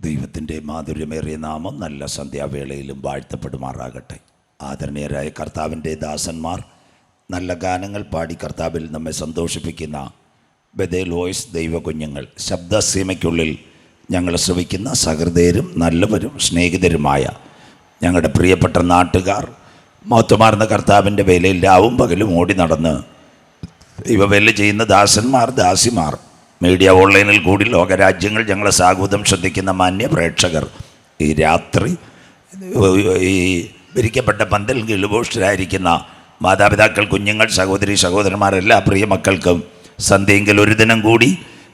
ദൈവത്തിൻ്റെ മാധുര്യമേറിയ നാമം നല്ല സന്ധ്യാവേളയിലും വാഴ്ത്തപ്പെടുമാറാകട്ടെ. ആദരണീയരായ കർത്താവിൻ്റെ ദാസന്മാർ, നല്ല ഗാനങ്ങൾ പാടി കർത്താവിൽ നമ്മെ സന്തോഷിപ്പിക്കുന്ന ബദേൽ വോയിസ് ദൈവകുഞ്ഞുങ്ങൾ, ശബ്ദസീമയ്ക്കുള്ളിൽ ഞങ്ങൾ ശ്രവിക്കുന്ന സഹൃദയരും നല്ലവരും സ്നേഹിതരുമായ ഞങ്ങളുടെ പ്രിയപ്പെട്ട നാട്ടുകാർ, മഹത്വമാർന്ന കർത്താവിൻ്റെ വേലയിൽ രാവും പകലും ഓടി നടന്ന് ദൈവവേല ചെയ്യുന്ന ദാസന്മാർ, ദാസിമാർ, മീഡിയ ഓൺലൈനിൽ കൂടി ലോകരാജ്യങ്ങൾ ഞങ്ങളെ സാഗൂതം ശ്രദ്ധിക്കുന്ന മാന്യ പ്രേക്ഷകർ, ഈ രാത്രി ഈ വിരിക്കപ്പെട്ട പന്തൽ കിളുപോഷ്ടരായിരിക്കുന്ന മാതാപിതാക്കൾ, കുഞ്ഞുങ്ങൾ, സഹോദരി സഹോദരന്മാർ, എല്ലാ പ്രിയ മക്കൾക്കും സന്ധ്യയെങ്കിൽ ഒരു ദിനം കൂടി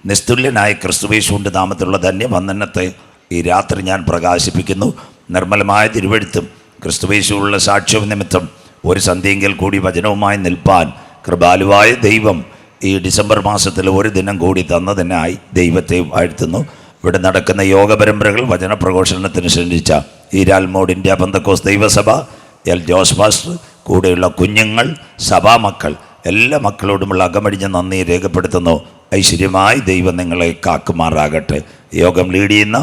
നിസ്തുല്യനായ ക്രിസ്തുയേശുവിൻ്റെ നാമത്തിലുള്ള ധന്യവന്ദനത്തെ ഈ രാത്രി ഞാൻ പ്രകാശിപ്പിക്കുന്നു. നിർമ്മലമായ തിരുവെഴുത്തും ക്രിസ്തുയേശുവിലുള്ള സാക്ഷ്യവും നിമിത്തം ഒരു സന്ധ്യയെങ്കിൽ കൂടി വചനവുമായി നിൽപ്പാൻ കൃപാലുവായ ദൈവം ഈ ഡിസംബർ മാസത്തിൽ ഒരു ദിനം കൂടി തന്നതിനായി ദൈവത്തെ വാഴ്ത്തുന്നു. ഇവിടെ നടക്കുന്ന യോഗ പരമ്പരകൾ വചനപ്രഘോഷണത്തിന് ശ്രദ്ധിച്ച ഈരാൽമോഡ് ഇന്ത്യ പെന്തക്കോസ്ത് ദൈവസഭ, എൽ ജോസ് മാസ്റ്റർ, കൂടെയുള്ള കുഞ്ഞുങ്ങൾ, സഭാമക്കൾ, എല്ലാ മക്കളോടുമുള്ള അകമഴിഞ്ഞ നന്ദി രേഖപ്പെടുത്തുന്നു. ഐശ്വര്യമായി ദൈവം നിങ്ങളെ കാക്കുമാറാകട്ടെ. യോഗം ലീഡ് ചെയ്യുന്ന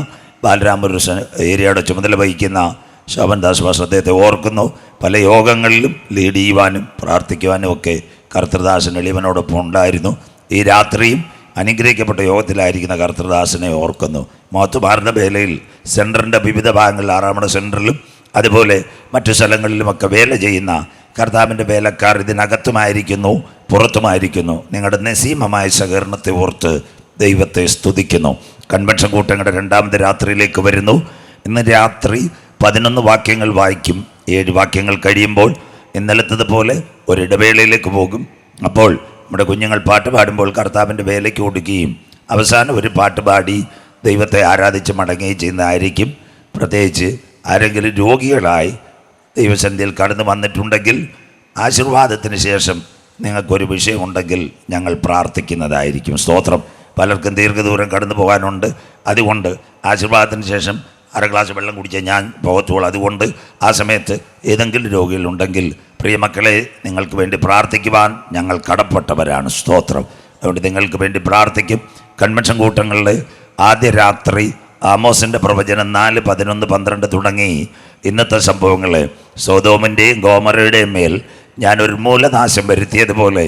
ബാലരാമപുര ഏരിയയുടെ ചുമതല വഹിക്കുന്ന ശോഭൻദാസ് മാസ്റ്റർ, അദ്ദേഹത്തെ ഓർക്കുന്നു. പല യോഗങ്ങളിലും ലീഡ് ചെയ്യുവാനും പ്രാർത്ഥിക്കുവാനും ഒക്കെ കർത്തൃദാസൻ എളിയവനോടൊപ്പം ഉണ്ടായിരുന്നു. ഈ രാത്രിയും അനുഗ്രഹിക്കപ്പെട്ട യോഗത്തിലായിരിക്കുന്ന കർത്തൃദാസനെ ഓർക്കുന്നു. മഹത്വമാർന്ന വേലയിൽ സെൻറ്ററിൻ്റെ വിവിധ ഭാഗങ്ങളിൽ, 6ാമത് സെൻറ്ററിലും അതുപോലെ മറ്റു സ്ഥലങ്ങളിലുമൊക്കെ വേല ചെയ്യുന്ന കർത്താവിൻ്റെ വേലക്കാർ ഇതിനകത്തുമായിരിക്കുന്നു, പുറത്തുമായിരിക്കുന്നു. നിങ്ങളുടെ നസീമമായ സഹകരണത്തെ ഓർത്ത് ദൈവത്തെ സ്തുതിക്കുന്നു. കൺവെൻഷൻ കൂട്ടങ്ങളുടെ 2ാമത്തെ രാത്രിയിലേക്ക് വരുന്നു. ഇന്ന് രാത്രി 11 വാക്യങ്ങൾ വായിക്കും. 7 വാക്യങ്ങൾ കഴിയുമ്പോൾ ഇന്നലത്തതുപോലെ ഒരിടവേളയിലേക്ക് പോകും. അപ്പോൾ നമ്മുടെ കുഞ്ഞുങ്ങൾ പാട്ട് പാടുമ്പോൾ കർത്താവിൻ്റെ വേലയ്ക്ക് കൊടുക്കുകയും അവസാനം ഒരു പാട്ട് പാടി ദൈവത്തെ ആരാധിച്ച് മടങ്ങുകയും ചെയ്യുന്നതായിരിക്കും. പ്രത്യേകിച്ച് ആരെങ്കിലും രോഗികളായി ദൈവസന്ധ്യയിൽ കടന്നു വന്നിട്ടുണ്ടെങ്കിൽ, ആശീർവാദത്തിന് ശേഷം നിങ്ങൾക്കൊരു വിഷയമുണ്ടെങ്കിൽ ഞങ്ങൾ പ്രാർത്ഥിക്കുന്നതായിരിക്കും. സ്തോത്രം. പലർക്കും ദീർഘദൂരം കടന്നു പോകാനുണ്ട്. അതുകൊണ്ട് ആശീർവാദത്തിന് ശേഷം 1/2 ഗ്ലാസ് വെള്ളം കുടിച്ചാൽ ഞാൻ പോകത്തുള്ളൂ. അതുകൊണ്ട് ആ സമയത്ത് ഏതെങ്കിലും രോഗികളുണ്ടെങ്കിൽ പ്രിയമക്കളെ, നിങ്ങൾക്ക് വേണ്ടി പ്രാർത്ഥിക്കുവാൻ ഞങ്ങൾ കടപ്പെട്ടവരാണ്. സ്തോത്രം. അതുകൊണ്ട് നിങ്ങൾക്ക് വേണ്ടി പ്രാർത്ഥിക്കും. കൺവെൻഷൻ കൂട്ടങ്ങളിൽ ആദ്യ രാത്രി ആമോസിൻ്റെ പ്രവചനം 4, 11, 12 തുടങ്ങി ഇന്നത്തെ സംഭവങ്ങൾ, സൊദോമിൻ്റെയും ഗോമറയുടെയും മേൽ ഞാൻ ഉന്മൂലനാശം വരുത്തിയതുപോലെ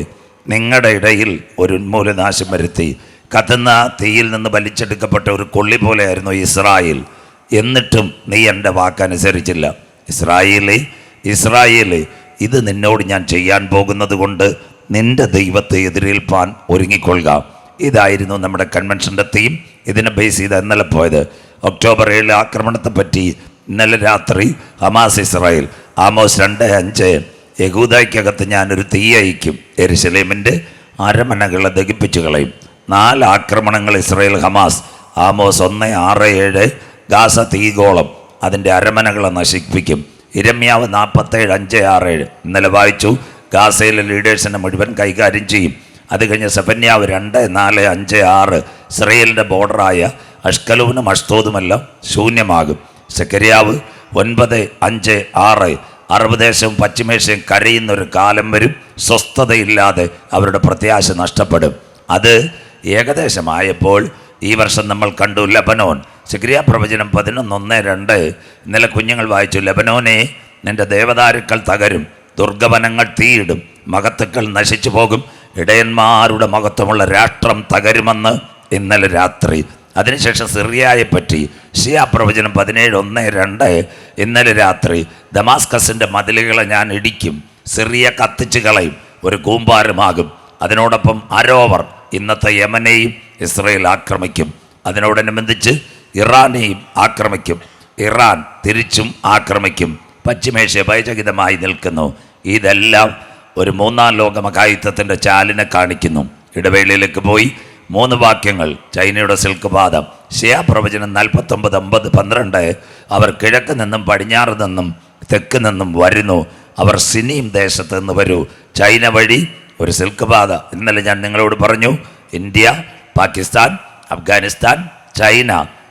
നിങ്ങളുടെ ഇടയിൽ ഒരു ഉന്മൂലനാശം വരുത്തി. കത്തുന്ന തീയിൽ നിന്ന് വലിച്ചെടുക്കപ്പെട്ട ഒരു കൊള്ളി പോലെയായിരുന്നു ഇസ്രായേൽ. എന്നിട്ടും നീ എൻ്റെ വാക്കനുസരിച്ചില്ല. ഇസ്രായേലേ, ഇത് നിന്നോട് ഞാൻ ചെയ്യാൻ പോകുന്നത് കൊണ്ട് നിൻ്റെ ദൈവത്തെ എതിരേൽപ്പാൻ ഒരുങ്ങിക്കൊള്ളുക. ഇതായിരുന്നു നമ്മുടെ കൺവെൻഷൻ്റെ തീം. ഇതിനെ ബേസ് ചെയ്ത് ഇന്നലെ പോയത്. ഒക്ടോബർ 7 ആക്രമണത്തെപ്പറ്റി ഇന്നലെ രാത്രി ഹമാസ് ഇസ്രായേൽ, ആമോസ് 2:5, യഹൂദയ്ക്കകത്ത് ഞാനൊരു തീ അയക്കും, യെരുശലേമിൻ്റെ അരമനകളെ ദഹിപ്പിച്ചു കളയും. 4 ആക്രമണങ്ങൾ ഇസ്രായേൽ ഹമാസ്. ആമോസ് 1:6-7, ഗാസ തീഗോളം അതിൻ്റെ അരമനകളെ നശിപ്പിക്കും. ഇരമ്യാവ് 47:5-6 ഇന്നലെ വായിച്ചു. ഗാസയിലെ ലീഡേഴ്സിനെ മുഴുവൻ കൈകാര്യം ചെയ്യും. അത് കഴിഞ്ഞ് സെഫന്യാവ് 2:4-5-6 ഇസ്രായേലിൻ്റെ ബോർഡറായ അഷ്കലോനും അഷ്തോദുമെല്ലാം ശൂന്യമാകും. സെക്കരിയാവ് 9:5-6 അറബ് ദേശവും പശ്ചിമേഷ്യയും കരയുന്നൊരു കാലം വരും. സ്വസ്ഥതയില്ലാതെ അവരുടെ പ്രത്യാശ നഷ്ടപ്പെടും. അത് ഏകദേശമായപ്പോൾ ഈ വർഷം നമ്മൾ കണ്ടു ലെബനോൻ. സെക്കരിയ പ്രവചനം 11:1-2 ഇന്നലെ കുഞ്ഞുങ്ങൾ വായിച്ചു. ലെബനോനെ, നിൻ്റെ ദേവദാരുക്കൾ തകരും, ദുർഗവനങ്ങൾ തീയിടും, മഹത്തുക്കൾ നശിച്ചു പോകും, ഇടയന്മാരുടെ മഹത്വമുള്ള രാഷ്ട്രം തകരുമെന്ന് ഇന്നലെ രാത്രി. അതിനുശേഷം സിറിയയെപ്പറ്റി ഷിയാ പ്രവചനം 17:1-2 ഇന്നലെ രാത്രി. ദമാസ്കസിൻ്റെ മതിലുകളെ ഞാൻ ഇടിക്കും, സിറിയ കത്തിച്ചു കളയും, ഒരു കൂമ്പാരമാകും. അതിനോടൊപ്പം അരോവർ, ഇന്നത്തെ യമനെയും ഇസ്രായേൽ ആക്രമിക്കും. അതിനോടനുബന്ധിച്ച് ഇറാനെയും ആക്രമിക്കും. ഇറാൻ തിരിച്ചും ആക്രമിക്കും. പശ്ചിമേഷ്യ ഭയചകിതമായി നിൽക്കുന്നു. ഇതെല്ലാം ഒരു 3ാം ലോക മഹായുദ്ധത്തിൻ്റെ ചാലിനെ കാണിക്കുന്നു. ഇടവേളയിലേക്ക് പോയി 3 വാക്യങ്ങൾ. ചൈനയുടെ സിൽക്ക് പാതം, ഷിയാ പ്രവചനം 49:9-12 അവർ കിഴക്ക് നിന്നും പടിഞ്ഞാറ് നിന്നും തെക്ക് നിന്നും വരുന്നു. അവർ സിനീം ദേശത്ത് നിന്ന് വരൂ. ചൈന വഴി ഒരു സിൽക്ക് പാത. ഇന്നലെ ഞാൻ നിങ്ങളോട് പറഞ്ഞു, ഇന്ത്യ, പാകിസ്ഥാൻ, അഫ്ഗാനിസ്ഥാൻ, ചൈന,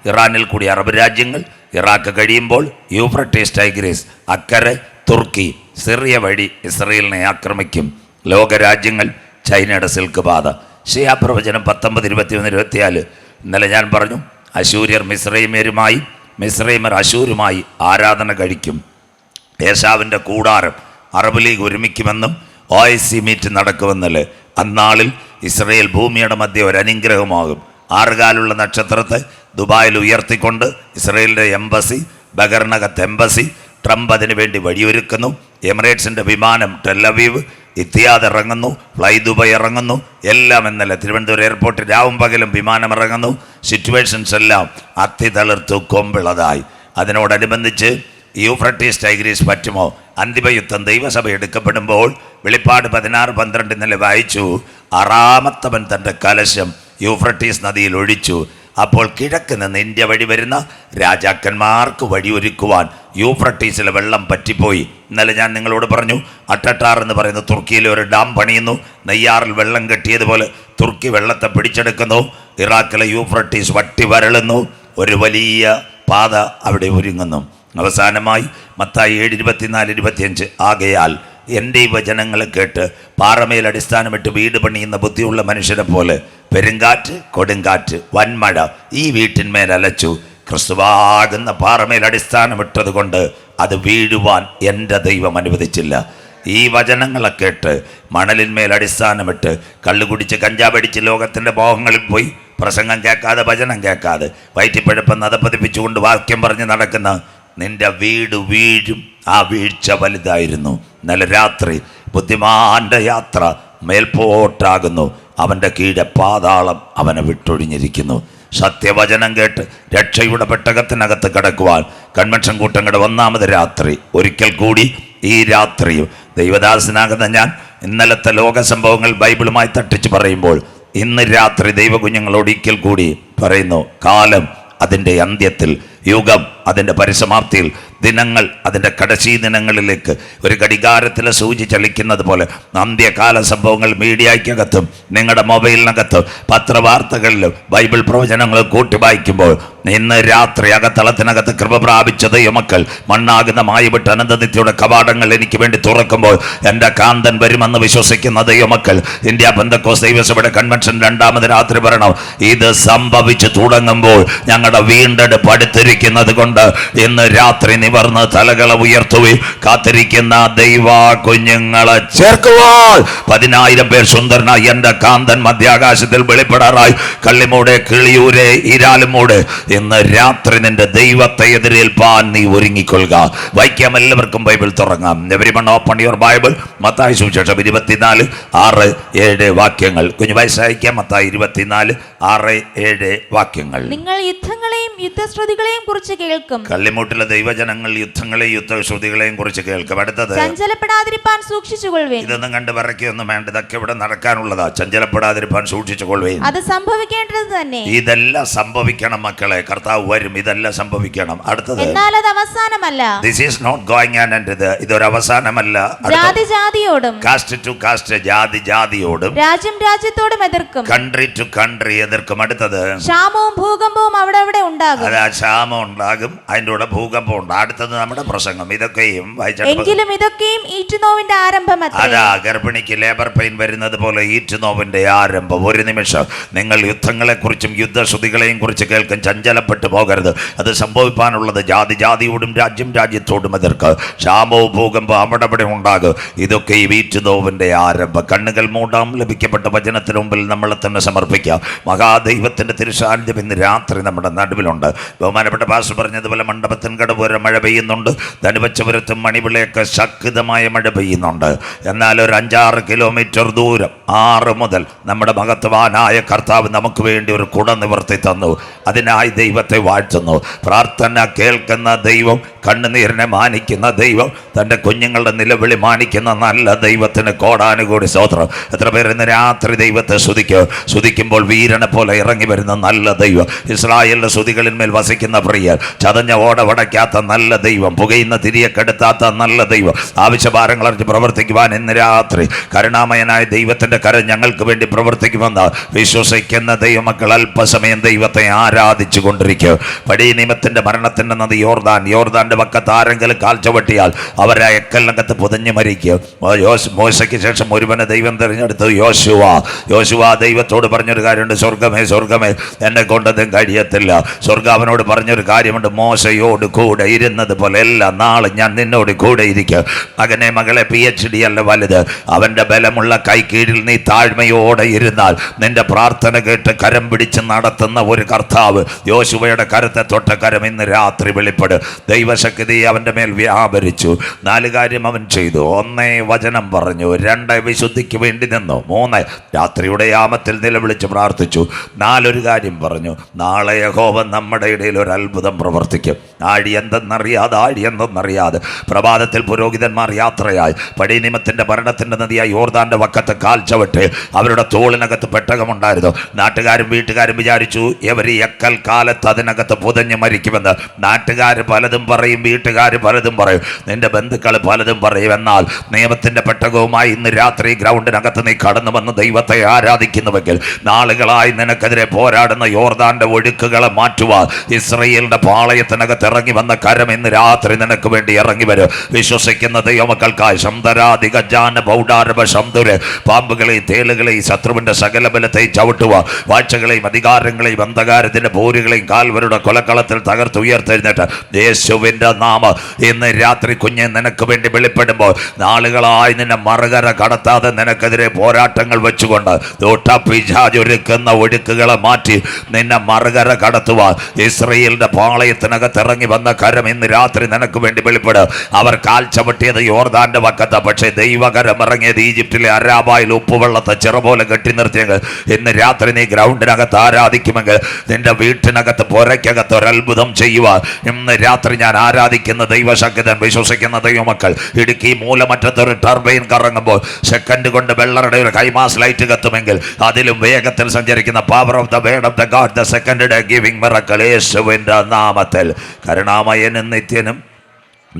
ഇറാനിൽ കൂടി അറബ് രാജ്യങ്ങൾ, ഇറാഖ് കഴിയുമ്പോൾ യൂഫ്രട്ടീസ് ടൈഗ്രീസ്, അക്കരെ തുർക്കി, സിറിയ വഴി ഇസ്രയേലിനെ ആക്രമിക്കും. ലോകരാജ്യങ്ങൾ ചൈനയുടെ സിൽക്ക് പാത. ഷിയാ പ്രവചനം 19, 21, 24 ഇന്നലെ ഞാൻ പറഞ്ഞു. അശൂര്യർ മിസ്രൈമ്യരുമായി, മിസ്രൈമർ അശൂരുമായി ആരാധന കഴിക്കും. ഏശാവിൻ്റെ കൂടാരം അറബ് ലീഗ് ഒരുമിക്കുമെന്നും OIC മീറ്റ് നടക്കുമെന്നല്ലേ. അന്നാളിൽ ഇസ്രയേൽ ഭൂമിയുടെ മധ്യ ഒരു അനുഗ്രഹമാകും. 6 കാലുള്ള നക്ഷത്രത്തെ ദുബായിൽ ഉയർത്തിക്കൊണ്ട് ഇസ്രയേലിൻ്റെ എംബസി, ബഗർനഗത്ത് എംബസി, ട്രംപ് അതിനു വേണ്ടി വഴിയൊരുക്കുന്നു. എമിറേറ്റ്സിൻ്റെ വിമാനം ടെല്ലവീവ്, ഇത്തിയാദ് ഇറങ്ങുന്നു, ഫ്ലൈ ദുബായ് ഇറങ്ങുന്നു. എല്ലാം എന്നല്ല, തിരുവനന്തപുരം എയർപോർട്ടിൽ രാവും പകലും വിമാനം ഇറങ്ങുന്നു. സിറ്റുവേഷൻസ് എല്ലാം അത്തിതളിർത്തു കൊമ്പിളതായി. അതിനോടനുബന്ധിച്ച് യൂഫ്രട്ടീസ് ടൈഗ്രീസ് പറ്റുമോ? അന്തിമയുദ്ധം ദൈവസഭ എടുക്കപ്പെടുമ്പോൾ വെളിപ്പാട് 16-12 ഇന്നലെ വായിച്ചു. 6-ാമത്തവൻ തൻ്റെ കലശം യൂഫ്രട്ടീസ് നദിയിൽ ഒഴിച്ചു. അപ്പോൾ കിഴക്ക് നിന്ന് ഇന്ത്യ വഴി വരുന്ന രാജാക്കന്മാർക്ക് വഴിയൊരുക്കുവാൻ യൂഫ്രട്ടീസിലെ വെള്ളം പറ്റിപ്പോയി. ഇന്നലെ ഞാൻ നിങ്ങളോട് പറഞ്ഞു, അട്ടട്ടാർ എന്ന് പറയുന്ന തുർക്കിയിലെ ഒരു ഡാം പണിയുന്നു. നെയ്യാറിൽ വെള്ളം കെട്ടിയതുപോലെ തുർക്കി വെള്ളത്തെ പിടിച്ചെടുക്കുന്നു. ഇറാഖിലെ യൂഫ്രട്ടീസ് വട്ടി വരളുന്നു. ഒരു വലിയ പാത അവിടെ ഒരുങ്ങുന്നു. അവസാനമായി മത്തായി 7:24-25 ആകയാൽ എൻ്റെ ഈ വചനങ്ങളെ കേട്ട് പാറമേൽ അടിസ്ഥാനമിട്ട് വീട് പണിയുന്ന ബുദ്ധിയുള്ള മനുഷ്യരെ പോലെ പെരുങ്കാറ്റ്, കൊടുങ്കാറ്റ്, വൻമഴ ഈ വീട്ടിന്മേൽ അലച്ചു. ക്രിസ്തുവാകുന്ന പാറമേൽ അടിസ്ഥാനമിട്ടത് കൊണ്ട് അത് വീഴുവാൻ എൻ്റെ ദൈവം അനുവദിച്ചില്ല. ഈ വചനങ്ങളെ കേട്ട് മണലിന്മേൽ അടിസ്ഥാനമിട്ട് കള്ളുകുടിച്ച് കഞ്ചാവടിച്ച് ലോകത്തിൻ്റെ മോഹങ്ങളിൽ പോയി പ്രസംഗം കേൾക്കാതെ, വചനം കേൾക്കാതെ, വയറ്റിപ്പഴപ്പം നദപ്പതിപ്പിച്ചുകൊണ്ട് വാക്യം പറഞ്ഞ് നടക്കുന്ന നിന്റെ വീട് വീഴും. ആ വീഴ്ച വലുതായിരുന്നു. ഇന്നലെ രാത്രി ബുദ്ധിമാന്റെ യാത്ര മേൽപോട്ടാകുന്നു. അവൻ്റെ കീഴെ പാതാളം അവനെ വിട്ടൊഴിഞ്ഞിരിക്കുന്നു. സത്യവചനം കേട്ട് രക്ഷയുടെ പെട്ടകത്തിനകത്ത് കിടക്കുവാൻ കൺവെൻഷൻ കൂട്ടങ്ങളുടെ 1ാമത് രാത്രി ഒരിക്കൽ കൂടി ഈ രാത്രിയും ദൈവദാസനാകുന്ന ഞാൻ ഇന്നലത്തെ ലോക സംഭവങ്ങൾ ബൈബിളുമായി തട്ടിച്ച് പറയുമ്പോൾ ഇന്ന് രാത്രി ദൈവകുഞ്ഞുങ്ങളോട് ഒരിക്കൽ കൂടി പറയുന്നു. കാലം അതിൻ്റെ അന്ത്യത്തിൽ, യുഗം അതിൻ്റെ പരിസമാപ്തിയിൽ, ദിനങ്ങൾ അതിൻ്റെ കടശീ ദിനങ്ങളിലേക്ക് ഒരു ഘടികാരത്തിലെ സൂചി ചലിക്കുന്നത് പോലെ അന്ത്യകാല സംഭവങ്ങൾ മീഡിയയ്ക്കകത്തും നിങ്ങളുടെ മൊബൈലിനകത്തും പത്രവാർത്തകളിലും ബൈബിൾ പ്രവചനങ്ങളും കൂട്ടി വായിക്കുമ്പോൾ ഇന്ന് രാത്രി അകത്തളത്തിനകത്ത് കൃപ പ്രാപിച്ച ദൈവമക്കൾ മണ്ണാകുന്ന മായവിട്ട് അനന്തനിത്യയുടെ കവാടങ്ങൾ എനിക്ക് വേണ്ടി തുറക്കുമ്പോൾ എൻ്റെ കാന്തൻ വരുമെന്ന് വിശ്വസിക്കുന്ന ദൈവമക്കൾ ഇന്ത്യ പെന്തക്കോസ്ത് ദൈവസഭയുടെ കൺവെൻഷൻ 2ാമത് രാത്രി വരണം. ഇത് സംഭവിച്ചു തുടങ്ങുമ്പോൾ ഞങ്ങളുടെ വീണ്ടെടുപ്പ് അടുത്തിരിക്കുന്നത് കൊണ്ട് ഇന്ന് രാത്രി നിവർന്ന് തലകളെ ഉയർത്തുകയും കാത്തിരിക്കുന്ന ദൈവ കുഞ്ഞുങ്ങളെ ചേർക്കുവാൻ 10,000 പേർ സുന്ദരനായി എൻ്റെ കാന്തൻ മധ്യാകാശത്തിൽ വെളിപ്പെടാറായി. കള്ളിമൂടെ, കിളിയൂരെ, ഇരാലുമൂടെ ഇന്ന് രാത്രി നിന്റെ ദൈവത്തെ എതിരേൽപ്പാൻ നീ ഒരുങ്ങിക്കൊള്ളുക. വായിക്കാം, എല്ലാവർക്കും ബൈബിൾ തുറങ്ങാം. Everyone open your Bible. Mathayi സുവിശേഷം 24:6-7 വാക്യങ്ങൾ. കുഞ്ഞു വായിക്കാം. മത്തായി 24:6-7 വാക്യങ്ങൾ. നിങ്ങൾ യുദ്ധങ്ങളെയും യുദ്ധശ്രുതികളെയും കുറിച്ച് കേൾക്കും. കള്ളിമൂട്ടിലെ ദൈവജനങ്ങൾ യുദ്ധങ്ങളെയും യുദ്ധശ്രുതികളെയും കുറിച്ച് കേൾക്കും. അടുത്തത്, ചഞ്ചലപ്പെടാതിരിപ്പാൻ സൂക്ഷിച്ചുകൊള്ളുവേൻ. ഇതൊന്നും കണ്ട് പറയ്ക്കൊന്നും വേണ്ട, ഇതൊക്കെ ഇവിടെ നടക്കാനുള്ളതാ. ചഞ്ചലപ്പെടാതിരിപ്പാൻ സൂക്ഷിച്ചുകൊള്ളുവേൻ. അത് സംഭവിക്കേണ്ടത് തന്നെ. ഇതെല്ലാം സംഭവിക്കണം മക്കളെ. കർത്താവ് വരും, ഇതെല്ലാം സംഭവിക്കണം. അടുത്തത്, എന്നാൽ അത് അവസാനമല്ല. This is not going on and ഇതൊരു അവസാനമല്ല. ജാതി ജാതിയോടും, കാസ്റ്റ് ടു കാസ്റ്റ്, ജാതി ജാതിയോടും, രാജ്യം രാജ്യത്തോടും എതിർക്കും, കൺട്രി ടു കൺട്രി എതിർക്കും. അടുത്തത്, ക്ഷാമവും ഭൂകമ്പവും അവിടെ അവിടെ ഉണ്ടാകും. അതാ ക്ഷാമം ഉണ്ടാകും, അതിൻ്റെ കൂടെ ഭൂകമ്പം ഉണ്ട്. അടുത്തത് നമ്മുടെ പ്രസംഗം. ഇതൊക്കെയും എങ്കിലും ഇതൊക്കെയും ഈറ്റുനോവിന്റെ ആരംഭം. അതാ ഗർഭിണിക്ക് ലേബർ പെയിൻ വരുന്നത് പോലെ ഈറ്റുനോവിന്റെ ആരംഭം. ഒരു നിമിഷം നിങ്ങൾ യുദ്ധങ്ങളെ കുറിച്ചും യുദ്ധശ്രുതികളെയും കുറിച്ച് കേൾക്കും. ചഞ്ചലപ്പെട്ടു പോകരുത്. അത് സംഭവിക്കാനുള്ളത് ജാതി ജാതിയോടും രാജ്യം രാജ്യത്തോടും എതിർക്ക്. ക്ഷാമവും ഭൂകമ്പം അവിടെ അവിടെ ഉണ്ടാകും. ഇതൊക്കെ ഈ ഈറ്റുനോവിന്റെ ആരംഭം. കണ്ണുകൾ മൂടാം. ലഭിക്കപ്പെട്ട വചനത്തിന് മുമ്പിൽ നമ്മളെ തന്നെ സമർപ്പിക്കാം. മഹാദൈവത്തിന്റെ തിരുസാന്നിധ്യം ഇന്ന് രാത്രി നമ്മുടെ നടുവിലുണ്ട്. ബഹുമാനപ്പെട്ട പാസ്റ്റർ പറഞ്ഞതുപോലെ മണ്ഡപത്തിൻ കടവരെ മഴ പെയ്യുന്നുണ്ട്. ധനുവച്ചപുരത്തും മണിവിളയൊക്കെ ശക്തമായ മഴ പെയ്യുന്നുണ്ട്. എന്നാൽ ഒരു 5-6 കിലോമീറ്റർ ദൂരം 6 മുതൽ നമ്മുടെ മഹത്വാനായ കർത്താവ് നമുക്ക് വേണ്ടി ഒരു കുട നിവർത്തി തന്നു. അതിനായി ദൈവത്തെ വാഴ്ത്തുന്നു. പ്രാർത്ഥന കേൾക്കുന്ന ദൈവം, കണ്ണുനീരിനെ മാനിക്കുന്ന ദൈവം, തൻ്റെ കുഞ്ഞുങ്ങളുടെ നിലവിളി മാനിക്കുന്ന നല്ല ദൈവത്തിന് കോടാനുകൂടി സ്തോത്രം. എത്ര പേർ ഇന്ന് രാത്രി ദൈവത്തെ സ്തുതിക്കുമ്പോൾ വീരനെ പോലെ ഇറങ്ങി വരുന്ന നല്ല ദൈവം, ഇസ്രായേലിന്റെ സ്തുതികളിന്മേൽ വസിക്കുന്ന പ്രിയർ, ചതഞ്ഞ ഓടവടയ്ക്കാത്ത നല്ല ദൈവം, പുകയുന്ന തിരിയെ കെടുത്താത്ത നല്ല ദൈവം, ആവശ്യഭാരങ്ങൾ അറിഞ്ഞ് പ്രവർത്തിക്കുവാൻ ഇന്ന് രാത്രി കരുണാമയനായ ദൈവത്തിൻ്റെ കരം ഞങ്ങൾക്ക് വേണ്ടി പ്രവർത്തിക്കുമെന്ന് വിശ്വസിക്കുന്ന ദൈവമക്കൾ അല്പസമയം ദൈവത്തെ ആരാധിച്ചു കൊണ്ടിരിക്കുക. പഴയ നിയമത്തിൻ്റെ മരണത്തിൻ്റെ നദി യോർദാന്റെ പക്കത്ത് ആരെങ്കിലും കാൽ ചവിട്ടിയാൽ അവരെ എക്കലിനകത്ത് പുതഞ്ഞു മരിക്കുക. മോശയ്ക്ക് ശേഷം ഒരുവനെ ദൈവം തിരഞ്ഞെടുത്തു, യോശുവ. ദൈവത്തോട് പറഞ്ഞൊരു കാര്യമുണ്ട്, സ്വർഗമേ സ്വർഗമേ എന്നെ കൊണ്ടതും കഴിയത്തില്ല. സ്വർഗം അവനോട് പറഞ്ഞൊരു കാര്യമുണ്ട്, മോശയോട് കൂടെ ഇരുന്നത് പോലെ എല്ലാ നാളും ഞാൻ നിന്നോട് കൂടെ ഇരിക്കും. മകനെ മകളെ, PhD അല്ല വലുത്, അവൻ്റെ ബലമുള്ള കൈ കീഴിൽ നീ താഴ്മയോടെ ഇരുന്നാൽ നിന്റെ പ്രാർത്ഥന കേട്ട് കരം പിടിച്ച് നടത്തുന്ന ഒരു കർത്താവ്, യോശുവയുടെ കരത്തെ തൊട്ട കരം ഇന്ന് രാത്രി വെളിപ്പെടും. ദൈവശക്തി അവൻ്റെ മേൽ വ്യാപരിച്ചു. 4 കാര്യം അവൻ ചെയ്തു. 1 വചനം പറഞ്ഞു, 2 വിശുദ്ധിക്ക് വേണ്ടി നിന്നു, 3 രാത്രിയുടെ യാമത്തിൽ നിലവിളിച്ച് പ്രാർത്ഥിച്ചു, 4 ഒരു കാര്യം പറഞ്ഞു, നാളെ യഹോവ നമ്മുടെ ഇടയിൽ ഒരു അത്ഭുതം പ്രവർത്തിക്കും. ആഴി എന്തെന്നറിയാതെ പ്രഭാതത്തിൽ പുരോഹിതന്മാർ യാത്രയായി പടീനിമത്തിൻ്റെ ഭരണത്തിൻ്റെ നദിയായി യോർദാന്റെ വക്കത്ത് കാൽ ചവിട്ട് അവരുടെ തോളിനകത്ത് പെട്ടകമുണ്ടായിരുന്നു. നാട്ടുകാരും വീട്ടുകാരും വിചാരിച്ചു ഇവർ എക്കൽ കാലത്ത് അതിനകത്ത് പുതഞ്ഞ് മരിക്കുമെന്ന്. നാട്ടുകാർ പലതും പറയും, വീട്ടുകാർ പലതും പറയും, നിന്റെ ബന്ധുക്കൾ പലതും പറയും. എന്നാൽ നിയമത്തിൻ്റെ പെട്ടകവുമായി ഇന്ന് രാത്രി ഗ്രൗണ്ടിനകത്ത് നീ കടന്നു വന്ന് ദൈവത്തെ ആരാധിക്കുന്നുവെങ്കിൽ നാളുകളായി നിനക്കെതിരെ പോരാടുന്ന യോർദാന്റെ ഒഴുക്കുകളെ മാറ്റുവാൻ ഇസ്രയേലിന്റെ പാളയത്തിനകത്ത് ഇറങ്ങി വന്ന കരം ഇന്ന് രാത്രി നിനക്ക് വേണ്ടി ഇറങ്ങി വരും. വിശ്വസിക്കുന്ന ദൈവമക്കൾക്കായി ശബ്ദരാധിക ജാന ബൗഡാരഭ ശബ്ദുര് പാമ്പുകളെയും തേളുകളെയും ശത്രുവിന്റെ സകല ബലത്തെയും ചവിട്ടുക, വാഴ്ചകളെയും അധികാരങ്ങളെയും അന്ധകാരത്തിന്റെ പോരുകളെയും കാൽവരുടെ കൊലക്കളത്തിൽ തകർത്തുയർത്തെഴുന്നേറ്റ് യേശുവിന്റെ നാമം ഇന്ന് രാത്രി കുഞ്ഞ് നിനക്ക് വേണ്ടി വെളിപ്പെടുമ്പോൾ നാളുകളായി നിന്നെ മറുകര കടത്താതെ നിനക്കെതിരെ പോരാട്ടങ്ങൾ വെച്ചുകൊണ്ട് ഒരുക്കുന്ന ഒഴുക്കുകളെ മാറ്റി നിന്നെ മറുകര കടത്തുവാൻ ഇസ്രയേലിന്റെ പാളയത്തിനകത്ത് ഇറങ്ങി വന്ന കരം ഇന്ന് രാത്രി നിനക്ക് വേണ്ടി വെളിപ്പെടും. അവർ കാൽ ചവിട്ടിയത് യോർദാന്റെ വക്കത്ത്, പക്ഷേ ദൈവകരം ഇറങ്ങിയത് ഈജിപ്തിലെ അരാബായിൽ ഉപ്പുവെള്ളത്തെ ചിറ പോലെ കെട്ടി നിർത്തിയെങ്കിൽ ഇന്ന് രാത്രി നീ ഗ്രൗണ്ടിനകത്ത് ആരാധിക്കുമെങ്കിൽ നിന്റെ വീട്ടിനകത്ത് പുരയ്ക്കകത്ത് ഒരത്ഭുതം ചെയ്യുവാൻ ഇന്ന് രാത്രി ഞാൻ ആരാധിക്കുന്ന ദൈവശക്തൻ, വിശ്വസിക്കുന്ന ദൈവമക്കൾ, ഇടുക്കി മൂലമറ്റത്തൊരു ടർബൈൻ കറങ്ങുമ്പോൾ സെക്കൻഡ് കൊണ്ട് വെള്ളറുടെ ഒരു കൈമാസ് ലൈറ്റ് കത്തുമെങ്കിൽ അതിലും വേഗത്തിൽ സഞ്ചരിക്കുന്ന power of the word of the God, the second day giving miracle, യേശുവിന്റെ നാമത്തിൽ. കരുണാമയനും നിത്യനും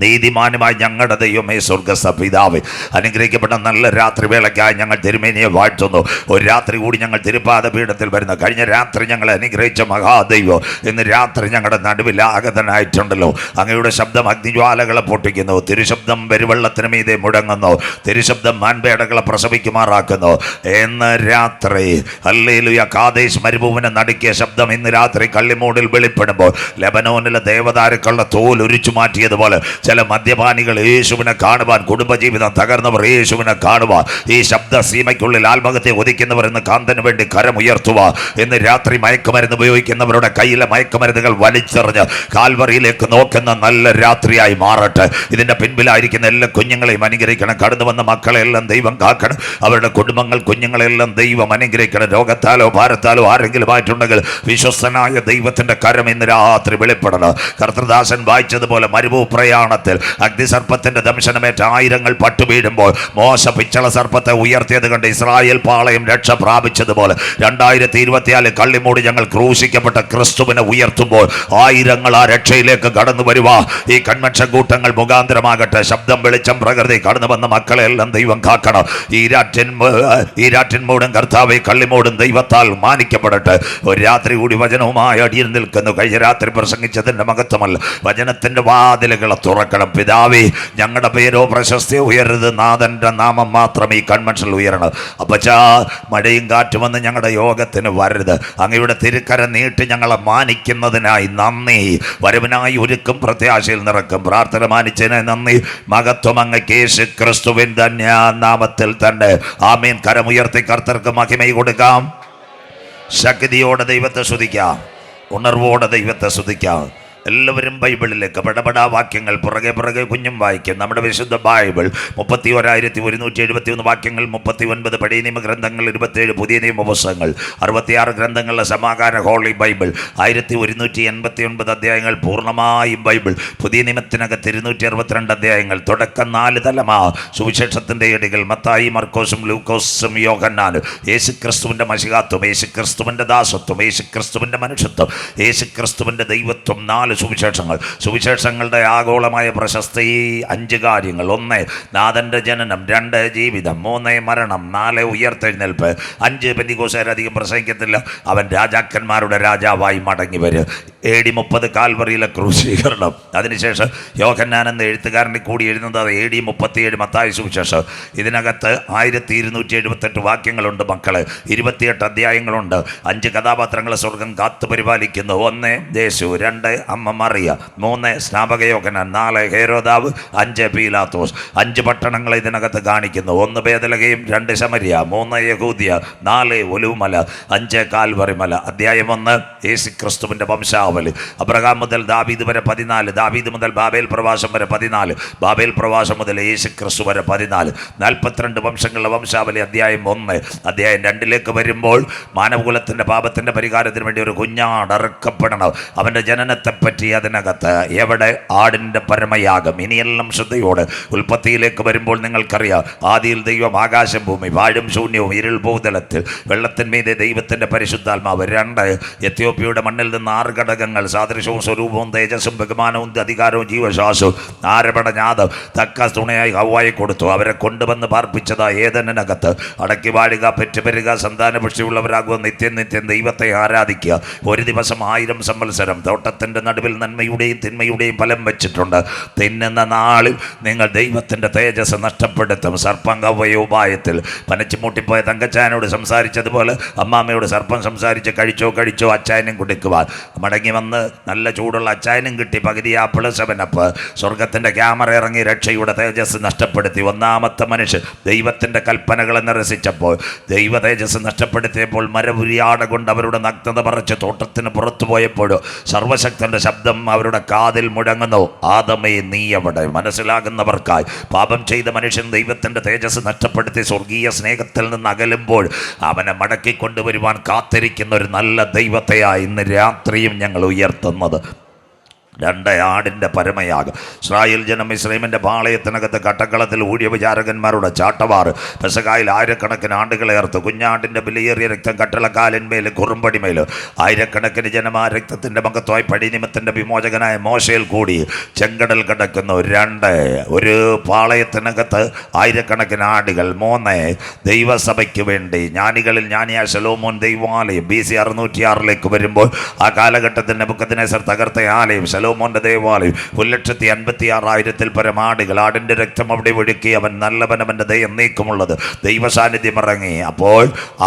നീതിമാനുമായി ഞങ്ങളുടെ ദൈവമേ സ്വർഗ്ഗസ്ഥ പിതാവേ, അനുഗ്രഹിക്കപ്പെട്ട നല്ല രാത്രി വേളയ്ക്കായി ഞങ്ങൾ തിരുമേനിയെ വാഴ്ത്തുന്നു. ഒരു രാത്രി കൂടി ഞങ്ങൾ തിരുപ്പാദ പീഠത്തിൽ വരുന്നു. കഴിഞ്ഞ രാത്രി ഞങ്ങളെ അനുഗ്രഹിച്ച മഹാദൈവം ഇന്ന് രാത്രി ഞങ്ങളുടെ നടുവിൽ ആഗതനായിട്ടുണ്ടല്ലോ. അങ്ങയുടെ ശബ്ദം അഗ്നിജ്വാലകളെ പൊട്ടിക്കുന്നു, തിരുശബ്ദം പെരുവെള്ളത്തിന് മീതെ മുടങ്ങുന്നു, തിരുശബ്ദം മാൻപേടകളെ പ്രസവിക്കുമാറാക്കുന്നു. ഇന്ന് രാത്രി ഹല്ലേലൂയ, കാദേശ് മരുഭൂമിനെ നടുക്കിയ ശബ്ദം ഇന്ന് രാത്രി കള്ളിമൂടിൽ വെളിപ്പെടുമ്പോൾ ലെബനോനിലെ ദേവദാരുക്കളുടെ തോൽ ഉരിച്ചു മാറ്റിയതുപോലെ ചില മദ്യപാനികൾ യേശുവിനെ കാണുവാൻ, കുടുംബജീവിതം തകർന്നവർ യേശുവിനെ കാണുവാൻ, ഈ ശബ്ദ സീമയ്ക്കുള്ളിൽ ആത്മഹത്യ ഒതുക്കുന്നവർ ഇന്ന് കാന്തന് വേണ്ടി കരമുയർത്തുക. ഇന്ന് രാത്രി മയക്കുമരുന്ന് ഉപയോഗിക്കുന്നവരുടെ കയ്യിലെ മയക്കുമരുന്നുകൾ വലിച്ചെറിഞ്ഞ് കാൽവറിയിലേക്ക് നോക്കുന്ന നല്ല രാത്രിയായി മാറട്ടെ. ഇതിൻ്റെ പിൻപിലായിരിക്കുന്ന എല്ലാ കുഞ്ഞുങ്ങളെയും അനുഗ്രഹിക്കണം. കടന്നു വന്ന മക്കളെല്ലാം ദൈവം കാക്കണം. അവരുടെ കുടുംബങ്ങൾ, കുഞ്ഞുങ്ങളെല്ലാം ദൈവം അനുഗ്രഹിക്കണം. രോഗത്താലോ ഭാരത്താലോ ആരെങ്കിലും ആയിട്ടുണ്ടെങ്കിൽ വിശ്വസ്തനായ ദൈവത്തിൻ്റെ കരം ഇന്ന് രാത്രി വെളിപ്പെടണം. കർത്തൃദാസൻ വായിച്ചതുപോലെ മരുഭൂപ്രയാണത്തിൽ അഗ്നിസർപ്പത്തിന്റെ ദംശനമേറ്റ 1000 പട്ടുവീഴുമ്പോൾ മോശ പിച്ചള സർപ്പത്തെ ഉയർത്തിയത് കണ്ട് ഇസ്രായേൽ പാളയം രക്ഷ പ്രാപിച്ചതുപോലെ 2024 കള്ളിമൂടി ഞങ്ങൾ ക്രൂശിക്കപ്പെട്ട ക്രിസ്തുവിനെ ഉയർത്തുമ്പോൾ 1000 ആ രക്ഷയിലേക്ക് കടന്നു വരുവാ. ഈ കൺവെൻഷൻ കൂട്ടങ്ങൾ മുഖാന്തരമാകട്ടെ. ശബ്ദം, വെളിച്ചം, പ്രകൃതി കടന്നു വന്ന മക്കളെല്ലാം ദൈവം കാക്കണം. ഈരാറ്റിൻമൂടും കർത്താവെ കള്ളിമൂടും ദൈവത്താൽ മാനിക്കപ്പെടട്ടെ. ഒരു രാത്രി കൂടി വചനവുമായി അടിയിൽ നിൽക്കുന്നു. കഴിഞ്ഞ രാത്രി പ്രസംഗിച്ചതിൻ്റെ മഹത്വമല്ല, വചനത്തിൻ്റെ വാതിലുകളെ തുറക്കണം. പിതാവേ, ഞങ്ങളുടെ പേരോ പ്രശസ്തി ഉയരരുത്, നാഥൻ്റെ നാമം മാത്രം ഈ കൺവെൻഷനിൽ ഉയരണം. അപ്പച്ചാ, മഴയും കാറ്റും വന്ന് ഞങ്ങളുടെ യോഗത്തിന് വരരുത്. അങ്ങയുടെ തിരുക്കര നീട്ടി ഞങ്ങളെ മാനിക്കുന്നതിനായി നന്ദി. വരവിനായി ഒരുക്കും പ്രത്യാശയിൽ നിറക്കും. പ്രാർത്ഥന മാനിച്ചതിന് നന്ദി. മഹത്വം അങ്ങയ്ക്ക് യേശു ക്രിസ്തുവിൻ ധന്യ നാമത്തിൽ തന്നെ. ആമീൻ. കരമുയർത്തി കർത്തർക്ക് മഹിമ കൊടുക്കാം. ശക്തിയോടെ ദൈവത്തെ സ്തുതിക്കാം. ഉണർവോടെ ദൈവത്തെ സ്തുതിക്കാം. എല്ലാവരും ബൈബിളിലേക്ക് പടപടാ വാക്യങ്ങൾ പുറകെ കുഞ്ഞും വായിക്കും. നമ്മുടെ വിശുദ്ധ ബൈബിൾ 31,171 വാക്യങ്ങൾ, 39 പഴയ നിയമ ഗ്രന്ഥങ്ങൾ, 27 പുതിയ നിയമ പുസ്തകങ്ങൾ, 66 ഗ്രന്ഥങ്ങളുടെ സമാഹാര ഹോളി ബൈബിൾ, 1189 അധ്യായങ്ങൾ പൂർണ്ണമായും ബൈബിൾ. പുതിയ നിയമത്തിനകത്ത് 262 അധ്യായങ്ങൾ. തുടക്കം 4 തലമാ സുവിശേഷത്തിൻ്റെ ഏടുകൾ മത്തായി, മർക്കോസും ലൂക്കോസും യോഹന്നാനും. യേശുക്രിസ്തുവിൻ്റെ മശിഹാത്വം, യേശുക്രിസ്തുവിൻ്റെ ദാസത്വം, യേശുക്രിസ്തുവിൻ്റെ മനുഷ്യത്വം, യേശുക്രിസ്തുവിൻ്റെ ദൈവത്വം, 4 4 സുവിശേഷങ്ങൾ. സുവിശേഷങ്ങളുടെ ആഗോളമായ പ്രശസ്തി 5 കാര്യങ്ങൾ. 1 നാഥൻ്റെ ജനനം, 2 ജീവിതം, 3 മരണം, 4 ഉയർത്തെഴുന്നേൽപ്പ്, 5 പെന്തിക്കോസ്തുകാരധികം പ്രസംഗിക്കത്തില്ല, അവൻ രാജാക്കന്മാരുടെ രാജാവായി മടങ്ങി വരും. AD 30 കാൽവറിയിലെ ക്രൂശീകരണം. അതിനുശേഷം യോഹന്നാൻ എന്ന എഴുത്തുകാരനെ കൂടി എഴുതുന്നത് AD 37 മത്തായി സുവിശേഷം. ഇതിനകത്ത് 1278 വാക്യങ്ങളുണ്ട് മക്കളെ, 28 അധ്യായങ്ങളുണ്ട്, 5 കഥാപാത്രങ്ങളെ സ്വർഗം കാത്തു പരിപാലിക്കുന്നു. 1 യേശു, 2 അമ്മ മറിയ, 3 സ്നാപക യോഹന്നാൻ, 4 ഹേരോദാവ്, 5 പീലാത്തോസ്. 5 പട്ടണങ്ങളെ ഇതിനകത്ത് കാണിക്കുന്നു. 1 ബേതലഹേം, 2 ശമരിയ, 3 യഹൂദിയ, 4 ഒലിവുമല, 5 കാൽവറി മല. അധ്യായം 1 യേശുക്രിസ്തുവിൻ്റെ വംശാവലി. അബ്രഹാം മുതൽ ദാവീദ് വരെ 14, ദാവീദ് മുതൽ ബാബേൽ പ്രവാസം വരെ 14, ബാബേൽ പ്രവാസം മുതൽ യേശുക്രിസ്തു വരെ 14, 42 വംശങ്ങളുടെ വംശാവലി. അധ്യായം 1. അധ്യായം 2 വരുമ്പോൾ മാനവകുലത്തിൻ്റെ പാപത്തിൻ്റെ പരിഹാരത്തിന് വേണ്ടി ഒരു കുഞ്ഞാട് അറുക്കപ്പെടണം. അവൻ്റെ ജനനത്തെപ്പറ്റി അതിനകത്ത് എവിടെ ആടിൻ്റെ പരമയാഗം. ഇനിയെല്ലാം ശ്രദ്ധയോടെ ഉൽപ്പത്തിയിലേക്ക് വരുമ്പോൾ നിങ്ങൾക്കറിയാം, ആദിയിൽ ദൈവം ആകാശം ഭൂമി, വാഴും ശൂന്യവും ഇരുൾ ഭൂതലത്തിൽ, വെള്ളത്തിന്മീതെ ദൈവത്തിൻ്റെ പരിശുദ്ധാത്മാവ്. 2 എത്യോപ്യയുടെ മണ്ണിൽ നിന്ന് 6 ഘടകങ്ങൾ, സാദൃശ്യവും സ്വരൂപവും തേജസ്സും ബഹുമാനവും അധികാരവും ജീവശ്വാസവും, ആരപടഞ്ഞാദം തക്ക തുണയായി ഹവ്വായി കൊടുത്തു. അവരെ കൊണ്ടുവന്ന് പാർപ്പിച്ചതാ ഏദനിനകത്ത്. അടക്കി വാഴുക, പെറ്റുപെരുക, സന്താനപുഷ്ടിയുള്ളവരാകുക, നിത്യം നിത്യം ദൈവത്തെ ആരാധിക്കുക. ഒരു ദിവസം 1000 സംവത്സരം. തോട്ടത്തിൻ്റെ നടുവിൽ നന്മയുടെയും തിന്മയുടെയും ഫലം വെച്ചിട്ടുണ്ട്. തിന്നുന്ന നാളിൽ നിങ്ങൾ ദൈവത്തിൻ്റെ തേജസ് നഷ്ടപ്പെടുത്തും. സർപ്പം കവ്വയ ഉപായത്തിൽ പനച്ചുമൂട്ടിപ്പോയ തങ്കച്ചാനോട് സംസാരിച്ചതുപോലെ അമ്മാമ്മയോട് സർപ്പം സംസാരിച്ച് കഴിച്ചോ കഴിച്ചോ അച്ചായനും കുടിക്കുവാൻ. മടങ്ങി വന്ന് നല്ല ചൂടുള്ള അച്ചായനും കിട്ടി. പകുതി ആപ്പിള് 7 സ്വർഗത്തിൻ്റെ ക്യാമറ ഇറങ്ങി രക്ഷയുടെ തേജസ് നഷ്ടപ്പെടുത്തി. 1-ാമത്തെ മനുഷ്യൻ ദൈവത്തിൻ്റെ കൽപ്പനകളെ നിരസിച്ചപ്പോൾ, ദൈവ തേജസ് നഷ്ടപ്പെടുത്തിയപ്പോൾ, മരപുരിയാട കൊണ്ട് അവരുടെ നഗ്നത മറച്ച് തോട്ടത്തിന് പുറത്തു പോയപ്പോഴോ സർവശക്തൻ്റെ ശബ്ദം അവരുടെ കാതിൽ മുഴങ്ങുന്നു, ആദമേ നീ എവിടെ? മനസ്സിലാകുന്നവർക്കായി. പാപം ചെയ്ത മനുഷ്യൻ ദൈവത്തിൻ്റെ തേജസ് നഷ്ടപ്പെടുത്തി സ്വർഗീയ സ്നേഹത്തിൽ നിന്ന് അകലുമ്പോൾ അവനെ മടക്കിക്കൊണ്ടുവരുവാൻ കാത്തിരിക്കുന്ന ഒരു നല്ല ദൈവത്തെയായി ഇന്ന് രാത്രിയും ഞങ്ങൾ ഉയർത്തുന്നത്. 2 ആടിൻ്റെ പരമയാഗം. ഇസ്രായേൽ ജനം ഇസ്രയേലിൻ്റെ പാളയത്തിനകത്ത് കട്ടക്കളത്തിൽ ഊഴിയ വിചാരകന്മാരുടെ ചാട്ടവാറ്. പെസഹായിൽ ആയിരക്കണക്കിന് ആടുകളെ അറുത്തു. കുഞ്ഞാടിൻ്റെ വിലയേറിയ രക്തം കട്ടളക്കാലിന്മേൽ കുറുമ്പടിമേൽ. ആയിരക്കണക്കിന് ജനം ആ രക്തത്തിൻ്റെ മകത്വമായി പടിനിമത്തിൻ്റെ വിമോചകനായ മോശയിൽ കൂടി ചെങ്കടൽ കിടക്കുന്നു. 2 ഒരു പാളയത്തിനകത്ത് ആയിരക്കണക്കിന് ആടുകൾ. 3 ദൈവസഭയ്ക്ക് വേണ്ടി ജ്ഞാനികളിൽ ജ്ഞാനിയായ ശലോമോൻ ദൈവാലയം. BC 606 വരുമ്പോൾ ആ കാലഘട്ടത്തിൽ നെബൂഖദ്നേസർ തകർത്ത ആലയം ശലോമോന്റെ ദേവാലയം. 1,56,000 പരം ആടുകൾ. ആടിൻ്റെ രക്തം അവിടെ ഒഴുക്കി. അവൻ നല്ലവനവൻ്റെ ദയ എന്നേക്കുമുള്ളത്. ദൈവസാന്നിധ്യം ഇറങ്ങി.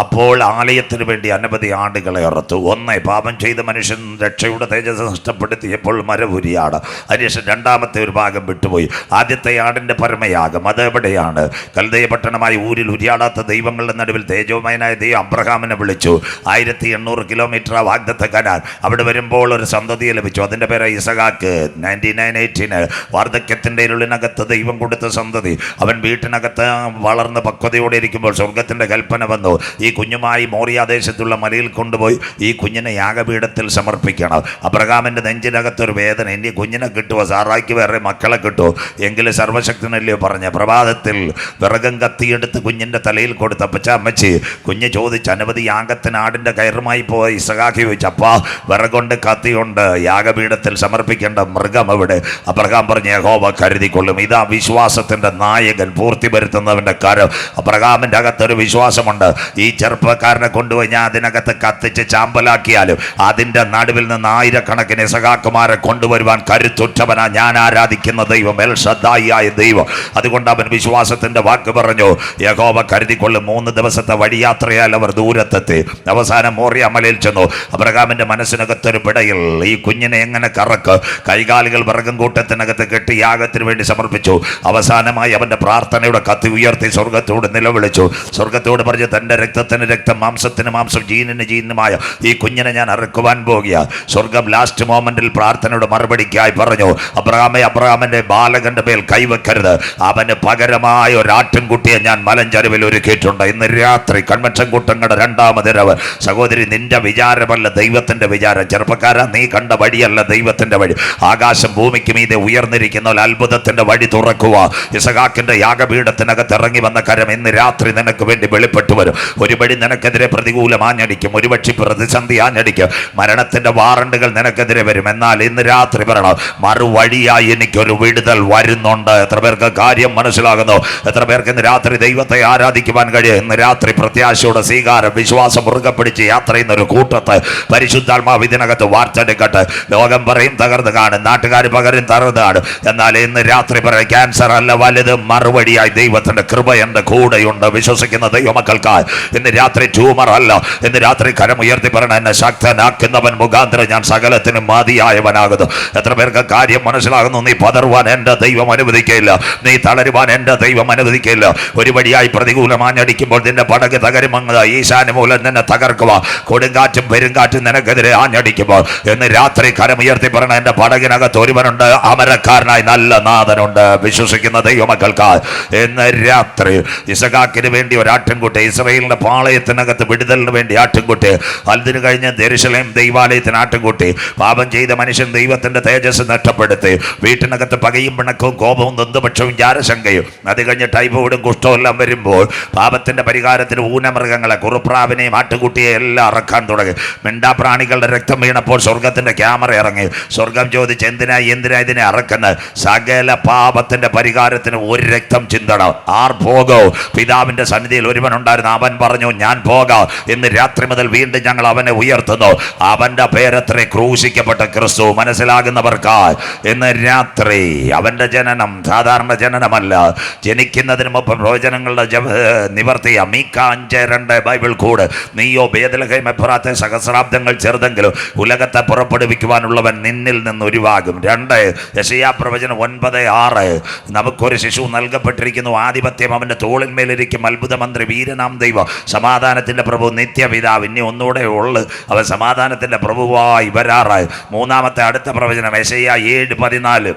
അപ്പോൾ ആലയത്തിന് വേണ്ടി അനവധി ആടുകളെ അറുത്തു. 1 പാപം ചെയ്ത മനുഷ്യൻ രക്ഷയുടെ തേജസ് നഷ്ടപ്പെടുത്തിയപ്പോൾ മരപുരിയാട്. അതിനുശേഷം 2-ാമത്തെ ഒരു ഭാഗം വിട്ടുപോയി. ആദ്യത്തെ ആടിൻ്റെ പരമയാഗം അതെവിടെയാണ്? കൽദയ പട്ടണമായ ഊരിൽ ഉരിയാടാത്ത ദൈവങ്ങളുടെ നടുവിൽ തേജോമയനായ ദൈവം അബ്രഹാമിനെ വിളിച്ചു. 1800 കിലോമീറ്റർ വാഗ്ദത്ത കനാൻ. അവിടെ വരുമ്പോൾ ഒരു സന്തതിയെ ലഭിച്ചു. അതിൻ്റെ പേര് ഇസഹാക്ക്. 1918 വാർദ്ധക്യത്തിൻ്റെ ഇരുളിനകത്ത് ദൈവം കൊടുത്ത സന്തതി. അവൻ വീട്ടിനകത്ത് വളർന്ന് പക്വതയോടെ ഇരിക്കുമ്പോൾ സ്വർഗത്തിൻ്റെ കൽപ്പന വന്നു. ഈ കുഞ്ഞുമായി മോറിയാദേശത്തുള്ള മലയിൽ കൊണ്ടുപോയി ഈ കുഞ്ഞിനെ യാഗപീഠത്തിൽ സമർപ്പിക്കണം. അബ്രഹാമിൻ്റെ നെഞ്ചിനകത്തൊരു വേദന. ഇനി കുഞ്ഞിനെ കിട്ടുമോ? സാറായിക്ക് വേറെ മക്കളെ കിട്ടുമോ? എങ്കിലും സർവശക്തനല്ലയോ പറഞ്ഞ പ്രഭാതത്തിൽ വിറകം കത്തിയെടുത്ത് കുഞ്ഞിൻ്റെ തലയിൽ കൊടുത്ത അമ്മച്ചി കുഞ്ഞ് ചോദിച്ച് അനവധി യാഗത്തിന് ആടിൻ്റെ കയറുമായി പോയി. ഇസഹാക്ക് ചോദിച്ചു, അപ്പാ വിറകൊണ്ട് കത്തിയുണ്ട്, യാഗപീഠത്തിൽ സമർപ്പിക്കേണ്ട മൃഗം എവിടെ? അബ്രഹാം പറഞ്ഞ് യഹോവ കരുതിക്കൊള്ളും. ഇതാ വിശ്വാസത്തിൻ്റെ നായകൻ, പൂർത്തി വരുത്തുന്നവൻ്റെ കരം. അബ്രഹാമിൻ്റെ അകത്തൊരു വിശ്വാസമുണ്ട്. ഈ ചെറുപ്പക്കാരനെ കൊണ്ടുപോയി ഞാൻ അതിനകത്ത് കത്തിച്ച് ചാമ്പലാക്കിയാലും അതിൻ്റെ നടുവിൽ നിന്ന് ആയിരക്കണക്കിന് ഇസഹാക്കുമാരെ കൊണ്ടുവരുവാൻ കരുത്തുറ്റവനാ ഞാൻ ആരാധിക്കുന്ന ദൈവം, എൽ ഷദ്ദായിയായ ദൈവം. അതുകൊണ്ട് അവൻ വിശ്വാസത്തിൻ്റെ വാക്ക് പറഞ്ഞു, യഹോവ കരുതിക്കൊള്ളും. 3 ദിവസത്തെ വഴിയാത്രയാൽ അവർ ദൂരത്തെത്തി. അവസാനം മോറിയ മലയിൽ ചെന്നു. അബ്രഹാമിൻ്റെ മനസ്സിനകത്തൊരു പിടയിൽ ഈ കുഞ്ഞിനെ എങ്ങനെ കറക്ക്. കൈകാലുകൾ വിറകും കൂട്ടത്തിനകത്ത് കെട്ടി യാഗത്തിന് വേണ്ടി സമർപ്പിച്ചു. അവസാനമായി അവൻ്റെ പ്രാർത്ഥനയുടെ കത്തി ഉയർത്തി സ്വർഗത്തോട് നിലവിളിച്ചു. സ്വർഗത്തോട് പറഞ്ഞു, തൻ്റെ രക്തത്തിന് രക്തം, മാംസത്തിന് മാംസം, ജീനിന് ജീനുമായ ഈ കുഞ്ഞിനെ ഞാൻ അറുക്കുവാൻ പോകുക. സ്വർഗം ലാസ്റ്റ് മൊമെന്റിൽ പ്രാർത്ഥനയുടെ മറുപടിക്കായി പറഞ്ഞു, അബ്രഹാമിൻ്റെ ബാലകന്റെ മേൽ കൈവെക്കരുത്. അവന് പകരമായ ഒരു ആട്ടിൻകുട്ടിയെ ഞാൻ മലഞ്ചരിവിൽ ഒരുക്കിയിട്ടുണ്ട്. ഇന്ന് രാത്രി കൺവെൻഷൻ കൂട്ടങ്ങളുടെ 2-ാമത് രവ്. സഹോദരി, നിന്റെ വിചാരമല്ല ദൈവത്തിൻ്റെ വിചാരം. ചെറുപ്പക്കാരാ, നീ കണ്ട വഴിയല്ല ദൈവത്തിൻ്റെ അത്ഭുതത്തിന്റെ വഴി. ആകാശം ഭൂമിക്ക് മീതെ ഉയർന്നിരിക്കുന്ന ഒരു അത്ഭുതത്തിന്റെ വഴി തുറക്കുക. ഇസഹാക്കിന്റെ യാഗപീഠത്തിനകത്ത് ഇറങ്ങി വന്ന കരം ഇന്ന് രാത്രി നിനക്ക് വേണ്ടി വെളിപ്പെട്ടു വരും. ഒരുപടി നിനക്കെതിരെ പ്രതികൂലം ആഞ്ഞടിക്കും, ഒരുപക്ഷെ പ്രതിസന്ധി ആഞ്ഞടിക്കും, മരണത്തിന്റെ വാറണ്ടുകൾ നിനക്കെതിരെ വരും. എന്നാൽ ഇന്ന് രാത്രി പറയണം, മറുവഴിയായി എനിക്കൊരു വിടുതൽ വരുന്നുണ്ട്. എത്ര പേർക്ക് കാര്യം മനസ്സിലാകുന്നു? എത്ര പേർക്ക് ഇന്ന് രാത്രി ദൈവത്തെ ആരാധിക്കുവാൻ കഴിയും? ഇന്ന് രാത്രി പ്രത്യാശയുടെ സ്വീകാരം, വിശ്വാസം മുറുകെ പിടിച്ച് യാത്ര ചെയ്യുന്ന ഒരു കൂട്ടത്തെ പരിശുദ്ധാത്മാവ് ഇതിനകത്ത് വാർത്തെടുക്കട്ടെ. ലോകം പറയും തകർന്ന് കാണും, നാട്ടുകാർ പകരും തകർന്ന് കാണും. എന്നാൽ ഇന്ന് രാത്രി പറയും, ക്യാൻസർ അല്ല വലുത്, മറുപടിയായി ദൈവത്തിന്റെ കൃപ എന്റെ കൂടെയുണ്ട്. വിശ്വസിക്കുന്ന ദൈവമക്കൾക്കായി ഇന്ന് രാത്രി ട്യൂമർ അല്ല, ഇന്ന് രാത്രി കരമുയർത്തി പറയണം, എന്നെ ശക്തനാക്കുന്നവൻ മുഖാന്തരം ഞാൻ സകലത്തിനും മതിയായവനാകുന്നു. എത്ര പേർക്ക് കാര്യം മനസ്സിലാകുന്നു? നീ പതറുവാൻ എന്റെ ദൈവം അനുവദിക്കില്ല, നീ തളരുവാൻ എന്റെ ദൈവം അനുവദിക്കില്ല. ഒരു വഴിയായി പ്രതികൂലമാഞ്ഞടിക്കുമ്പോൾ നിന്റെ പടക് തകരുമെന്ന് ഈശാന മൂലം നിന്നെ തകർക്കുക. കൊടുങ്കാറ്റും പെരുങ്കാറ്റും നിനക്കെതിരെ ആഞ്ഞടിക്കുമ്പോൾ ഇന്ന് രാത്രി കരമുയർത്തി പറയണം, എന്റെ പടകിനകത്ത് ഒരുവനുണ്ട്, അമരക്കാരനായി നല്ല നാഥനുണ്ട്. വിശ്വസിക്കുന്ന ദൈവമക്കൾക്ക് ഇന്ന് രാത്രി ഇസഹാക്കിന് വേണ്ടി ഒരു ആട്ടിൻകുട്ടി, ഇസ്രായേലിന്റെ പാളയത്തിനകത്ത് വിടുതലിന് വേണ്ടി ആട്ടിൻകുട്ടി, അതിന് കഴിഞ്ഞ് യെരൂശലേം ദൈവാലയത്തിന് ആട്ടിൻകുട്ടി. പാപം ചെയ്ത മനുഷ്യൻ ദൈവത്തിന്റെ തേജസ് നഷ്ടപ്പെടുത്തി, വീട്ടിനകത്ത് പകയും പിണക്കവും കോപവും നൊന്തുപക്ഷവും ജാരശങ്കയും, അത് കഴിഞ്ഞ് ടൈഫോയിഡും കുഷ്ഠവും എല്ലാം വരുമ്പോൾ പാപത്തിന്റെ പരിഹാരത്തിന് ഊനമൃഗങ്ങളെ, കുറുപ്രാവിനെയും ആട്ടുകുട്ടിയെ എല്ലാം ഇറക്കാൻ തുടങ്ങി. മിണ്ടാപ്രാണികളുടെ രക്തം വീണപ്പോൾ സ്വർഗത്തിന്റെ ക്യാമറ ഇറങ്ങി. സ്വർഗം ചോദിച്ച്, എന്തിനാ ഇതിനെ അറക്കുന്നത്? സകല പാപത്തിന്റെ പരിഹാരത്തിന് ഒരു രക്തം ചിന്തണം. ആർ പോകോ? പിതാവിന്റെ സന്നിധിയിൽ ഒരുവനുണ്ടായിരുന്നു, അവൻ പറഞ്ഞു, ഞാൻ പോകാം. ഇന്ന് രാത്രി മുതൽ വീണ്ടും ഞങ്ങൾ അവനെ ഉയർത്തുന്നു. അവന്റെ പേരത്രേ ക്രൂശിക്കപ്പെട്ട ക്രിസ്തു. മനസ്സിലാകുന്നവർക്കായി ഇന്ന് രാത്രി അവന്റെ ജനനം സാധാരണ ജനനമല്ല, ജനിക്കുന്നതിന് മുമ്പ് പ്രവചനങ്ങളുടെ നിവർത്തിയ മീക്ക 5:2 ബൈബിൾ കൂട്, നീയോ ബേത്ലഹേം എഫ്രാത്തെ സഹസ്രാബ്ദങ്ങൾ ചെറുതെങ്കിലും ഉലകത്തെ പുറപ്പെടുവിക്കുവാനുള്ളവൻ നിന്നിൽ നിന്ന് ഉരുവാകും. 2 യെശയ്യാ പ്രവചനം 9:6, നമുക്കൊരു ശിശു നൽകപ്പെട്ടിരിക്കുന്നു, ആധിപത്യം അവന്റെ തോളിന്മേലിരിക്കും, അത്ഭുതമന്ത്രി, വീരനാം ദൈവം, സമാധാനത്തിന്റെ പ്രഭു, നിത്യപിതാവ്. ഇനി ഒന്നുകൂടെ ഉള്ളു, അവൻ സമാധാനത്തിന്റെ പ്രഭുവായി വരാറായി. 3-ാമത്തെ അടുത്ത പ്രവചനം യെശയ്യാ 7:14,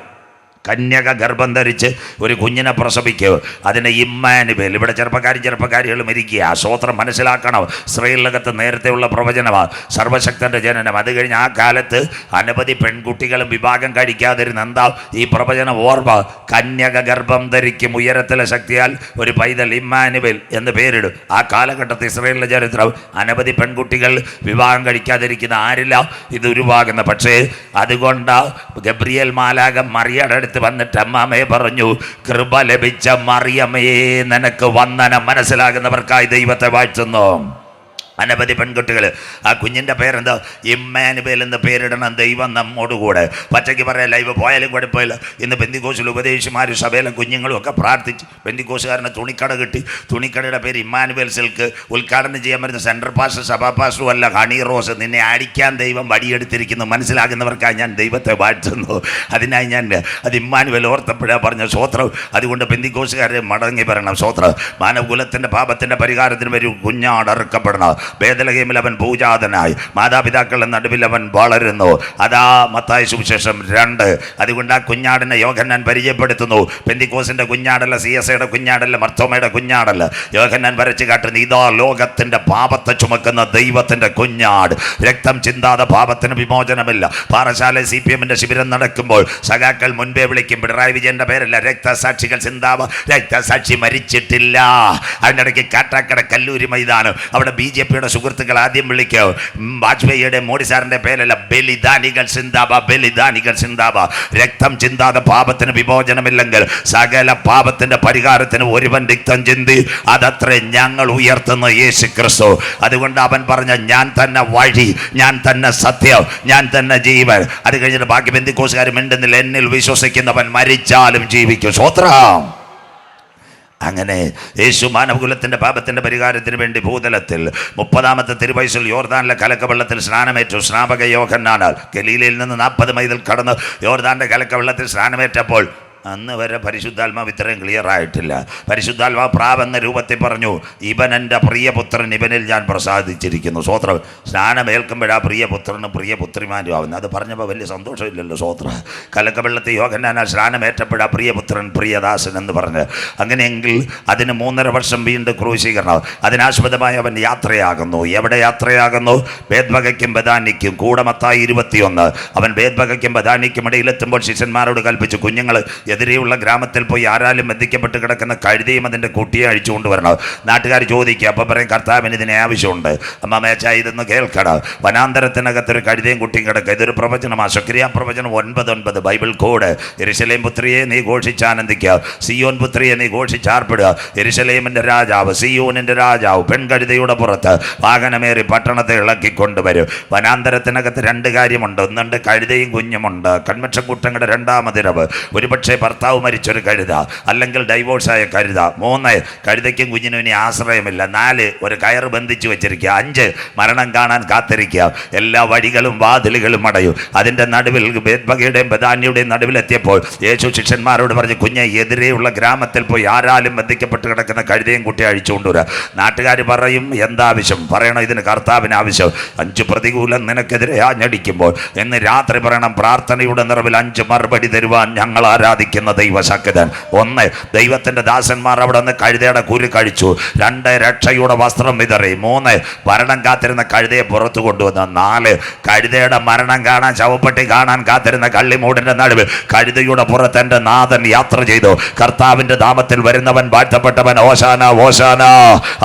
കന്യക ഗർഭം ധരിച്ച് ഒരു കുഞ്ഞിനെ പ്രസവിക്കുക, അതിനെ ഇമ്മാനുവേൽ. ഇവിടെ ചെറുപ്പക്കാരികളും ഇരിക്കുക. സ്വോത്രം മനസ്സിലാക്കണം. ഇസ്രായേലിനകത്ത് നേരത്തെയുള്ള പ്രവചനമാണ് സർവശക്തന്റെ ജനനം. അത് കഴിഞ്ഞ് ആ കാലത്ത് അനവധി പെൺകുട്ടികളും വിഭാഗം കഴിക്കാതിരുന്ന എന്താ ഈ പ്രവചനം ഓർമ്മ? കന്യക ഗർഭം ധരിക്കും, ഉയരത്തിലെ ശക്തിയാൽ ഒരു പൈതൽ, ഇമ്മാനുവേൽ എന്ന് പേരിടും. ആ കാലഘട്ടത്തിൽ ഇസ്രായേലിന്റെ ചരിത്രം അനവധി പെൺകുട്ടികൾ വിവാഹം കഴിക്കാതിരിക്കുന്ന ആരില്ല ഇത് ഉരുവാകുന്ന. പക്ഷേ അതുകൊണ്ട് ഗബ്രിയേൽ മാലാഖ മറിയയുടെ അടുത്ത് വന്നിട്ട് അമ്മാമയെ പറഞ്ഞു, കൃപ ലഭിച്ച മറിയമേ നിനക്ക് വന്ദനം. മനസ്സിലാകുന്നവർക്കായി ദൈവത്തെ വാഴ്ത്തുന്നു. അനവധി പെൺകുട്ടികൾ. ആ കുഞ്ഞിൻ്റെ പേരെന്താ? ഇമ്മാനുവേൽ എന്ന് പേരിടണം. ദൈവം നമ്മോടുകൂടെ. പച്ചയ്ക്ക് പറയാൻ ലൈവ് പോയാലും കുഴപ്പമില്ല. ഇന്ന് പെന്തിക്കോസിൽ ഉപദേശിമാരും സഭയിലും കുഞ്ഞുങ്ങളും ഒക്കെ പ്രാർത്ഥിച്ച് പെന്തിക്കോസുകാരനെ തുണിക്കട കിട്ടി. തുണിക്കടയുടെ പേര് ഇമ്മാനുവേൽ സിൽക്ക്. ഉദ്ഘാടനം ചെയ്യാൻ വരുന്ന സെൻട്രൽ പാസ്റ്റർ, സഭാ പാസ്റ്ററും അല്ല, ഹണി റോസ്. നിന്നെ അടിക്കാൻ ദൈവം വടിയെടുത്തിരിക്കുന്നു. മനസ്സിലാകുന്നവർക്കായി ഞാൻ ദൈവത്തെ വാഴ്ത്തുന്നു. അതിനായി ഞാൻ അത് ഇമ്മാനുവേൽ ഓർത്തപ്പോഴാണ് പറഞ്ഞ സ്വോത്രം. അതുകൊണ്ട് പെന്തിക്കോസുകാരെ മടങ്ങി വരണം. സ്വോത്രം. മാനവകുലത്തിൻ്റെ പാപത്തിൻ്റെ പരിഹാരത്തിന് ഒരു കുഞ്ഞാടറുക്കപ്പെടണം. ബേത്ലഹേമിൽ അവൻ പൂജാതനായി, മാതാപിതാക്കളുടെ നടുവിൽ അവൻ വളരുന്നു. അതാ മത്തായി സുവിശേഷം 2. അതുകൊണ്ട് ആ കുഞ്ഞാടിനെ യോഹന്നാൻ പരിചയപ്പെടുത്തുന്നു. പെന്തിക്കോസിന്റെ കുഞ്ഞാടല്ല, CSIയുടെ കുഞ്ഞാടല്ല, മർത്തോമയുടെ കുഞ്ഞാടല്ല. യോഹന്നാൻ വരച്ച് കാട്ടുന്നു, ഇതാ ലോകത്തിന്റെ പാപത്തെ ചുമക്കുന്ന ദൈവത്തിന്റെ കുഞ്ഞാട്. രക്തം ചിന്താതെ പാപത്തിന് വിമോചനമില്ല. പാറശാല CPMന്റെ ശിബിരം നടക്കുമ്പോൾ സഖാക്കൾ മുൻപേ വിളിക്കും, പിണറായി വിജയന്റെ പേരല്ല, രക്തസാക്ഷികൾ ചിന്താവ. രക്തസാക്ഷി മരിച്ചിട്ടില്ല. അതിനിടയ്ക്ക് കാട്ടാക്കട കല്ലൂരി മൈതാനം, അവിടെ BJP സുഹൃത്തുക്കൾ ആദ്യം വിളിക്കോ. വാജ്പേയിയുടെ, മോഡി സാറിന്റെ പേരല്ല, ബലിദാനികൾ സിന്ദാബ, ബലിദാനികൾ സിന്ദാബ. രക്തം ചിന്താതെ പാപത്തിന് വിമോചനമില്ലെങ്കിൽ സകല പാപത്തിന്റെ പരിഹാരത്തിന് ഒരുവൻ രക്തം ചിന്തി. അതത്രേ ഞങ്ങൾ ഉയർത്തുന്ന യേശു ക്രിസ്തു. അതുകൊണ്ട് അവൻ പറഞ്ഞ, ഞാൻ തന്നെ വഴി, ഞാൻ തന്നെ സത്യം, ഞാൻ തന്നെ ജീവൻ. അത് കഴിഞ്ഞിട്ട് ബാക്കി പെന്തിക്കോസുകാർ മിണ്ടുന്നില്ല. എന്നിൽ വിശ്വസിക്കുന്നവൻ മരിച്ചാലും ജീവിക്കും. സ്വോത്രം. അങ്ങനെ യേശു മാനവകുലത്തിൻ്റെ പാപത്തിൻ്റെ പരിഹാരത്തിന് വേണ്ടി ഭൂതലത്തിൽ 30-ാമത്തെ തിരുവയസ്സിൽ യോർദാനിലെ കലക്കവെള്ളത്തിൽ സ്നാനമേറ്റു. സ്നാപക യോഹന്നാനാൽ ഗലീലയിൽ നിന്ന് 40 മൈൽ കടന്ന് യോർദാന്റെ കലക്കവെള്ളത്തിൽ സ്നാനമേറ്റപ്പോൾ അന്ന് വരെ പരിശുദ്ധാത്മാവ് ഇത്രയും ക്ലിയർ ആയിട്ടില്ല. പരിശുദ്ധാത്മാവ് പ്രാവെന്ന രൂപത്തിൽ പറഞ്ഞു, ഇവൻ എൻ്റെ പ്രിയപുത്രൻ, ഇവനിൽ ഞാൻ പ്രസാദിച്ചിരിക്കുന്നു. സ്വോത്രം. സ്നാനമേൽക്കുമ്പോഴാ പ്രിയപുത്രനും പ്രിയപുത്രിമാരും ആവുന്നത്. അത് പറഞ്ഞപ്പോൾ വലിയ സന്തോഷമില്ലല്ലോ. സ്വോത്രം. കലക്കവെള്ളത്തിൽ യോഹന്നാൻ സ്നാനമേറ്റപ്പോഴാ പ്രിയപുത്രൻ പ്രിയദാസൻ എന്ന് പറഞ്ഞ്. അങ്ങനെയെങ്കിൽ അതിന് 3.5 വർഷം വീണ്ടും ക്രൂശീകരണം. അതിനാസ്പദമായി അവൻ യാത്രയാകുന്നു. എവിടെ യാത്രയാകുന്നു? ബേത്വഗയ്ക്കും ബഥാനിക്കും. കൂടെ മത്തായി 21. അവൻ ബേത്വഗയ്ക്കും ബഥാനിക്കും ഇടയിലെത്തുമ്പോൾ ശിഷ്യന്മാരോട് കൽപ്പിച്ചു, കുഞ്ഞുങ്ങൾ എതിരെയുള്ള ഗ്രാമത്തിൽ പോയി ആരാലും ബന്ധിക്കപ്പെട്ട് കിടക്കുന്ന കഴുതയും അതിൻ്റെ കുട്ടിയെ അഴിച്ചു കൊണ്ടുവരണം. നാട്ടുകാർ ചോദിക്കുക. അപ്പം പറയും, കർത്താവിന് ഇതിനെ ആവശ്യമുണ്ട്. അമ്മ മേച്ച ഇതൊന്ന് കേൾക്കണം. വനാന്തരത്തിനകത്തൊരു കഴുതയും കുട്ടിയും കിടക്കുക. ഇതൊരു പ്രവചനമാണ്. ശക്രിയ പ്രവചനം 9:9 ബൈബിൾ കോഡ്. യെരൂശലേം പുത്രിയെ നീ ഘോഷിച്ചാനന്ദിക്കുക, സിയോൻ പുത്രിയെ നീ ഘോഷിച്ചാർപ്പിടുക. യെരൂശലേമിൻ്റെ രാജാവ്, സിയോനിൻ്റെ രാജാവ് പെൺകഴുതയുടെ പുറത്ത് വാഹനമേറി പട്ടണത്തെ ഇളക്കിക്കൊണ്ടുവരും. വനാന്തരത്തിനകത്ത് 2 കാര്യമുണ്ട്. ഒന്നുണ്ട് കഴുതയും കുഞ്ഞുമുണ്ട്. കൺവെൻഷൻ കൂട്ടങ്ങളുടെ 2ാമതിരവ്. ഒരുപക്ഷെ ഭർത്താവ് മരിച്ചൊരു കഴുത, അല്ലെങ്കിൽ ഡൈവോഴ്സായ കഴുത. 3 കഴുതയ്ക്കും കുഞ്ഞിനും ഇനി ആശ്രയമില്ല. 4 ഒരു കയറ് ബന്ധിച്ചു വെച്ചിരിക്കുക. 5 മരണം കാണാൻ കാത്തിരിക്കുക. എല്ലാ വഴികളും വാതിലുകളും അടയും. അതിൻ്റെ നടുവിൽ ബേത്വഗയുടെയും ബഥാന്യയുടെയും നടുവിലെത്തിയപ്പോൾ യേശു ശിഷ്യന്മാരോട് പറഞ്ഞു, കുഞ്ഞെ എതിരെയുള്ള ഗ്രാമത്തിൽ പോയി ആരാലും ബന്ധിക്കപ്പെട്ട് കിടക്കുന്ന കഴുതയും കുട്ടിയെ അഴിച്ചുകൊണ്ടുവരിക. നാട്ടുകാർ പറയും, എന്താവശ്യം? പറയണം, ഇതിന് കർത്താവിന് ആവശ്യം. 5 പ്രതികൂലം നിനക്കെതിരെ ആഞ്ഞടിക്കുമ്പോൾ എന്ന് രാത്രി പറയണം, പ്രാർത്ഥനയുടെ നിറവിൽ 5 മറുപടി തരുവാൻ ഞങ്ങൾ ആരാധിക്കുന്ന ദൈവശക്തൻ. 1 ദൈവത്തിൻ്റെ ദാസന്മാർ അവിടെ നിന്ന് കഴുതയുടെ കുരു കഴിച്ചു. 2 രക്ഷയുടെ വസ്ത്രം വിതറി. 3 മരണം കാത്തിരുന്ന കഴുതയെ പുറത്തു കൊണ്ടുവന്നു. 4 കഴുതയുടെ മരണം കാണാൻ, ശവപ്പെട്ടി കാണാൻ കാത്തിരുന്ന കള്ളിമൂടിൻ്റെ നടുവ് കഴുതയുടെ പുറത്ത് എൻ്റെ നാഥൻ യാത്ര ചെയ്തു. കർത്താവിൻ്റെ നാമത്തിൽ വരുന്നവൻ വാഴ്ത്തപ്പെട്ടവൻ. ഓശാന ഓശാന.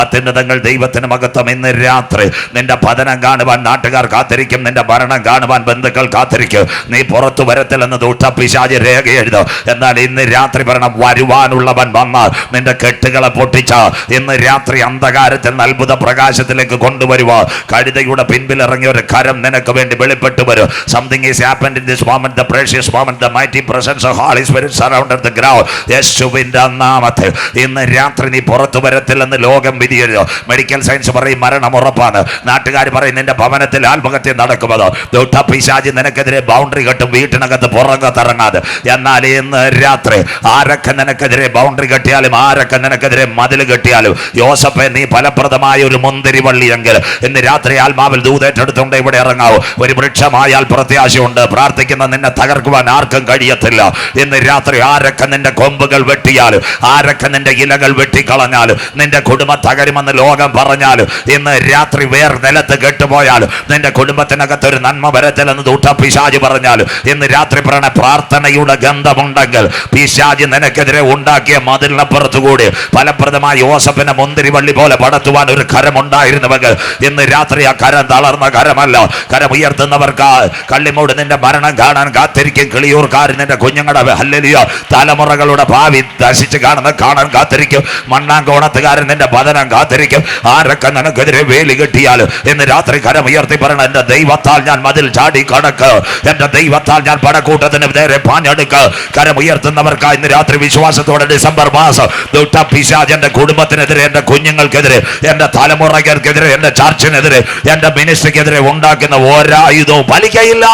അത്യുന്നതങ്ങൾ ദൈവത്തിന് മഹത്വം. ഇന്ന് രാത്രി നിന്റെ പതനം കാണുവാൻ നാട്ടുകാർ കാത്തിരിക്കും. നിന്റെ മരണം കാണുവാൻ ബന്ധുക്കൾ കാത്തിരിക്കും. നീ പുറത്തു വരത്തില്ലെന്ന് ദുഷ്ടപിശാച് രേഖ എഴുതും. എന്നാൽ ഇന്ന് രാത്രി പറയണം, വരുവാനുള്ളവൻ വന്നാൽ നിന്റെ കെട്ടുകളെ പൊട്ടിച്ച ഇന്ന് രാത്രി അന്ധകാരത്തിൽ അത്ഭുത പ്രകാശത്തിലേക്ക് കൊണ്ടുവരുക. കഴുതയുടെ പിൻപിൽ ഇറങ്ങിയ ഒരു കരം നിനക്ക് വേണ്ടി വെളിപ്പെട്ടു വരും. Something is happened in this moment, the precious moment, the mighty presence of holy spirit surrounded the ground. യേശുവിന്റെ നാമത്തിൽ ഇന്ന് രാത്രി നീ പുറത്തു വരത്തില്ലെന്ന് ലോകം വിധിയെഴുതും. മെഡിക്കൽ സയൻസ് പറയും മരണം ഉറപ്പാണ്. നാട്ടുകാർ പറയും നിന്റെ ഭവനത്തിൽ ആത്മഹത്യ നടക്കുമതോ. ദുഷ്ടപിശാച് നിനക്കെതിരെ ബൗണ്ടറി കെട്ടും, വീട്ടിനകത്ത് പുറകത്തിറങ്ങാതെ. എന്നാൽ ഇന്ന് രാത്രി ആരൊക്കെ നിനക്കെതിരെ ബൗണ്ടറി കെട്ടിയാലും, ആരൊക്കെ നിനക്കെതിരെ മതിൽ കെട്ടിയാലും, യോസഫേ നീ ഫലപ്രദമായ ഒരു മുന്തിരി വള്ളിയെങ്കിൽ ഇന്ന് രാത്രി ആത്മാവിൽ ദൂതേറ്റെടുത്തുകൊണ്ട് ഇവിടെ ഇറങ്ങാവൂ. ഒരു വൃക്ഷമായാൽ പ്രത്യാശയുണ്ട്. പ്രാർത്ഥിക്കുന്ന നിന്നെ തകർക്കുവാൻ ആർക്കും കഴിയത്തില്ല. ഇന്ന് രാത്രി ആരൊക്കെ നിന്റെ കൊമ്പുകൾ വെട്ടിയാലും, ആരൊക്കെ നിന്റെ ഇലകൾ വെട്ടിക്കളഞ്ഞാലും, നിന്റെ കുടുംബം തകരുമെന്ന് ലോകം പറഞ്ഞാലും, ഇന്ന് രാത്രി വേർ നിലത്ത് കെട്ടുപോയാലും, നിന്റെ കുടുംബത്തിനകത്ത് ഒരു നന്മ വരത്തില്ലെന്ന് ദുഷ്ടപിശാച് പറഞ്ഞാലും, ഇന്ന് രാത്രി പറയണ പ്രാർത്ഥനയുടെ ഗന്ധമുണ്ടെങ്കിൽ പിശാച് നിനക്കെതിരെ ഉണ്ടാക്കിയ മതിലിനപ്പുറത്തുകൂടി ഫലപ്രദമായ യോസഫിനെ മുന്തിരി വള്ളി പോലെ പടത്തുവാൻ ഒരു കരമുണ്ടായിരുന്നുവെങ്കിൽ ഇന്ന് രാത്രി ആ കരം തളർന്ന കരമല്ല. കരം ഉയർത്തുന്നവർക്ക് കള്ളിമൂട് നിന്റെ മരണം കാണാൻ കാത്തിരിക്കും. കിളിയൂർക്കാർ നിന്റെ കുഞ്ഞുങ്ങളുടെ ഹല്ലേലൂയ തലമുറകളുടെ ഭാവി ദർശിച്ച് കാണാൻ കാത്തിരിക്കും. മണ്ണാങ്കോണത്തുകാരൻ നിന്റെ പതനം കാത്തിരിക്കും. ആരൊക്കെ നിനക്കെതിരെ വേലി കെട്ടിയാലും ഇന്ന് രാത്രി കരം ഉയർത്തി പറയണം, എന്റെ ദൈവത്താൽ ഞാൻ മതിൽ ചാടി കടക്ക്, എന്റെ ദൈവത്താൽ ഞാൻ പടക്കൂട്ടത്തിന് നേരെ പാഞ്ഞെടുക്ക്. കരം ഉയർത്തുന്നവർക്ക് ഇന്ന് രാത്രി വിശ്വാസത്തോടെ ഡിസംബർ മാസം ദുഷ്ടപിശാച് എന്റെ കുടുംബത്തിനെതിരെ, എന്റെ കുഞ്ഞുങ്ങൾക്കെതിരെ, എന്റെ തലമുറകൾക്കെതിരെ, എന്റെ ചർച്ചിനെതിരെ, എന്റെ മിനിസ്ട്രിക്കെതിരെ ഉണ്ടാക്കുന്ന ഒരായുധവും ഫലിക്കയില്ല.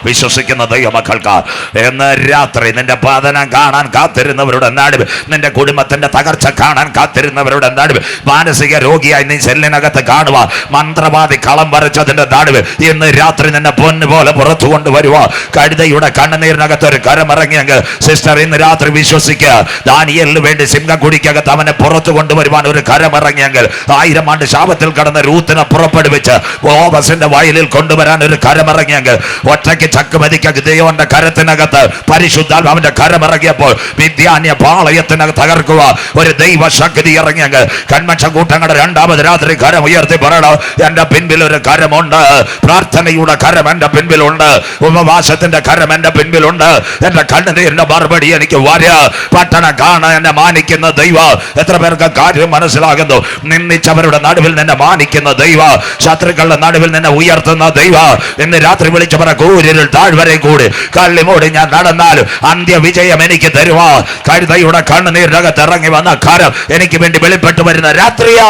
വിശ്വസിക്കുന്ന ദൈവമക്കൾക്ക് എന്ന് രാത്രി നിന്റെ പതനം കാണാൻ കാത്തിരുന്നവരുടെ നടുവ്, നിന്റെ കുടുംബത്തിന്റെ തകർച്ച കാണാൻ കാത്തിരുന്നവരുടെ നടുവ്, മാനസിക രോഗിയായി നീ സെല്ലിനകത്ത് കാണുക, മന്ത്രവാദി കളം വരച്ചതിന്റെ നടുവ് ഇന്ന് രാത്രി നിന്നെ പൊന്നുപോലെ പുറത്തു കൊണ്ടുവരുക. കഴുതയുടെ കണ്ണുനീരിനകത്ത് ഒരു കരമിറങ്ങിയെങ്കിൽ സിസ്റ്റർ ഇന്ന് രാത്രി വിശ്വസിക്കുക, ദാനിയേലിന് വേണ്ടി സിംഹക്കുടിക്കകത്ത് അവനെ പുറത്തു കൊണ്ടുവരുവാൻ ഒരു കരമിറങ്ങിയെങ്കിൽ, 1000 ആണ്ട് ശാപത്തിൽ കടന്ന രൂത്തിനെ പുറപ്പെടുവിച്ച് ബോവസിന്റെ വയലിൽ കൊണ്ടുവരാൻ ഒരു കരമിറങ്ങിയെങ്കിൽ, ഒറ്റയ്ക്ക് ചക്കുമതിക്ക് ഗിദെയോന്റെ കരത്തിനകത്ത് പരിശുദ്ധാത്മാവിന്റെ കരമിറങ്ങിയപ്പോൾ വിദ്യാന്യ പാളയത്തിനകത്ത് തകർക്കുക ഒരു ദൈവശക്തി ഇറങ്ങിയെങ്കിൽ, കൺവെൻഷൻ കൂട്ടങ്ങളുടെ 2ാമത് രാത്രി കരം ഉയർത്തി പറയണം, എന്റെ പിൻപിൽ ഒരു കരമുണ്ട്. പ്രാർത്ഥനയുടെ കരം എന്റെ പിൻപിലുണ്ട്. ഉപവാസത്തിന്റെ കരം എന്റെ പിൻപിലുണ്ട്. എന്റെ കണ്ണുനീരിന്റെ മറുപടി എനിക്ക് വരിക. പട്ടണ കാണാൻ എന്നെ മാനിക്കുന്ന ദൈവ. എത്ര പേർക്ക് കാര്യം മനസ്സിലാകുന്നു? നിന്ദിച്ചവരുടെ നടുവിൽ നിന്നെ മാനിക്കുന്ന ദൈവ, ശത്രുക്കളുടെ നടുവിൽ നിന്നെ ഉയർത്തുന്ന ദൈവ. ഇന്ന് രാത്രി വിളിച്ചവരെ കൂരിൽ താഴ്വരെ കൂടി കള്ളിമൂടി ഞാൻ നടന്നാൽ അന്ത്യവിജയം എനിക്ക് തരുവാ. കഴുതയുടെ കണ്ണുനീരിനകത്ത് ഇറങ്ങി വന്ന കരം എനിക്ക് വേണ്ടി വെളിപ്പെട്ടു വരുന്ന രാത്രിയാ.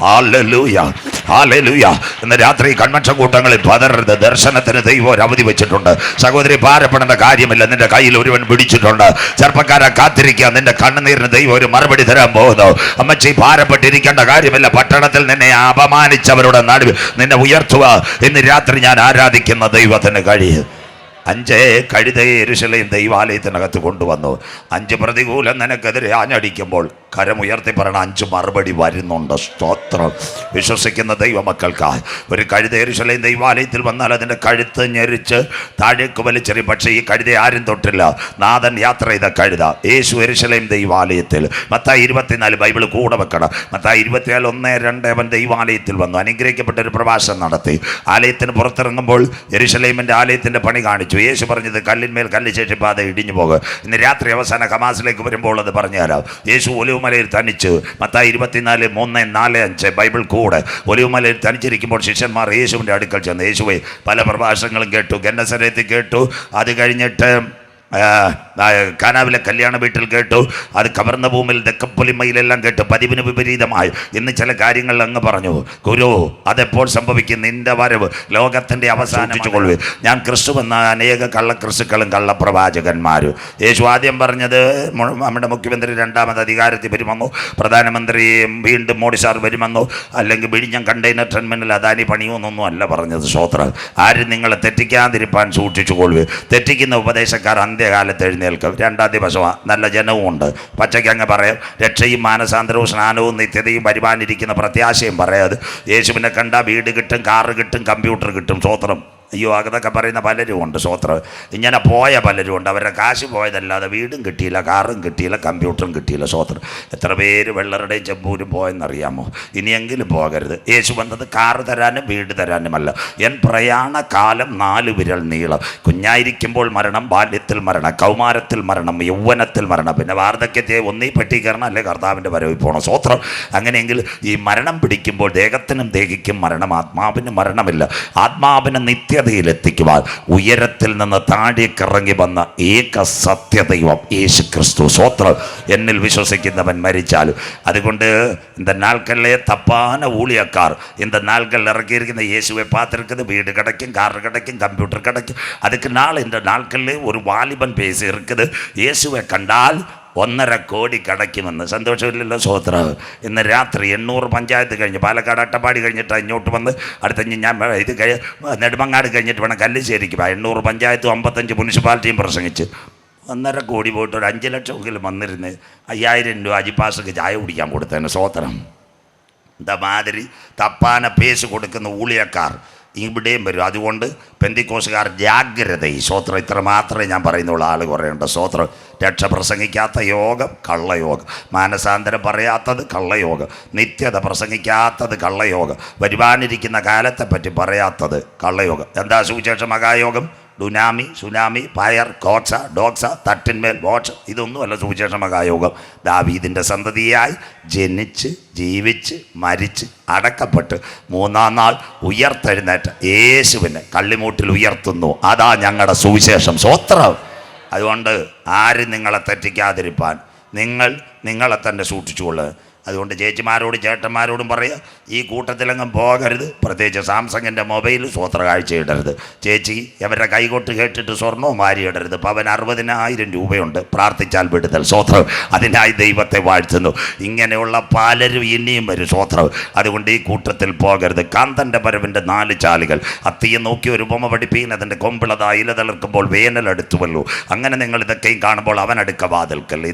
ഹല്ലേലൂയ. ഹല്ലേലൂയ. ഇന്ന് രാത്രി കൺവെൻഷൻ കൂട്ടങ്ങളിൽ പതറരുത്. ദർശനത്തിന് ദൈവം ഒരു അവധി വെച്ചിട്ടുണ്ട്. സഹോദരി, ഭാരപ്പെടേണ്ട കാര്യമില്ല. നിന്റെ കയ്യിൽ ഒരുവൻ പിടിച്ചിട്ടുണ്ട്. ചെറുപ്പക്കാരെ കാത്തിരിക്കുക. നിന്റെ കണ്ണുനീരിന് ദൈവം ഒരു മറുപടി തരാൻ പോകുന്നു. അമ്മച്ചി, ഭാരപ്പെട്ടിരിക്കേണ്ട കാര്യമില്ല. പട്ടണത്തിൽ നിന്നെ അപമാനിച്ചവരുടെ നടുവിൽ നിന്നെ ഉയർത്തുക ഇന്ന് രാത്രി ഞാൻ ആരാധിക്കുന്ന ദൈവത്തിന് കഴിയും. 5 കഴുതയെ യെരൂശലേം ദൈവാലയത്തിനകത്ത് കൊണ്ടുവന്നു. 5 പ്രതികൂലം നിനക്കെതിരെ ആഞ്ഞടിക്കുമ്പോൾ കരമുയർത്തി പറയണം, 5 മറുപടി വരുന്നുണ്ട്. സ്തോത്രം. വിശ്വസിക്കുന്ന ദൈവമക്കൾക്കായി ഒരു കഴുത യെരൂശലേം ദൈവാലയത്തിൽ വന്നാൽ അതിൻ്റെ കഴുത്ത് ഞെരിച്ച് താഴേക്ക് വലിച്ചെറിയും. പക്ഷേ ഈ കഴുത ആരും തൊട്ടില്ല. നാഥൻ യാത്ര ചെയ്ത കഴുത യേശു യെരൂശലേം ദൈവാലയത്തിൽ. മത്തായി 24 ബൈബിൾ കൂടെ വെക്കണം. മത്തായി 24 1-2 അവൻ ദൈവാലയത്തിൽ വന്നു. അനുഗ്രഹിക്കപ്പെട്ട ഒരു പ്രഭാഷണം നടത്തി. ആലയത്തിന് പുറത്തിറങ്ങുമ്പോൾ യെരൂശലേമിൻ്റെ ആലയത്തിൻ്റെ പണി കാണിച്ചു. യേശു പറഞ്ഞത് കല്ലിന്മേൽ കല്ല് ശേഷിപ്പാതെ ഇടിഞ്ഞു പോകും. ഇന്ന് രാത്രി അവസാന ഹമാസിലേക്ക് വരുമ്പോൾ അത് പറഞ്ഞുതരാം. യേശു ഒലിവുമലയിൽ തനിച്ച്. മത്തായി 24 3, 4, 5 ബൈബിൾ കൂടെ. ഒലിവുമലയിൽ തനിച്ചിരിക്കുമ്പോൾ ശിഷ്യന്മാർ യേശുവിൻ്റെ അടുക്കൽ ചെന്ന്. യേശുവെ പല പ്രഭാഷണങ്ങളും കേട്ടു. ഗന്നസരത്തിൽ കേട്ടു. അത് കഴിഞ്ഞിട്ട് കാനാവിലെ കല്യാണ വീട്ടിൽ കേട്ടു. അത് കവർന്ന ഭൂമിയിൽ ദക്കപ്പൊലിമയിലെല്ലാം കേട്ടു. പതിവിന് വിപരീതമായി ഇന്ന് ചില കാര്യങ്ങൾ അങ്ങ് പറഞ്ഞു. ഗുരു, അതെപ്പോൾ സംഭവിക്കും? നിന്റെ വരവ് ലോകത്തിൻ്റെ അവസാനിച്ചുകൊള്ളു. ഞാൻ ക്രിസ്തുവെന്ന അനേക കള്ളക്രിസ്തുക്കളും കള്ളപ്രവാചകന്മാരും. യേശു ആദ്യം പറഞ്ഞത് നമ്മുടെ മുഖ്യമന്ത്രി 2ാമത് അധികാരത്തിൽ വരുമെന്നോ, പ്രധാനമന്ത്രി വീണ്ടും മോഡി സാർ വരുമെന്നോ, അല്ലെങ്കിൽ വിഴിഞ്ഞം കണ്ടെയ്നർ ടെർമിനൽ അദാനി പണിയുമെന്നൊന്നും അല്ല പറഞ്ഞത്. സ്വോത്രം. ആരും നിങ്ങളെ തെറ്റിക്കാതിരിപ്പാൻ സൂക്ഷിച്ചുകൊള്ളുക. തെറ്റിക്കുന്ന ഉപദേശക്കാർ അന്ത്യകാലത്ത് എഴുന്നേൽക്കും. 2ാം ദിവസമാണ്. നല്ല ജനവും ഉണ്ട്. പച്ചയ്ക്ക് അങ്ങ് പറയാം. രക്ഷയും മാനസാന്തരവും സ്നാനവും നിത്യതയും വരുവാനിരിക്കുന്ന പ്രത്യാശയും പറയാത്. യേശുവിനെ കണ്ട വീട് കിട്ടും, കാറ് കിട്ടും, കമ്പ്യൂട്ടർ കിട്ടും. സ്വോത്രം. അയ്യോ, അതൊക്കെ പറയുന്ന പലരും ഉണ്ട്. സ്വോത്രം. ഇങ്ങനെ പോയ പലരും ഉണ്ട്. അവരുടെ കാശ് പോയതല്ലാതെ വീടും കിട്ടിയില്ല, കാറും കിട്ടിയില്ല, കമ്പ്യൂട്ടറും കിട്ടിയില്ല. സ്വോത്രം. എത്ര പേര് വെള്ളറുടെയും ചെമ്പൂരും പോയെന്നറിയാമോ? ഇനിയെങ്കിലും പോകരുത്. യേശു വന്നത് കാറ് തരാനും വീട് തരാനുമല്ല. എൻ പ്രയാണകാലം 4 വിരൽ നീളം. കുഞ്ഞായിരിക്കുമ്പോൾ മരണം, ബാല്യത്തിൽ മരണം, കൗമാരത്തിൽ മരണം, യൗവനത്തിൽ മരണം, പിന്നെ വാർദ്ധക്യത്തെ ഒന്നീ പെട്ടിക്കരണം, അല്ലെ കർത്താവിൻ്റെ വരവിൽ പോകണം. സ്വോത്രം. അങ്ങനെയെങ്കിൽ ഈ മരണം പിടിക്കുമ്പോൾ ദേഹത്തിനും ദേഹിക്കും മരണം, ആത്മാവിന് മരണമില്ല. ആത്മാവിന് നിത്യതയിലെത്തിക്കുവാൻ ഉയരത്തിൽ നിന്ന് താഴേക്കിറങ്ങി വന്ന ഏക സത്യദൈവം യേശു ക്രിസ്തു. സ്വോത്രം. എന്നിൽ വിശ്വസിക്കുന്നവൻ മരിച്ചാലും. അതുകൊണ്ട് இந்த நாட்களிலே தப்பான ஊழியக்கார் இந்த நாட்கள் இறக்கியிருக்கிற இயேசுவை பார்த்துருக்குது. வீடு கிடைக்கும், கார் கிடைக்கும், கம்ப்யூட்டர் கிடைக்கும். அதுக்கு நாள் இந்த நாட்களிலே ஒரு வாலிபன் பேசி இருக்குது, இயேசுவை கண்டால் 1.5 കോടി കിടക്കുമെന്ന്. സന്തോഷമില്ലല്ലോ? സ്വോത്രം. ഇന്ന് രാത്രി 800 പഞ്ചായത്ത് കഴിഞ്ഞ് പാലക്കാട് അട്ടപ്പാടി കഴിഞ്ഞിട്ട് ഇങ്ങോട്ട് വന്ന് അടുത്ത ഞാൻ ഇത് നെടുമങ്ങാട് കഴിഞ്ഞിട്ട് വേണം കല്ലിശ്ശേരിക്ക്. 800 പഞ്ചായത്തും 55 മുനിസിപ്പാലിറ്റിയും പ്രസംഗിച്ച് 1.5 കോടി പോയിട്ട് ഒരു 5 ലക്ഷമെങ്കിലും വന്നിരുന്ന് 5000 രൂപ അജിപ്പാസക്ക് ചായ കുടിക്കാൻ കൊടുത്തതിന്. സ്വോത്രം. എന്താ മാതിരി തപ്പാന പേസ് കൊടുക്കുന്ന ഊളിയക്കാർ ഇവിടെയും വരും. അതുകൊണ്ട് പെന്തിക്കോസുകാർ ജാഗ്രത. ഈ സ്വോത്രം. ഇത്ര മാത്രമേ ഞാൻ പറയുന്നുള്ളൂ. ആൾ കുറേയുണ്ട്. സ്വോത്രം. രക്ഷ പ്രസംഗിക്കാത്ത യോഗം കള്ളയോഗം, മാനസാന്തരം പറയാത്തത് കള്ളയോഗം, നിത്യത പ്രസംഗിക്കാത്തത് കള്ളയോഗം, വരുവാനിരിക്കുന്ന കാലത്തെപ്പറ്റി പറയാത്തത് കള്ളയോഗം. എന്താ സുവിശേഷ മഹായോഗം? ഡുനാമി, സുനാമി, ഫയർ, കോച്ച, ഡോക്സ, തട്ടിന്മേൽ ബോക്സ്. ഇതൊന്നുമല്ല സുവിശേഷ മഹായോഗം. ദാവീദിൻ്റെ സന്തതിയായി ജനിച്ച് ജീവിച്ച് മരിച്ച് അടക്കപ്പെട്ട് 3-ാം നാൾ ഉയർത്തെഴുന്നേറ്റ് യേശുവിനെ കള്ളിമൂട്ടിൽ ഉയർത്തുന്നു. അതാ ഞങ്ങളുടെ സുവിശേഷം. സ്വോത്രം. അതുകൊണ്ട് ആരും നിങ്ങളെ തെറ്റിക്കാതിരിപ്പാൻ നിങ്ങളെ തന്നെ സൂക്ഷിച്ചുകൊള്ളുക. അതുകൊണ്ട് ചേച്ചിമാരോടും ചേട്ടന്മാരോടും പറയുക, ഈ കൂട്ടത്തിലെങ്ങും പോകരുത്. പ്രത്യേകിച്ച് സാംസങ്ങിൻ്റെ മൊബൈൽ സ്വോത്ര കാഴ്ച ഇടരുത്. ചേച്ചി അവരുടെ കൈകൊട്ട് കേട്ടിട്ട് സ്വർണവും വാരിയിടരുത്. പവൻ 60,000 രൂപയുണ്ട്. പ്രാർത്ഥിച്ചാൽ വിടുതൽ. സ്വോത്രം. അതിനായി ദൈവത്തെ വാഴ്ത്തുന്നു. ഇങ്ങനെയുള്ള പലരും ഇനിയും വരും. സ്വോത്രം. അതുകൊണ്ട് ഈ കൂട്ടത്തിൽ പോകരുത്. കാന്തൻ്റെ വരവിൻ്റെ 4 ചാലുകൾ. അത്തിയെ നോക്കി ഒരു ഉപമ പഠിപ്പീൻ, അതിൻ്റെ കൊമ്പിളതാ ഇല തളിർക്കുമ്പോൾ വേനൽ അടുത്തുവല്ലോ. അങ്ങനെ നിങ്ങൾ ഇതൊക്കെയും കാണുമ്പോൾ അവൻ അടുക്ക വാതിൽക്കൽ.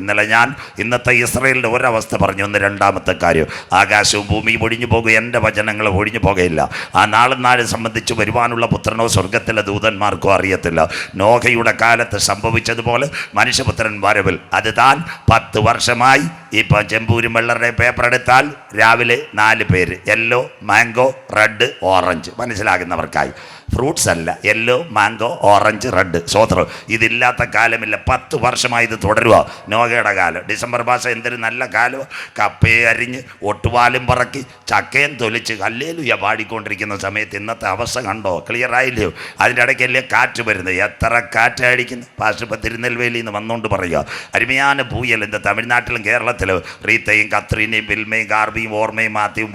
ഇന്നത്തെ ഇസ്രയേലിൻ്റെ ഒരവസ്ഥ പറഞ്ഞു. 2-ാമത്തെ കാര്യം, ആകാശവും ഭൂമിയും ഒഴിഞ്ഞു പോകുക, എൻ്റെ വചനങ്ങൾ ഒഴിഞ്ഞു പോകുകയില്ല. ആ നാളും സംബന്ധിച്ച് വരുവാനുള്ള പുത്രനോ സ്വർഗത്തിലെ ദൂതന്മാർക്കോ അറിയത്തില്ല. നോഹയുടെ കാലത്ത് സംഭവിച്ചതുപോലെ മനുഷ്യപുത്രൻ വരവിൽ. അത് താൻ 10 വർഷമായി. ഇപ്പം ചെമ്പൂരും വെള്ളറുടെ പേപ്പർ എടുത്താൽ രാവിലെ 4 പേര്, യെല്ലോ, മാംഗോ, റെഡ്, ഓറഞ്ച്. മനസ്സിലാകുന്നവർക്കായി ഫ്രൂട്ട്സ് അല്ല, യെല്ലോ, മാംഗോ, ഓറഞ്ച്, റെഡ്. സ്വോത്രം. ഇതില്ലാത്ത കാലമില്ല. 10 വർഷമായി ഇത് തുടരുക. നോഗയുടെ കാലം. ഡിസംബർ മാസം എന്തൊരു നല്ല കാലം. കപ്പയെ അരിഞ്ഞ് ഒട്ടുപാലും പറക്കി ചക്കയും തൊലിച്ച് ഹല്ലേലൂയ പാടിക്കൊണ്ടിരിക്കുന്ന സമയത്ത് ഇന്നത്തെ അവസ്ഥ കണ്ടോ? ക്ലിയർ ആയില്ലയോ? അതിൻ്റെ ഇടയ്ക്കല്ലേ കാറ്റ് വരുന്നത്. എത്ര കാറ്റടിക്കുന്നു. പാസ്റ്റർ ഇപ്പം തിരുനെൽവേലിയിൽ നിന്ന് വന്നുകൊണ്ട് പറയുക, അരുമയാണ് പൂയൽ. എന്താ തമിഴ്നാട്ടിലും കേരളത്തിലും റീത്തയും കത്രീനയും ബിൽമയും ഗാർബിയും ഓർമ്മയും മാത്യുവും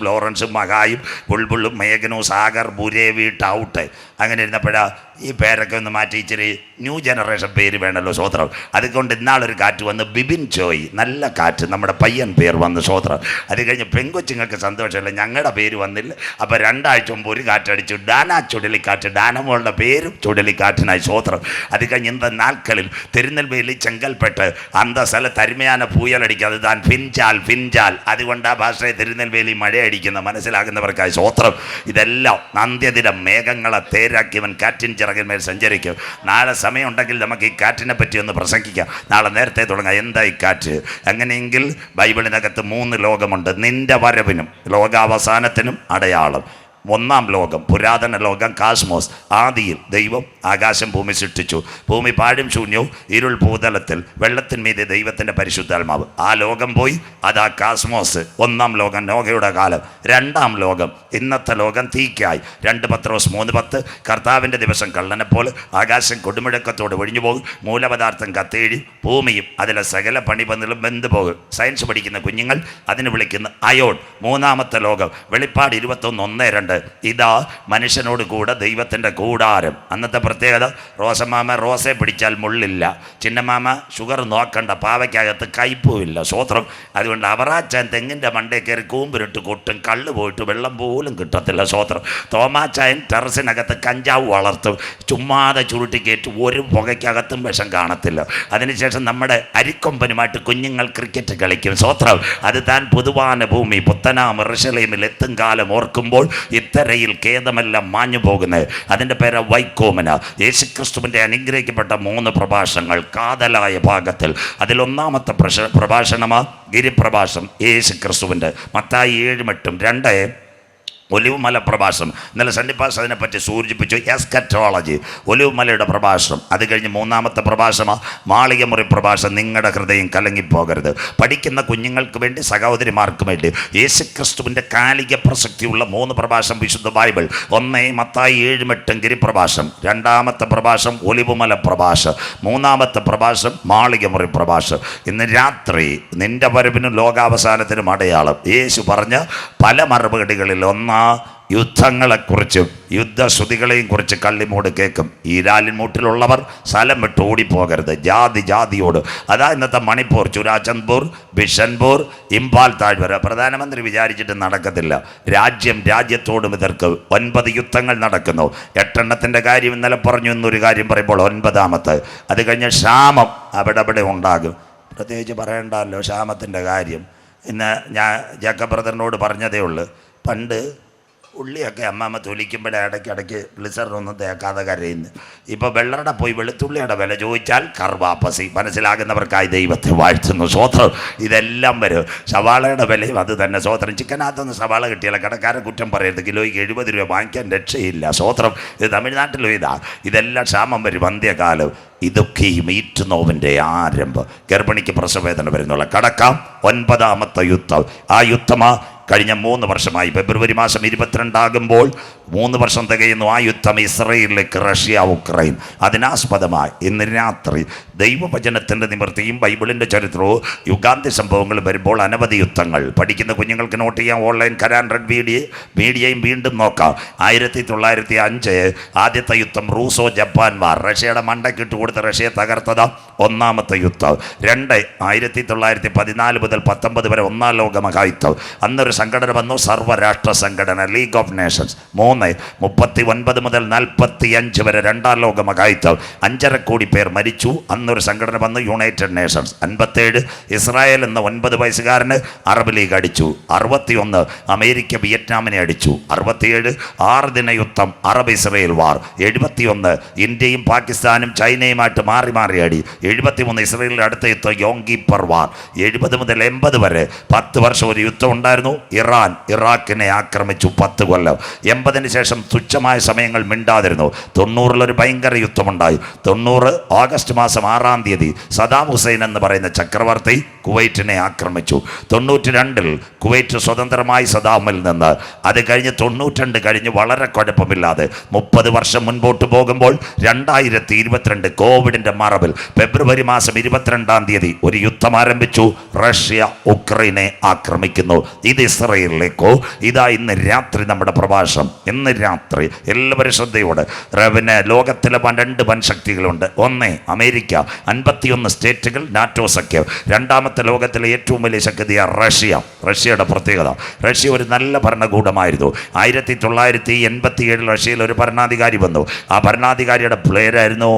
ലോറൻസും മഹായും ബുൾബുളും മേഘനും സാഗർ ബുരേവി ടൗട്ട് അങ്ങനെ ഇരുന്നപ്പോഴാണ് ഈ പേരൊക്കെ ഒന്ന് മാറ്റി ഇച്ചിരി ന്യൂ ജനറേഷൻ പേര് വേണമല്ലോ. സ്വോത്രം. അതുകൊണ്ട് ഇന്നാളൊരു കാറ്റ് വന്ന് ബിബിൻ ചോയ്, നല്ല കാറ്റ്, നമ്മുടെ പയ്യൻ പേര് വന്ന്. സ്വോത്രം. അത് കഴിഞ്ഞ് പെങ്കൊച്ചുങ്ങൾക്ക് സന്തോഷമില്ല, ഞങ്ങളുടെ പേര് വന്നില്ല. അപ്പോൾ 2 ആഴ്ച മുമ്പ് ഒരു കാറ്റടിച്ചു, ഡാന ചുഴലിക്കാറ്റ്. ഡാനമോളുടെ പേരും ചുഴലിക്കാറ്റിനായി. സ്വോത്രം. അത് കഴിഞ്ഞ് ഇന്ന നാൾക്കളിൽ തിരുനെൽവേലി ചെങ്കൽപ്പെട്ട് അന്ത സ്ഥലത്ത് അരുമയാന പൂയലടിക്കാതെ താൻ ഫിൻചാൽ. അതുകൊണ്ട് ആ ഭാഷയെ തിരുനെൽവേലി മഴയടിക്കുന്ന മനസ്സിലാകുന്നവർക്കായി. സ്വോത്രം. ഇതെല്ലാം അന്ത്യദിനം മേഘങ്ങളെ തേരാക്കിയവൻ കാറ്റിൻ ചിറകിന്മേൽ സഞ്ചരിക്കും. നാളെ സമയമുണ്ടെങ്കിൽ നമുക്ക് ഈ കാറ്റിനെ പറ്റി ഒന്ന് പ്രസംഗിക്കാം. നാളെ നേരത്തെ തുടങ്ങാം. എന്താ ഈ കാറ്റ്? അങ്ങനെയെങ്കിൽ ബൈബിളിനകത്ത് 3 ലോകമുണ്ട്. നിന്റെ വരവിനും ലോകാവസാനത്തിനും അടയാളം. 1-ാം ലോകം, പുരാതന ലോകം, കാസ്മോസ്. ആദിയിൽ ദൈവം ആകാശം ഭൂമി സൃഷ്ടിച്ചു. ഭൂമി പാഴും ശൂന്യവും ഇരുൾ ഭൂതലത്തിൽ, വെള്ളത്തിന്മീതെ ദൈവത്തിൻ്റെ പരിശുദ്ധാത്മാവ്. ആ ലോകം പോയി. അതാ കാസ്മോസ്. 1-ാം ലോകം നോഗയുടെ കാലം. 2-ാം ലോകം ഇന്നത്തെ ലോകം തീക്കായി. 2 പത്രോസ് 3:10. കർത്താവിൻ്റെ ദിവസം കള്ളനെപ്പോലെ ആകാശം കൊടുമുഴക്കത്തോട് ഒഴിഞ്ഞു പോകും. മൂലപദാർത്ഥം കത്തേഴി, ഭൂമിയും അതിലെ സകല പണിപന്തലും വെന്തു പോകും. സയൻസ് പഠിക്കുന്ന കുഞ്ഞുങ്ങൾ അതിന് വിളിക്കുന്ന അയോൺ. 3-ാമത്തെ ലോകം വെളിപ്പാട് 21:1-2. ഇതാ മനുഷ്യനോട് കൂടെ ദൈവത്തിൻ്റെ കൂടാരം. അന്നത്തെ പ്രത്യേകത, റോസമാമ റോസയെ പിടിച്ചാൽ മുള്ളില്ല, ചിന്നമാമ ഷുഗർ നോക്കണ്ട, പാവയ്ക്കകത്ത് കയ്പുമില്ല. സ്വോത്രം. അതുകൊണ്ട് അവറാച്ചാൻ തെങ്ങിൻ്റെ മണ്ടേ കയറി കൂമ്പിരിട്ട് കൊട്ടും, കള്ള് പോയിട്ട് വെള്ളം പോലും കിട്ടത്തില്ല. സ്വോത്രം. തോമാച്ചായൻ ടെറസിനകത്ത് കഞ്ചാവ് വളർത്തും, ചുമ്മാതെ ചുരുട്ടി കയറ്റി ഒരു പുകയ്ക്കകത്തും വിഷം കാണത്തില്ല. അതിനുശേഷം നമ്മുടെ അരിക്കൊമ്പനുമായിട്ട് കുഞ്ഞുങ്ങൾ ക്രിക്കറ്റ് കളിക്കും. സ്വോത്രം. അത് താൻ പുതുവാന ഭൂമി പുത്തനാം യെരൂശലേമിൽ എത്തും കാലം ഓർക്കുമ്പോൾ ഇത്തരയിൽ ഖേദമെല്ലാം മാഞ്ഞു പോകുന്നത്. അതിൻ്റെ പേര് വൈക്കോമന. യേശുക്രിസ്തുവിൻ്റെ അനുഗ്രഹിക്കപ്പെട്ട 3 പ്രഭാഷണങ്ങൾ കാതലായ ഭാഗത്തിൽ. അതിൽ 1-ാമത്തെ പ്രഭാഷണമാ ഗിരിപ്രഭാഷണം. യേശുക്രിസ്തുവിൻ്റെ മത്തായി 7:8. 2 ഒലിവുമല പ്രഭാഷണം. ഇന്നലെ സണ്ണിപ്പാസ് അതിനെപ്പറ്റി സൂചിപ്പിച്ചു. എസ്കറ്റോളജി, ഒലിവുമലയുടെ പ്രഭാഷണം. അത് കഴിഞ്ഞ് 3-ാമത്തെ പ്രഭാഷണം മാളികമുറി പ്രഭാഷണം. നിങ്ങളുടെ ഹൃദയം കലങ്ങിപ്പോകരുത്. പഠിക്കുന്ന കുഞ്ഞുങ്ങൾക്ക് വേണ്ടി, സഹോദരിമാർക്ക് വേണ്ടി യേശുക്രിസ്തുവിൻ്റെ കാലിക പ്രസക്തിയുള്ള 3 പ്രഭാഷണം വിശുദ്ധ ബൈബിൾ. 1 മത്തായി 7:8 ഗിരിപ്രഭാഷണം. 2-ാമത്തെ പ്രഭാഷണം ഒലിവുമല പ്രഭാഷണം. 3-ാമത്തെ പ്രഭാഷണം മാളികമുറി പ്രഭാഷണം. ഇന്ന് രാത്രി നിന്റെ വരവിനും ലോകാവസാനത്തിനും അടയാളം. യേശു പറഞ്ഞ പല മറുപടികളിൽ യുദ്ധങ്ങളെക്കുറിച്ചും യുദ്ധശ്രുതികളെയും കുറിച്ച് കള്ളിമൂട് കേൾക്കും. ഈ ലാലിൻമൂട്ടിലുള്ളവർ സ്ഥലം വിട്ട് ഓടിപ്പോകരുത്. ജാതിയോട്. അതാ ഇന്നത്തെ മണിപ്പൂർ, ചുരാചന്ദ്പൂർ, ബിഷൻപൂർ, ഇംഫാൽ താഴ്വര. പ്രധാനമന്ത്രി വിചാരിച്ചിട്ട് നടക്കത്തില്ല. രാജ്യത്തോടും എതിർക്ക് 9 യുദ്ധങ്ങൾ നടക്കുന്നു. 8 കാര്യം ഇന്നലെ പറഞ്ഞു. എന്നൊരു കാര്യം പറയുമ്പോൾ 9-ാമത്തെ. അത് കഴിഞ്ഞ് ക്ഷാമം അവിടെ ഉണ്ടാകും. പ്രത്യേകിച്ച് പറയണ്ടല്ലോ ക്ഷാമത്തിൻ്റെ കാര്യം. ഇന്ന് ഞാൻ ജാക്കബ് ബ്രദറിനോട് പറഞ്ഞതേ ഉള്ളൂ. പണ്ട് ഉള്ളിയൊക്കെ അമ്മാമ്മ തൊലിക്കുമ്പോഴേ ഇടയ്ക്കിടയ്ക്ക് ഗ്ലിസറിനൊന്നും തേക്കാതെ കരയുന്നു. ഇപ്പോൾ വെള്ളറുടെ പോയി വെളുത്തുള്ളിയുടെ വില ചോദിച്ചാൽ കർവാപ്പസി. മനസ്സിലാകുന്നവർക്കായി ദൈവത്തെ വാഴ്ത്തുന്നു. സ്വോത്രം. ഇതെല്ലാം വരും. സവാളയുടെ വിലയും അത് തന്നെ. സ്വോത്രം. ചിക്കനകത്തൊന്നും സവാള കിട്ടിയാൽ കടക്കാരെ കുറ്റം പറയരുത്. കിലോയ്ക്ക് 70 രൂപ വാങ്ങിക്കാൻ രക്ഷയില്ല. സ്വോത്രം. ഇത് തമിഴ്നാട്ടിലും ഇതെല്ലാം ക്ഷാമം വരും. അന്ത്യകാലം. ഇതൊക്കെയും ഈറ്റുനോവിൻ്റെ ആരംഭം. ഗർഭിണിക്ക് പ്രസവവേദന വരുന്നുള്ള കടക്കാം. 9-ാമത്തെ യുദ്ധം. ആ യുദ്ധമാ കഴിഞ്ഞ 3 വർഷമായി. ഫെബ്രുവരി മാസം 22 ആകുമ്പോൾ 3 വർഷം തികയുന്നു. ആ യുദ്ധം ഇസ്രയേലിലേക്ക്, റഷ്യ, ഉക്രൈൻ. അതിനാസ്പദമായി ഇന്ന് രാത്രി ദൈവവചനത്തിൻ്റെ നിവൃത്തിയും ബൈബിളിൻ്റെ ചരിത്രവും യുഗാന്ത്യ സംഭവങ്ങൾ വരുമ്പോൾ അനവധി യുദ്ധങ്ങൾ. പഠിക്കുന്ന കുഞ്ഞുങ്ങൾക്ക് നോട്ട് ചെയ്യാം. ഓൺലൈൻ കരാൻ റെഡ് മീഡിയയും വീണ്ടും നോക്കാം. 1905 ആദ്യത്തെ യുദ്ധം റൂസോ ജപ്പാൻ വാർ. റഷ്യയുടെ മണ്ടക്കിട്ട് കൊടുത്ത് റഷ്യയെ തകർത്തതാ 1-ാമത്തെ യുദ്ധം. 2 1914 മുതൽ 19 വരെ 1-ാം ലോക മഹായുദ്ധം. അന്നൊരു സംഘടന വന്നു, സർവ്വരാഷ്ട്ര സംഘടന, ലീഗ് ഓഫ് നേഷൻസ്. 3 39 മുതൽ 45 വരെ 2-ാം ലോക മഹായുദ്ധം. 5.5 കോടി പേർ മരിച്ചു. അന്നൊരു സംഘടന വന്നു, യുണൈറ്റഡ് നേഷൻസ്. 57 ഇസ്രായേൽ എന്ന 9 വയസ്സുകാരന് അറബ് ലീഗ് അടിച്ചു. 61 അമേരിക്ക വിയറ്റ്നാമിനെ അടിച്ചു. 67 6 ദിന യുദ്ധം, അറബ് ഇസ്രയേൽ വാർ. 71 ഇന്ത്യയും പാകിസ്ഥാനും ചൈനയുമായിട്ട് മാറി അടി. 73 ഇസ്രയേലിൻ്റെ അടുത്ത യുദ്ധം, യോം കിപ്പർ വാർ. 70 മുതൽ 80 വരെ 10 വർഷം ഒരു യുദ്ധം ഉണ്ടായിരുന്നു. ഇറാൻ ഇറാഖിനെ ആക്രമിച്ചു 10 കൊല്ലം. 80 അതിനുശേഷം തുച്ഛമായ സമയങ്ങൾ മിണ്ടാതിരുന്നു. 90-ൽ ഭയങ്കര യുദ്ധമുണ്ടായി. 90 ഓഗസ്റ്റ് മാസം 6-ാം തീയതി സദാം ഹുസൈൻ എന്ന് പറയുന്ന ചക്രവർത്തി കുവൈറ്റിനെ ആക്രമിച്ചു. 92-ൽ കുവൈറ്റ് സ്വതന്ത്രമായി സദാമിൽ നിന്ന്. അത് കഴിഞ്ഞ് 92 കഴിഞ്ഞ് വളരെ കുഴപ്പമില്ലാതെ 30 വർഷം മുൻപോട്ട് പോകുമ്പോൾ 2022 കോവിഡിൻ്റെ മറവിൽ ഫെബ്രുവരി മാസം 22-ാം തീയതി ഒരു യുദ്ധം ആരംഭിച്ചു. റഷ്യ ഉക്രൈനെ ആക്രമിക്കുന്നു. ഇത് ഇസ്രയേലിലേക്കോ? ഇതാ ഇന്ന് രാത്രി നമ്മുടെ പ്രഭാഷണം. ഇന്ന് രാത്രി എല്ലാവരും ശ്രദ്ധയോടെ. പിന്നെ ലോകത്തിലെ 2 വൻശക്തികളുണ്ട്. ഒന്ന് അമേരിക്ക, 51 സ്റ്റേറ്റുകൾ, നാറ്റോ സഖ്യം. രണ്ടാമത്തെ ലോകത്തിലെ ഏറ്റവും വലിയ ശക്തിയാണ് റഷ്യ. റഷ്യയുടെ പ്രത്യേകത, റഷ്യ ഒരു നല്ല ഭരണകൂടമായിരുന്നു. 1987 റഷ്യയിൽ ഒരു ഭരണാധികാരി വന്നു. ആ ഭരണാധികാരിയുടെ പേരായിരുന്നു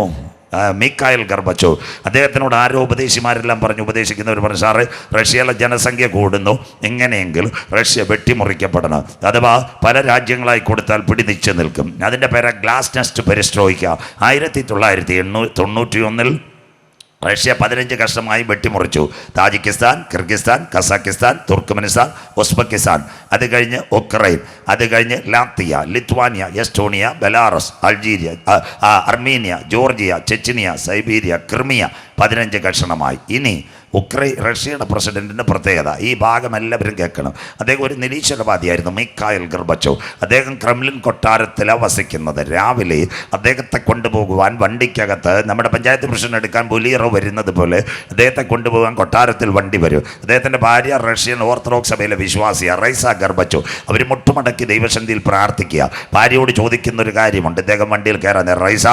മിഖായിൽ ഗർബച്ചോവ്. അദ്ദേഹത്തിനോട് ആരോ ഉപദേശിമാരെല്ലാം ഉപദേശിക്കുന്നവർ പറഞ്ഞു, സാറ് റഷ്യയിലെ ജനസംഖ്യ കൂടുന്നു, എങ്ങനെയെങ്കിൽ റഷ്യ വെട്ടിമുറിക്കപ്പെടണം, അഥവാ പല രാജ്യങ്ങളായി കൊടുത്താൽ പിടിനിച്ച് നിൽക്കും. അതിൻ്റെ പേര് ഗ്ലാസ്നെസ്റ്റ് പെരിസ്ട്രോയിക്ക. 1991 റഷ്യ 15 കഷ്ണമായി വെട്ടിമുറിച്ചു. Tajikistan, Kyrgyzstan, Kazakhstan, Turkmenistan, Uzbekistan, അത് കഴിഞ്ഞ് ഉക്രൈൻ, അത് കഴിഞ്ഞ് Latvia, Lithuania, Estonia, Belarus, Algeria, Armenia, Georgia, Chechnya, Siberia, Crimea 15 കഷ്ണമായി. ഇനി റഷ്യയുടെ പ്രസിഡന്റിൻ്റെ പ്രത്യേകത, ഈ ഭാഗം എല്ലാവരും കേൾക്കണം. അദ്ദേഹം ഒരു നിരീശ്വരവാദിയായിരുന്നു, മിഖായിൽ ഗർബച്ചോവ്. അദ്ദേഹം ക്രെംലിൻ കൊട്ടാരത്തിലാണ് വസിക്കുന്നത്. രാവിലെ അദ്ദേഹത്തെ കൊണ്ടുപോകുവാൻ വണ്ടിക്കകത്ത് നമ്മുടെ പഞ്ചായത്ത് പ്രസിഡന്റ് എടുക്കാൻ ബൊലീറോ വരുന്നത് പോലെ അദ്ദേഹത്തെ കൊണ്ടുപോകാൻ കൊട്ടാരത്തിൽ വണ്ടി വരും. അദ്ദേഹത്തിൻ്റെ ഭാര്യ റഷ്യൻ ഓർത്തഡോക്സ് സഭയിലെ വിശ്വാസിയാണ്, റൈസ ഗർബച്ചോവ്. അവർ മുട്ടുമടക്കി ദൈവസന്നിധിയിൽ പ്രാർത്ഥിക്കുക. ഭാര്യയോട് ചോദിക്കുന്നൊരു കാര്യമുണ്ട്. അദ്ദേഹം വണ്ടിയിൽ കയറാൻ, റൈസ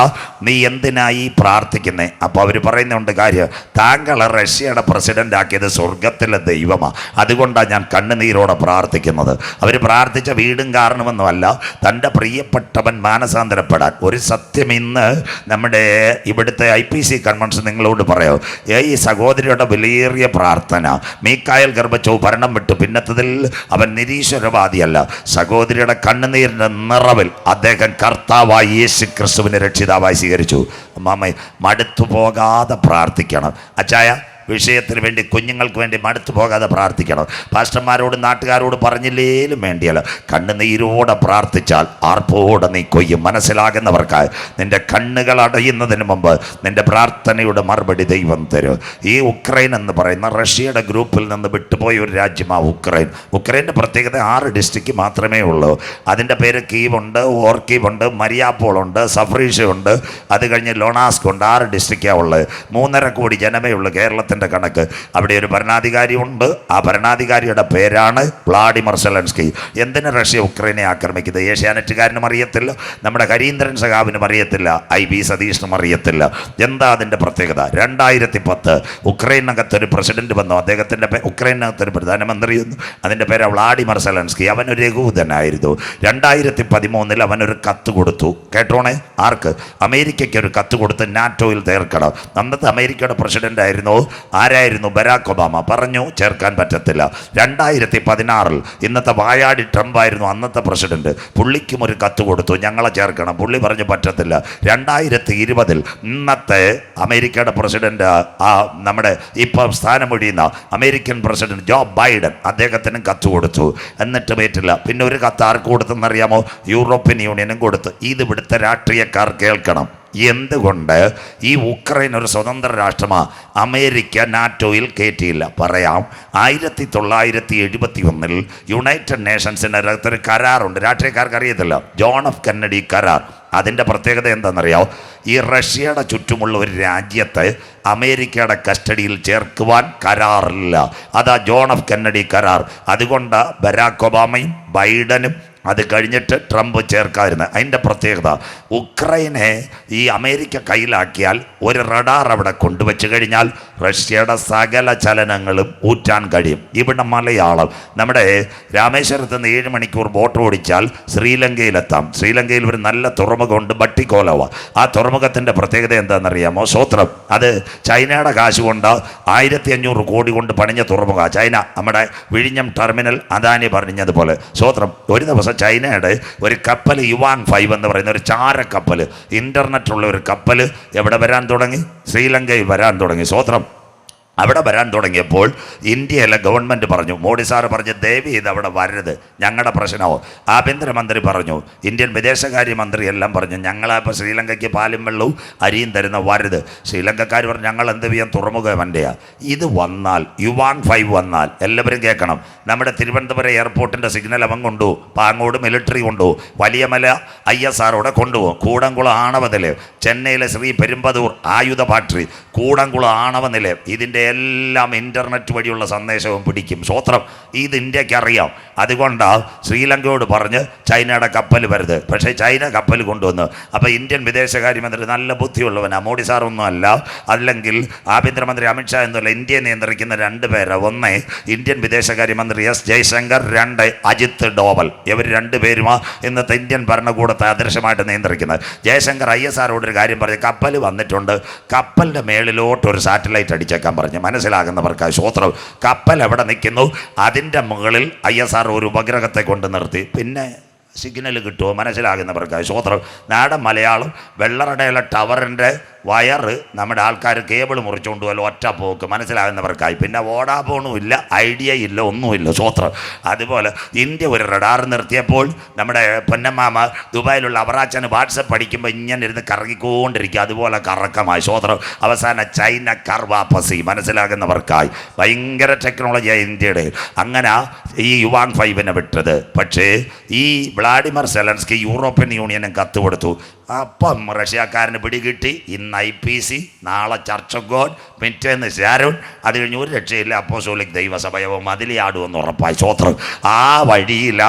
നീ എന്തിനായി പ്രാർത്ഥിക്കുന്നേ? അപ്പോൾ അവർ പറയുന്നുണ്ട് കാര്യം, താങ്കൾ റഷ്യയുടെ പ്രസിഡന്റ് ആക്കിയത് സ്വർഗത്തിലെ ദൈവമാണ്, അതുകൊണ്ടാണ് ഞാൻ കണ്ണുനീരോടെ പ്രാർത്ഥിക്കുന്നത്. അവർ പ്രാർത്ഥിച്ച വീടും കാരണമൊന്നുമല്ല, തൻ്റെ പ്രിയപ്പെട്ടവൻ മാനസാന്തരപ്പെടാൻ. ഒരു സത്യം ഇന്ന് നമ്മുടെ ഇവിടുത്തെ IPC കൺവെൻഷൻ നിങ്ങളോട് പറയാം. ഈ സഹോദരിയുടെ വലിയ പ്രാർത്ഥന. മിഖായിൽ ഗർബച്ചോവ് ഭരണം വിട്ടു. പിന്നത്തതിൽ അവൻ നിരീശ്വരവാദിയല്ല. സഹോദരിയുടെ കണ്ണുനീരിൻ്റെ നിറവിൽ അദ്ദേഹം കർത്താവായി യേശു ക്രിസ്തുവിനെ രക്ഷിതാവായി സ്വീകരിച്ചു. അമ്മാമ്മ മടുത്തു പോകാതെ പ്രാർത്ഥിക്കണം. അച്ചായ വിഷയത്തിന് വേണ്ടി, കുഞ്ഞുങ്ങൾക്ക് വേണ്ടി മടുത്തു പോകാതെ പ്രാർത്ഥിക്കണം. പാസ്റ്റർമാരോട് നാട്ടുകാരോട് പറഞ്ഞില്ലേലും വേണ്ടിയല്ല, കണ്ണുനീരോടെ പ്രാർത്ഥിച്ചാൽ ആർപ്പോടെ നീ കൊയ്യും. മനസ്സിലാകുന്നവർക്കായി നിന്റെ കണ്ണുകൾ അടയുന്നതിന് മുമ്പ് നിന്റെ പ്രാർത്ഥനയുടെ മറുപടി ദൈവം തരും. ഈ ഉക്രൈൻ എന്ന് പറയുന്ന റഷ്യയുടെ ഗ്രൂപ്പിൽ നിന്ന് വിട്ടുപോയ ഒരു രാജ്യമാണ് ഉക്രൈൻ. ഉക്രൈൻ്റെ പ്രത്യേകത 6 ഡിസ്ട്രിക്റ്റ് മാത്രമേ ഉള്ളൂ. അതിൻ്റെ പേര് കീവുണ്ട്, ഓർക്കീവുണ്ട്, മരിയാപ്പോളുണ്ട്, സഫ്രീഷയുണ്ട്, അത് കഴിഞ്ഞ് ലൊണാസ്ക് ഉണ്ട്. 6 ഡിസ്ട്രിക്റ്റാണ് ഉള്ളത്. 3.5 കോടി ജനമേ ഉള്ളൂ. കേരളത്തിൽ കണക്ക്. അവിടെ ഒരു ഭരണാധികാരി ഉണ്ട്. ആ ഭരണാധികാരിയുടെ പേരാണ് വ്ളാഡിമിർ സെലൻസ്കി. എന്തിന് റഷ്യ ഉക്രൈനെ ആക്രമിക്കുന്നത്? ഏഷ്യാനെറ്റുകാരനും അറിയത്തില്ല, നമ്മുടെ ഹരീന്ദ്രൻ സഖാവിനും അറിയത്തില്ല, IB സതീഷിനും അറിയത്തില്ല. എന്താ അതിൻ്റെ പ്രത്യേകത? 2010 ഉക്രൈനകത്തൊരു പ്രസിഡന്റ് വന്നു. അദ്ദേഹത്തിൻ്റെ ഉക്രൈനകത്തൊരു പ്രധാനമന്ത്രി വന്നു. അതിൻ്റെ പേര് വ്ളാഡിമിർ സെലൻസ്കി. അവനൊരു യഹൂദനായിരുന്നു. 2013 അവനൊരു കത്ത് കൊടുത്തു. കേട്ടോണേ, ആർക്ക്? അമേരിക്കയ്ക്ക് ഒരു കത്ത് കൊടുത്ത് നാറ്റോയിൽ ചേർക്കണം. അന്നത്തെ അമേരിക്കയുടെ പ്രസിഡന്റ് ആരായിരുന്നു? Barack Obama. പറഞ്ഞു ചേർക്കാൻ പറ്റത്തില്ല. 2016 ഇന്നത്തെ വായാടി ട്രംപ് ആയിരുന്നു അന്നത്തെ പ്രസിഡന്റ്. പുള്ളിക്കും ഒരു കത്ത് കൊടുത്തു, ഞങ്ങളെ ചേർക്കണം. പുള്ളി പറഞ്ഞു പറ്റത്തില്ല. 2020 ഇന്നത്തെ അമേരിക്കയുടെ പ്രസിഡന്റ്, നമ്മുടെ ഇപ്പം സ്ഥാനമൊഴിയുന്ന അമേരിക്കൻ പ്രസിഡന്റ് ജോ ബൈഡൻ, അദ്ദേഹത്തിനും കത്ത് കൊടുത്തു. എന്നിട്ട് പറ്റില്ല. പിന്നെ ഒരു കത്ത് ആർക്ക് കൊടുത്തെന്നറിയാമോ? യൂറോപ്യൻ യൂണിയനും കൊടുത്തു. ഇത് ഇവിടുത്തെ രാഷ്ട്രീയക്കാർ കേൾക്കണം. എന്തുകൊണ്ട്? ഈ ഉക്രൈൻ ഒരു സ്വതന്ത്ര രാഷ്ട്രമാണ്. അമേരിക്ക നാറ്റോയിൽ കയറ്റിയില്ല. പറയാം, 1971 യുണൈറ്റഡ് നേഷൻസിനകത്തൊരു കരാറുണ്ട്. രാഷ്ട്രീയക്കാർക്ക് അറിയത്തില്ല, ജോൺ എഫ് കെന്നഡി കരാർ. അതിൻ്റെ പ്രത്യേകത എന്താണെന്നറിയാമോ? ഈ റഷ്യയുടെ ചുറ്റുമുള്ള ഒരു രാജ്യത്തെ അമേരിക്കയുടെ കസ്റ്റഡിയിൽ ചേർക്കുവാൻ കരാറില്ല. അതാ ജോൺ എഫ് കെന്നഡി കരാർ. അതുകൊണ്ട് ബരാക് ഒബാമയും ബൈഡനും അത് കഴിഞ്ഞിട്ട് ട്രംപ് ചേർക്കാതിരുന്നത്. അതിൻ്റെ പ്രത്യേകത, ഉക്രൈനെ ഈ അമേരിക്ക കയ്യിലാക്കിയാൽ ഒരു റഡാർ അവിടെ കൊണ്ടുവച്ച് കഴിഞ്ഞാൽ റഷ്യയുടെ സകല ചലനങ്ങളും ഊറ്റാൻ കഴിയും. ഇവിടെ മലയാളം, നമ്മുടെ രാമേശ്വരത്ത് നിന്ന് 7 മണിക്കൂർ ബോട്ട് ഓടിച്ചാൽ ശ്രീലങ്കയിലെത്താം. ശ്രീലങ്കയിൽ ഒരു നല്ല തുറമുഖമുണ്ട്, ബട്ടിക്കോലവ. ആ തുറമുഖത്തിൻ്റെ പ്രത്യേകത എന്താണെന്നറിയാമോ? സ്വത്രം. അത് ചൈനയുടെ കാശ് കൊണ്ട് 1500 കോടി കൊണ്ട് പണിഞ്ഞ തുറമുഖ. ചൈന നമ്മുടെ വിഴിഞ്ഞം ടെർമിനൽ അദാനി പറഞ്ഞതുപോലെ. സ്വത്രം. ഒരു ദിവസം ചൈനയുടെ ഒരു കപ്പൽ യുവാങ് 5 എന്ന് പറയുന്ന ഒരു ചാരക്കപ്പൽ, ഇൻ്റർനെറ്റുള്ള ഒരു കപ്പൽ എവിടെ വരാൻ തുടങ്ങി? ശ്രീലങ്കയിൽ വരാൻ തുടങ്ങി. സ്വത്രം. അവിടെ വരാൻ തുടങ്ങിയപ്പോൾ ഇന്ത്യയിലെ ഗവൺമെൻറ് പറഞ്ഞു, മോഡി സാറ് പറഞ്ഞു, ദയവ് ചെയ്ത് അവിടെ വരരുത്, ഞങ്ങളുടെ പ്രശ്നമോ. ആഭ്യന്തരമന്ത്രി പറഞ്ഞു, ഇന്ത്യൻ വിദേശകാര്യമന്ത്രി എല്ലാം പറഞ്ഞു, ഞങ്ങളിപ്പോൾ ശ്രീലങ്കയ്ക്ക് പാലും വെള്ളവും അരിയും തരുന്ന വരരുത്. ശ്രീലങ്കക്കാർ പറഞ്ഞു, ഞങ്ങൾ എന്ത് ചെയ്യാൻ, തുറമുഖം വണ്ടിയാണ്. ഇത് വന്നാൽ യുവാങ് 5 വന്നാൽ എല്ലാവരും കേൾക്കണം, നമ്മുടെ തിരുവനന്തപുരം എയർപോർട്ടിൻ്റെ സിഗ്നൽ അവൻ കൊണ്ടുപോകും, പാങ്ങോട് മിലിറ്ററി കൊണ്ടുപോകും, വലിയമല ISR കൊണ്ടുപോകും, കൂടംകുളം ആണവ നിലയം, ചെന്നൈയിലെ ശ്രീ പെരുമ്പതൂർ ആയുധ ഫാക്ടറി, കൂടംകുളം ആണവ നിലയം, ഇതിൻ്റെ എല്ലാം ഇൻ്റർനെറ്റ് വഴിയുള്ള സന്ദേശവും പിടിക്കും. സ്വത്രം ഇത് ഇന്ത്യക്ക് അറിയാം. അതുകൊണ്ടാണ് ശ്രീലങ്കയോട് പറഞ്ഞ് ചൈനയുടെ കപ്പൽ വരുത്. പക്ഷേ ചൈന കപ്പൽ കൊണ്ടുവന്ന്. അപ്പോൾ ഇന്ത്യൻ വിദേശകാര്യമന്ത്രി നല്ല ബുദ്ധിയുള്ളവനാണ്, മോഡി സാറൊന്നും അല്ല, അല്ലെങ്കിൽ ആഭ്യന്തരമന്ത്രി അമിത്ഷാ എന്നല്ല, ഇന്ത്യയെ നിയന്ത്രിക്കുന്ന 2 പേര്. ഒന്ന് ഇന്ത്യൻ വിദേശകാര്യമന്ത്രി S ജയശങ്കർ, 2 അജിത് ഡോവൽ. ഇവർ 2 പേരുമാണ് ഇന്നത്തെ ഇന്ത്യൻ ഭരണകൂടത്തെ അദൃശ്യമായിട്ട് നിയന്ത്രിക്കുന്നത്. ജയശങ്കർ ISRോട് ഒരു കാര്യം പറഞ്ഞ്, കപ്പൽ വന്നിട്ടുണ്ട്, കപ്പലിൻ്റെ മേളിലോട്ട് ഒരു സാറ്റലൈറ്റ് അടിച്ചേക്കാൻ പറഞ്ഞു. മനസ്സിലാകുന്നവർക്ക് സ്വത്രം. കപ്പൽ എവിടെ നിൽക്കുന്നു അതിൻ്റെ മുകളിൽ ISR ഒരു ഉപഗ്രഹത്തെ കൊണ്ട് നിർത്തി. പിന്നെ സിഗ്നൽ കിട്ടുമോ മനസ്സിലാകുന്നവർക്ക് സ്വത്രം. നാടൻ മലയാളം വെള്ളറടയിലെ ടവറിൻ്റെ വയറ് നമ്മുടെ ആൾക്കാർ കേബിൾ മുറിച്ചുകൊണ്ട് പോലും ഒറ്റ പോക്ക് മനസ്സിലാകുന്നവർക്കായി. പിന്നെ വോഡാഫോണും ഇല്ല, ഐഡിയ ഇല്ല, ഒന്നുമില്ല സ്വത്രം. അതുപോലെ ഇന്ത്യ ഒരു റഡാർ നിർത്തിയപ്പോൾ നമ്മുടെ പൊന്നമ്മാമ ദുബായിലുള്ള അവറാച്ചന് വാട്സപ്പ് അടിക്കുമ്പോൾ ഇങ്ങനെ ഇരുന്ന് കറങ്ങിക്കൊണ്ടിരിക്കുക, അതുപോലെ കറക്കമായി സ്വത്രം. അവസാനം ചൈന കർവാപ്പസി മനസ്സിലാകുന്നവർക്കായി. ഭയങ്കര ടെക്നോളജിയായി ഇന്ത്യയുടെ. അങ്ങനെ ഈ യുവാങ് 5 വിട്ടത്. പക്ഷേ ഈ വ്ളാഡിമിർ സെലൻസ്കി യൂറോപ്യൻ യൂണിയനും കത്ത് കൊടുത്തു. അപ്പം റഷ്യക്കാരന് പിടികിട്ടി. ഇന്ന് IPC, നാളെ ചർച്ച് ഓഫ് ഗോഡ്, പിറ്റേന്ന് ഷാരോൺ, അത് കഴിഞ്ഞ് ഒരു രക്ഷയില്ല, അപ്പോസ്തോലിക് ദൈവസഭയവും മതിലിയാടുമെന്ന് ഉറപ്പായി. സ്വത്രം. ആ വഴിയില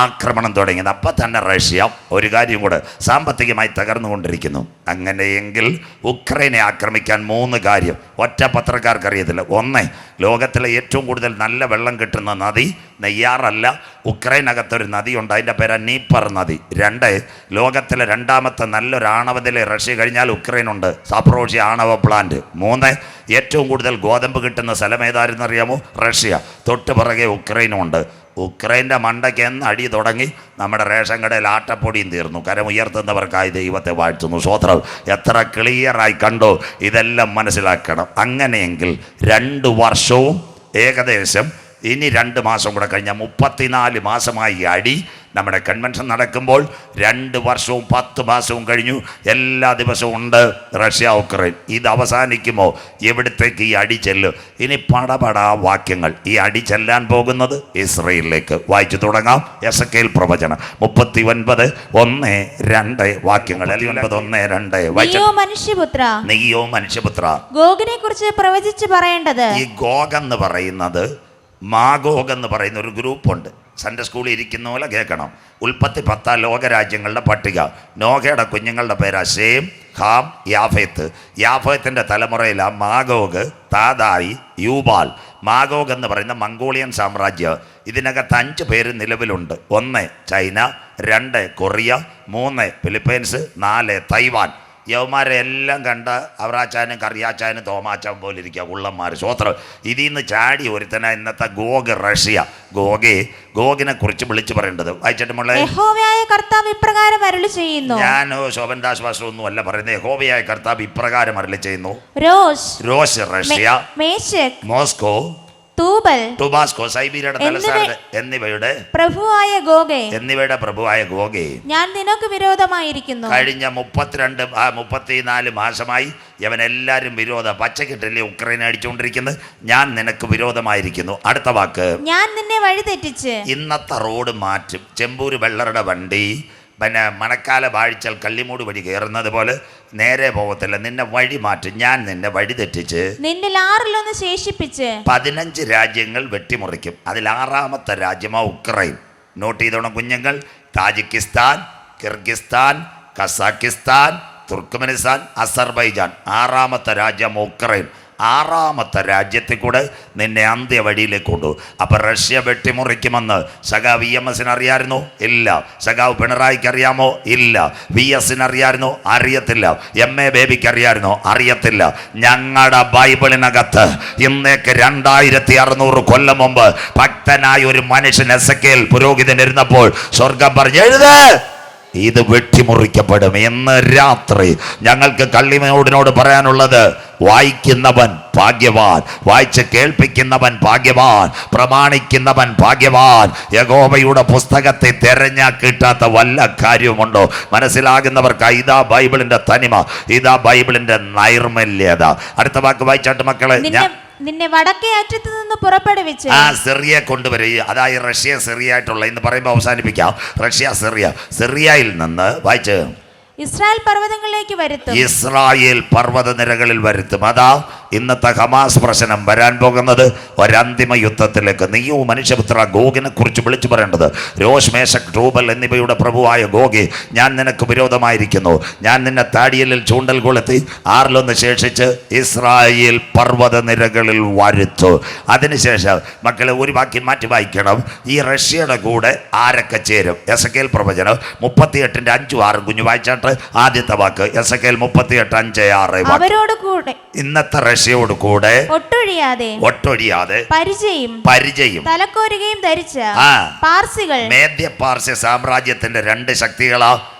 ആക്രമണം തുടങ്ങിയത്. അപ്പം തന്നെ റഷ്യ ഒരു കാര്യം കൂടെ സാമ്പത്തികമായി തകർന്നുകൊണ്ടിരിക്കുന്നു. അങ്ങനെയെങ്കിൽ ഉക്രൈനെ ആക്രമിക്കാൻ 3 കാര്യം ഒറ്റ പത്രക്കാർക്കറിയത്തില്ല. 1, ലോകത്തിലെ ഏറ്റവും കൂടുതൽ നല്ല വെള്ളം കിട്ടുന്ന നദി നെയ്യാറല്ല, ഉക്രൈനകത്തൊരു നദിയുണ്ട്, അതിൻ്റെ പേര് നീപ്പർ നദി. 2, ലോകത്തിലെ 2ാമത്തെ നല്ലൊരു ആണവത്തിലെ റഷ്യ കഴിഞ്ഞാൽ ഉക്രൈനുണ്ട്, സാപ്രോഷ്യ ആണവ പ്ലാന്റ്. 3, ഏറ്റവും കൂടുതൽ ഗോതമ്പ് കിട്ടുന്ന സ്ഥലം ഏതായിരുന്നറിയാമോ? റഷ്യ. തൊട്ട് പിറകെ ഉക്രൈനുമുണ്ട്. ഉക്രൈൻ്റെ മണ്ടയ്ക്ക് എന്ന് അടി തുടങ്ങി നമ്മുടെ റേഷൻ കടയിൽ ആട്ടപ്പൊടിയും തീർന്നു. കരമുയർത്തുന്നവർക്കായി ദൈവത്തെ വാഴ്ത്തുന്നു. സ്വത്രം. എത്ര ക്ലിയറായി കണ്ടോ? ഇതെല്ലാം മനസ്സിലാക്കണം. അങ്ങനെയെങ്കിൽ 2 വർഷവും ഏകദേശം ഇനി 2 മാസം കൂടെ കഴിഞ്ഞാൽ 34 മാസമായി അടി. നമ്മുടെ കൺവെൻഷൻ നടക്കുമ്പോൾ 2 വർഷവും 10 മാസവും കഴിഞ്ഞു. എല്ലാ ദിവസവും ഉണ്ട് റഷ്യ ഉക്രൈൻ. ഇത് അവസാനിക്കുമോ? എവിടത്തേക്ക് ഈ അടി ചെല്ലും? ഇനി പടപടാ വാക്യങ്ങൾ. ഈ അടി ചെല്ലാൻ പോകുന്നത് ഇസ്രയേലിലേക്ക്. വായിച്ചു തുടങ്ങാം. എസെക്കിയേൽ പ്രവചനം 39, 1, 2 വാക്യങ്ങൾ. 1, 2 നീയോ മനുഷ്യപുത്ര ഗോഗിനെ കുറിച്ച് പ്രവചിച്ച് പറയേണ്ടത്. ഈ ഗോഗ് എന്ന് പറയുന്നത്, മാഗോഗ് എന്ന് പറയുന്ന ഒരു ഗ്രൂപ്പുണ്ട്. സൺഡേ സ്കൂളിൽ ഇരിക്കുന്ന പോലെ കേൾക്കണം. ഉൽപ്പത്തി 10 ലോകരാജ്യങ്ങളുടെ പട്ടിക. നോഹയുടെ കുഞ്ഞുങ്ങളുടെ പേരാ ശേം, ഹാം, യാഫേത്ത്. യാഫേത്തിൻ്റെ തലമുറയിലാണ് മാഗോഗ്, താദായി, യൂബാൽ. മാഗോഗ് എന്ന് പറയുന്ന മംഗോളിയൻ സാമ്രാജ്യം. ഇതിനകത്ത് 5 പേര് നിലവിലുണ്ട്. 1 ചൈന, 2 കൊറിയ, 3 ഫിലിപ്പൈൻസ്, 4 തൈവാൻ. യവന്മാരെ എല്ലാം കണ്ട അവറാച്ചാനും കറിയാച്ചാനും തോമാച്ചാൻ പോലെ ഇരിക്കുക ഉള്ളന്മാർ. സ്വത്രം. ഇതിൽ നിന്ന് ചാടി ഒരുത്തന ഇന്നത്തെ ഗോഗ് റഷ്യ. ഗോഗിനെ കുറിച്ച് വിളിച്ചു പറയേണ്ടത്. വായിച്ചിട്ട് മോളെ. യഹോവയായ കർത്താവ് ഇപ്രകാരം അരുളി ചെയ്യുന്നു. ഞാൻ ശോഭൻദാസ് വാസൊന്നും അല്ല പറയുന്നത്. യഹോവയായ കർത്താവ് ഇപ്രകാരം അരുളി ചെയ്യുന്നു. Rosh Russia, Meshech, Moscow, Tubal, ടുബാസ്കോ, സൈബീരിയയുടെ തലസ്ഥാനം എന്നിവയുടെ പ്രഭുവായ ഗോഗേ, ഞാൻ നിനക്ക് വിരോധമായിരിക്കുന്നു. കഴിഞ്ഞ 34 മാസമായി യവനെല്ലാരും വിരോധം. പച്ചക്കിട്ടല്ലേ ഉക്രൈനെ അടിച്ചുകൊണ്ടിരിക്കുന്നത്. ഞാൻ നിനക്ക് വിരോധമായിരിക്കുന്നു. അടുത്ത വാക്ക്, ഞാൻ നിന്നെ വഴിതെറ്റിച്ച്. ഇന്നത്തെ റോഡ് മാറ്റും. ചെമ്പൂര് വെള്ളറുടെ വണ്ടി പിന്നെ മണക്കാല വാഴിച്ചാൽ കള്ളിമൂട് വഴി കയറുന്നത് പോലെ നേരെ പോകത്തില്ല. നിന്നെ വഴി മാറ്റും. ഞാൻ നിന്നെ വഴി തെറ്റിച്ച് നിന്റെ 6 ശേഷിപ്പിച്ച് 15 രാജ്യങ്ങൾ വെട്ടിമുറിക്കും. അതിൽ 6ാമത്തെ രാജ്യമാ ഉക്രൈൻ. നോട്ട് ചെയ്തോണം കുഞ്ഞുങ്ങൾ. Tajikistan, Kyrgyzstan, Kazakhstan, Turkmenistan, Azerbaijan. 6ാമത്തെ രാജ്യം ഉക്രൈൻ. 6ാമത്തെ രാജ്യത്തിൽ കൂടെ നിന്നെ അന്ത്യവഴിയിലേക്ക് കൊണ്ടു. അപ്പം റഷ്യ വെട്ടിമുറിക്കുമെന്ന് സഖാവ് EMS അറിയാമായിരുന്നു? ഇല്ല. സഖാവ് പിണറായിക്ക് അറിയാമോ? ഇല്ല. VS അറിയാമായിരുന്നു? അറിയത്തില്ല. MA ബേബിക്ക് അറിയാമായിരുന്നു? അറിയത്തില്ല. ഞങ്ങളുടെ ബൈബിളിനകത്ത് ഇന്നേക്ക് 2600 കൊല്ലം മുമ്പ് ഭക്തനായ ഒരു മനുഷ്യൻ എസെക്കിയേൽ പുരോഹിതൻ ഇരുന്നപ്പോൾ സ്വർഗം പറഞ്ഞു, എഴുത് ഇത് വെട്ടിമുറിക്കപ്പെടും. ഇന്ന് രാത്രി ഞങ്ങൾക്ക് കള്ളിമയോടിനോട് പറയാനുള്ളത്, വായിക്കുന്നവൻ ഭാഗ്യവാൻ, വായിച്ച് കേൾപ്പിക്കുന്നവൻ ഭാഗ്യവാൻ, പ്രമാണിക്കുന്നവൻ ഭാഗ്യവാൻ. യഹോവയുടെ പുസ്തകത്തെ തെരഞ്ഞാ കിട്ടാത്ത വല്ല കാര്യവുമുണ്ടോ? മനസ്സിലാകുന്നവർക്ക് ഇതാ ബൈബിളിന്റെ തനിമ, ഇതാ ബൈബിളിന്റെ നൈർമല്യത. അടുത്ത വാക്ക് വായിച്ചാട്ട് മക്കളെ. നിന്നെ വടക്കേ അറ്റത്ത് നിന്ന് പുറപ്പെടുവിച്ച് സിറിയ കൊണ്ടുവരിക. അതായത് റഷ്യ സിറിയ ആയിട്ടുള്ള, ഇന്ന് പറയുമ്പോൾ അവസാനിപ്പിക്കാം. റഷ്യ സിറിയയിൽ നിന്ന് വായിച്ച് ഇസ്രായേൽ പർവ്വതങ്ങളിലേക്ക് വരുത്തും. ഇസ്രായേൽ പർവ്വത നിരകളിൽ വരുത്തും. അതാ ഇന്നത്തെ ഹമാസ് പ്രശ്നം വരാൻ പോകുന്നത് ഒരന്തിമ യുദ്ധത്തിലേക്ക്. നീയോ മനുഷ്യപുത്ര, ഗോഗിനെ കുറിച്ച് വിളിച്ചു പറയേണ്ടത്, രോഷ്, മേശക്, ടൂബൽ എന്നിവയുടെ പ്രഭുവായ ഗോഗി, ഞാൻ നിനക്ക് വിരോധമായിരിക്കുന്നു. ഞാൻ നിന്നെ താടിയലിൽ ചൂണ്ടൽ കൊളുത്തി 6 ശേഷിച്ച് ഇസ്രായേൽ പർവ്വത നിരകളിൽ വരുത്തു. അതിനുശേഷം മക്കളെ ഒരു വാക്യം മാറ്റി വായിക്കണം. ഈ റഷ്യയുടെ കൂടെ ആരൊക്കെ ചേരും? എസക്കേൽ പ്രവചനം 38:5-6 കുഞ്ഞു വായിച്ചാട്ട് ആദ്യത്തെ വാക്ക്. എസക്കേൽ 38:5-6 അവരോട് കൂടെ, ഇന്നത്തെ റഷ്യയോട് കൂടെ ഒട്ടൊഴിയാതെ പരിചയം തലക്കോരുകയും ധരിച്ച പാർസികൾ. മേദ്യ പാർസ്യ സാമ്രാജ്യത്തിന്റെ 2 ശക്തികളാ.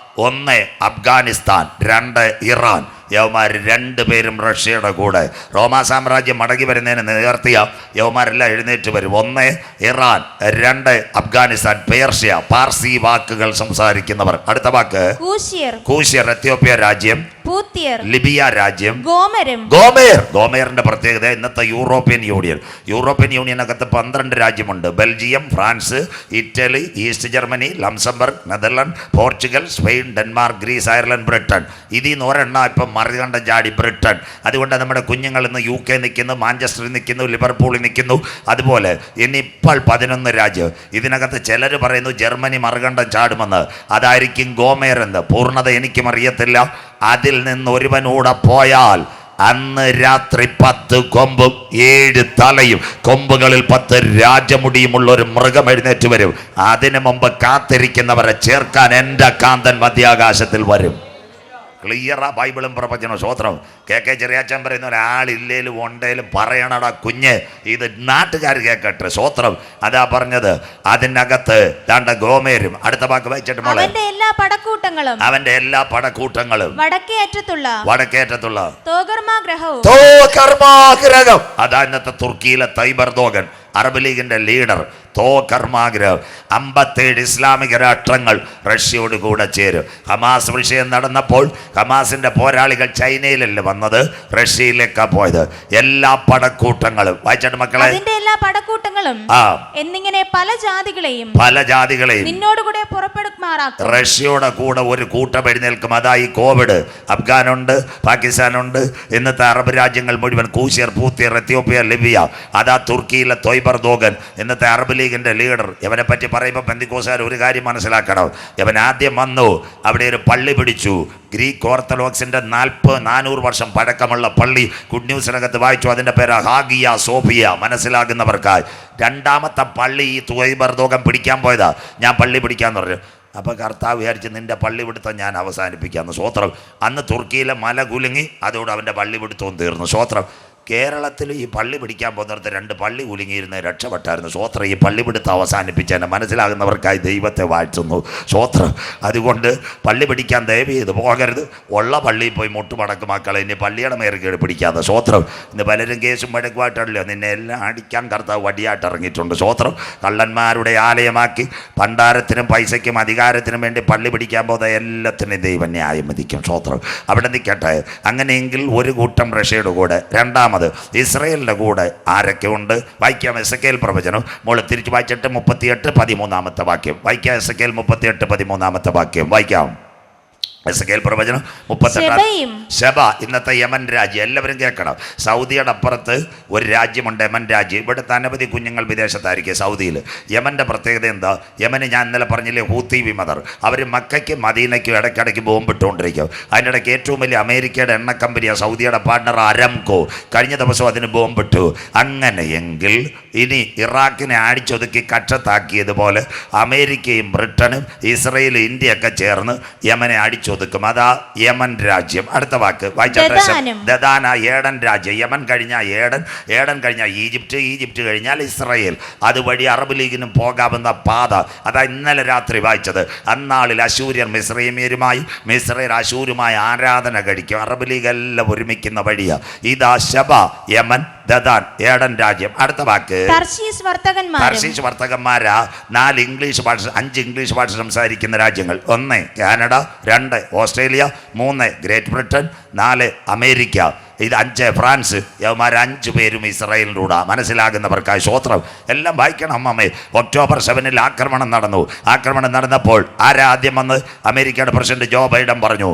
1 അഫ്ഗാനിസ്ഥാൻ, 2 ഇറാൻ. യവന്മാർ 2 പേരും റഷ്യയുടെ കൂടെ. റോമാ സാമ്രാജ്യം മടങ്ങി വരുന്നതിന് നേർത്തിയ യവന്മാരെല്ലാം എഴുന്നേറ്റ് വരും. 1 ഇറാൻ, 2 അഫ്ഗാനിസ്ഥാൻ, പേർഷ്യ, പാർസി വാക്കുകൾ സംസാരിക്കുന്നവർ. അടുത്ത വാക്ക് കൂശ്യർ, എത്യോപ്യ രാജ്യം, ലിബിയ രാജ്യം, ഗോമേറിന്റെ പ്രത്യേകത ഇന്നത്തെ യൂറോപ്യൻ യൂണിയനകത്ത് 12 രാജ്യമുണ്ട്. Belgium, France, Italy, east Germany, Luxembourg, Netherland, Portugal, Spain, Denmark, Greece, Ireland, Britain. ഇതിൽ നിന്ന് ഒരെണ്ണം ഇപ്പം മറികണ്ടം ചാടി ബ്രിട്ടൻ. അതുകൊണ്ട് നമ്മുടെ കുഞ്ഞുങ്ങൾ ഇന്ന് UK നിൽക്കുന്നു, മാഞ്ചസ്റ്ററിൽ നിൽക്കുന്നു, ലിവർപൂളിൽ നിൽക്കുന്നു. അതുപോലെ ഇനിയിപ്പോൾ 11 രാജ്യം. ഇതിനകത്ത് ചിലർ പറയുന്നു ജർമ്മനി മറുകണ്ടം ചാടുമെന്ന്. അതായിരിക്കും ഗോമേർ എന്ന്. പൂർണ്ണത എനിക്കും അറിയത്തില്ല. അതിൽ നിന്ന് ഒരുവനൂടെ പോയാൽ അന്ന് രാത്രി 10 കൊമ്പും 7 തലയും കൊമ്പുകളിൽ 10 രാജമുടിയുമുള്ള ഒരു മൃഗം എഴുന്നേറ്റ് വരും. അതിനു മുമ്പ് കാത്തിരിക്കുന്നവരെ ചേർക്കാൻ എൻ്റെ കാന്തൻ മധ്യാകാശത്തിൽ വരും. ക്ലിയറാ ബൈബിളും പ്രവചനവും. സ്വോത്രം. KK ചെറിയാച്ചൻ പറയുന്ന ഒരാളില്ലേലും ഉണ്ടേലും പറയണടാ കുഞ്ഞ്, ഇത് നാട്ടുകാർ കേൾക്കട്ടെ. സ്വോത്രം. അതാ പറഞ്ഞത്. അതിനകത്ത് ദാണ്ട ഗോമേരും. അടുത്ത വാക്ക് വായിച്ചിട്ട് മോളെ. അവന്റെ എല്ലാ പടക്കൂട്ടങ്ങളും വടക്കേ അറ്റത്തുള്ള തോഗർമാഗ്രഹം. അതാ ഇന്നത്തെ തുർക്കിയിലെ തൈബർദോഗൻ, അറബ് ലീഗിന്റെ ലീഡർ. തോകർമാഗ്രഹം. 57 ഇസ്ലാമിക രാഷ്ട്രങ്ങൾ റഷ്യയോട് കൂടെ ചേരും. ഹമാസ് വിഷയം നടന്നപ്പോൾ ഹമാസിന്റെ പോരാളികൾ ചൈനയിലല്ലേ വന്നത്, റഷ്യയിലേക്കാ പോയത്. എല്ലാ പടക്കൂട്ടങ്ങളും വായിച്ചാട്ട് മക്കളെ. എല്ലാ പടക്കൂട്ടങ്ങളും എന്നിങ്ങനെ പല ജാതികളെയും നിന്നോടുകൂടെ പുറപ്പെടുമാറാക്കും. റഷ്യയുടെ കൂടെ ഒരു കൂട്ടം എഴുന്നേൽക്കും. അതാ ഈ കോവിഡ്. അഫ്ഗാനുണ്ട്, പാകിസ്ഥാനുണ്ട്, ഇന്നത്തെ അറബ് രാജ്യങ്ങൾ മുഴുവൻ. കൂശ്യർ, പൂത്യർ, എത്യോപ്യ, ലിബിയ. അതാ തുർക്കിയിലെ തൊയ്ബർദോഗൻ, ഇന്നത്തെ അറബ് ലീഗിന്റെ ലീഡർ. ഇവനെ പറ്റി പറയുമ്പോൾ പെന്തിക്കോസുകാർ ഒരു കാര്യം മനസ്സിലാക്കണം. ഇവൻ ആദ്യം വന്നു, അവിടെ ഒരു പള്ളി പിടിച്ചു. ഗ്രീക്ക് ഓർത്തഡോക്സിന്റെ 400 വർഷം പഴക്കമുള്ള പള്ളി. ഗുഡ് ന്യൂസിനകത്ത് വായിച്ചു. അതിന്റെ പേര് ഹാഗിയ സോഫിയ. മനസ്സിലാകുന്നവർക്കായി. 2ാമത്തെ പള്ളി ഈ തുവൈബർദോഗൻ പിടിക്കാൻ പോയതാ. ഞാൻ പള്ളി പിടിക്കാന്ന് പറഞ്ഞു. അപ്പോൾ കർത്താവ് വിചാരിച്ച് നിന്റെ പള്ളി പിടുത്തം ഞാൻ അവസാനിപ്പിക്കാമെന്ന്. സ്വോത്രം. അന്ന് തുർക്കിയിലെ മല കുലുങ്ങി. അതോടെ അവൻ്റെ പള്ളി പിടുത്തവും തീർന്നു. സ്വോത്രം. കേരളത്തിൽ ഈ പള്ളി പിടിക്കാൻ പോകുന്നിടത്ത് 2 പള്ളി കുലുങ്ങിയിരുന്ന് രക്ഷപ്പെട്ടായിരുന്നു. സ്വോത്രം. ഈ പള്ളി പിടുത്തം അവസാനിപ്പിച്ചതിനെ മനസ്സിലാകുന്നവർക്കായി ദൈവത്തെ വാഴ്ത്തുന്നു. സ്വോത്രം. അതുകൊണ്ട് പള്ളി പിടിക്കാൻ ദയവ് ചെയ്ത് പോകരുത്. ഉള്ള പള്ളിയിൽ പോയി മുട്ടുമടക്ക് മക്കളെ. ഇനി പള്ളിയുടെ മേറിക്കേട് പിടിക്കാതെ. സ്വോത്രം. ഇന്ന് പലരും കേസും വഴക്കുമായിട്ടല്ലോ. നിന്നെ എല്ലാം അടിക്കാൻ കർത്താവ് വടിയായിട്ട് ഇറങ്ങിയിട്ടുണ്ട്. സ്വോത്രം. കള്ളന്മാരുടെ ആലയമാക്കി ഭണ്ഡാരത്തിനും പൈസയ്ക്കും അധികാരത്തിനും വേണ്ടി പള്ളി പിടിക്കാൻ പോകുന്ന എല്ലാത്തിനും ദൈവം ന്യായം വിധിക്കും. സ്വോത്രം. അവിടെ നിൽക്കട്ടെ. അങ്ങനെയെങ്കിൽ ഒരു കൂട്ടം റഷ്യയുടെ കൂടെ. 2ാമത് ഇസ്രായേലിന്റെ കൂടെ ആരൊക്കെ ഉണ്ട്? വായിക്കാം. എസക്കേൽ പ്രവചനം മോള് തിരിച്ച് വായിച്ചിട്ട് 38:13 വാക്യം വായിക്കാം. എസക്കേൽ 38:13 വാക്യം വായിക്കാം. എസക്കേൽ പ്രവചനം 38. ശബ, ഇന്നത്തെ യമൻ രാജ്യം. എല്ലാവരും കേൾക്കണം. സൗദിയുടെ അപ്പുറത്ത് ഒരു രാജ്യമുണ്ട്, യമൻ രാജ്യം. ഇവിടുത്തെ അനവധി കുഞ്ഞുങ്ങൾ വിദേശത്തായിരിക്കും സൗദിയിൽ. യമൻ്റെ പ്രത്യേകത എന്താ? യമന് ഞാൻ ഇന്നലെ പറഞ്ഞില്ലേ, ഹൂത്തി വിമതർ. അവർ മക്കയ്ക്കും മദീനയ്ക്കും ഇടയ്ക്കിടയ്ക്ക് ബോംബിട്ടുകൊണ്ടിരിക്കും. അതിൻ്റെ ഇടയ്ക്ക് ഏറ്റവും വലിയ അമേരിക്കയുടെ എണ്ണ കമ്പനിയാണ് സൗദിയുടെ പാർട്ണർ അരംകോ. കഴിഞ്ഞ ദിവസം അതിന് ബോംബിട്ടു. അങ്ങനെയെങ്കിൽ ഇനി ഇറാഖിനെ അടിച്ചൊതുക്കി കക്ഷത്താക്കിയതുപോലെ അമേരിക്കയും ബ്രിട്ടനും ഇസ്രയേലും ഇന്ത്യയൊക്കെ ചേർന്ന് യമനെ അടിച്ചു പിടിച്ചൊതുക്കും. അതാ യമൻ രാജ്യം. അടുത്ത വാക്ക് വായിച്ചാൽ ദദാന, ഏഡൻ രാജ്യം. യമൻ കഴിഞ്ഞാൽ ഏഡൻ കഴിഞ്ഞാൽ ഈജിപ്റ്റ് കഴിഞ്ഞാൽ ഇസ്രായേൽ. അതുവഴി അറബ് ലീഗിനും പോകാവുന്ന പാത. അതാ ഇന്നലെ രാത്രി വായിച്ചത്. അന്നാളിൽ അശൂര്യർ മിസ്രൈമ്യരുമായി, മിസ്രൈർ അശൂരുമായി ആരാധന കഴിക്കും. അറബ് ലീഗ് എല്ലാം ഒരുമിക്കുന്ന വഴിയാ. ഇതാ ശബ, യമൻ, ദദാൻ, ഏഡൻ രാജ്യം. അടുത്ത വാക്ക് തർശീശ് വർത്തകന്മാരാ. 5 ഇംഗ്ലീഷ് ഭാഷ സംസാരിക്കുന്ന രാജ്യങ്ങൾ. 1 Canada, 2 Australia, 3 great Britain, 4 America, ഇത് 5 ഫ്രാൻസ്. യവന്മാർ 5 പേരും ഇസ്രായേലിലൂടെ. മനസ്സിലാകുന്നവർക്കായി സ്വോത്രം. എല്ലാം വായിക്കണം അമ്മമ്മേ. ഒക്ടോബർ 7 ആക്രമണം നടന്നപ്പോൾ ആരാദ്യം വന്ന് അമേരിക്കയുടെ പ്രസിഡന്റ് ജോ ബൈഡൻ പറഞ്ഞു,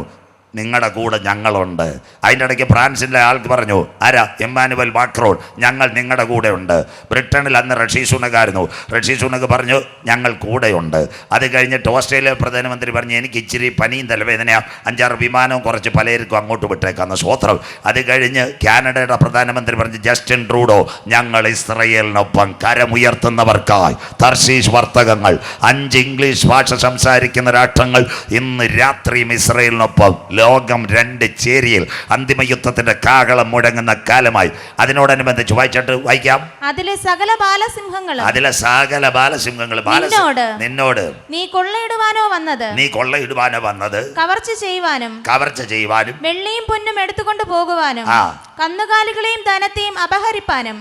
നിങ്ങളുടെ കൂടെ ഞങ്ങളുണ്ട്. അതിൻ്റെ ഇടയ്ക്ക് ഫ്രാൻസിൻ്റെ ആൾക്ക് പറഞ്ഞു, ആരാ? എമ്മാനുവൽ മാക്രോൺ, ഞങ്ങൾ നിങ്ങളുടെ കൂടെ ഉണ്ട്. ബ്രിട്ടനിൽ അന്ന് ഋഷി സുനകായിരുന്നു. ഋഷി സുനക് പറഞ്ഞു, ഞങ്ങൾ കൂടെയുണ്ട്. അത് കഴിഞ്ഞിട്ട് ഓസ്ട്രേലിയ പ്രധാനമന്ത്രി പറഞ്ഞു, എനിക്ക് ഇച്ചിരി പനിയും തലവേദനയാണ്, 5-6 വിമാനവും കുറച്ച് പലർക്കും അങ്ങോട്ട് വിട്ടേക്കാന്ന് സ്വോത്രം. അത് കഴിഞ്ഞ് കാനഡയുടെ പ്രധാനമന്ത്രി പറഞ്ഞു, ജസ്റ്റിൻ ട്രൂഡോ, ഞങ്ങൾ ഇസ്രയേലിനൊപ്പം. കരമുയർത്തുന്നവർക്കായി തർശീശ് വർത്തകങ്ങൾ. 5 ഇംഗ്ലീഷ് ഭാഷ സംസാരിക്കുന്ന രാഷ്ട്രങ്ങൾ ഇന്ന് രാത്രിയും ഇസ്രയേലിനൊപ്പം. ലോകം 2 ചേരിയിൽ അന്തിമ യുദ്ധത്തിന്റെ കാഹളം മുഴങ്ങുന്ന കാലമായി. അതിനോടനുബന്ധിച്ച് വായിക്കാം. അതിലെ സകല ബാലസിംഹങ്ങളും നിന്നോട് നീ കൊള്ളയിടുവാനോ വന്നത് കവർച്ച ചെയ്യുവാനും വെള്ളിയും പൊന്നും എടുത്തുകൊണ്ട് പോകുവാനും കന്നുകാലികളെയും ധനത്തെയും അപഹരിപ്പാനും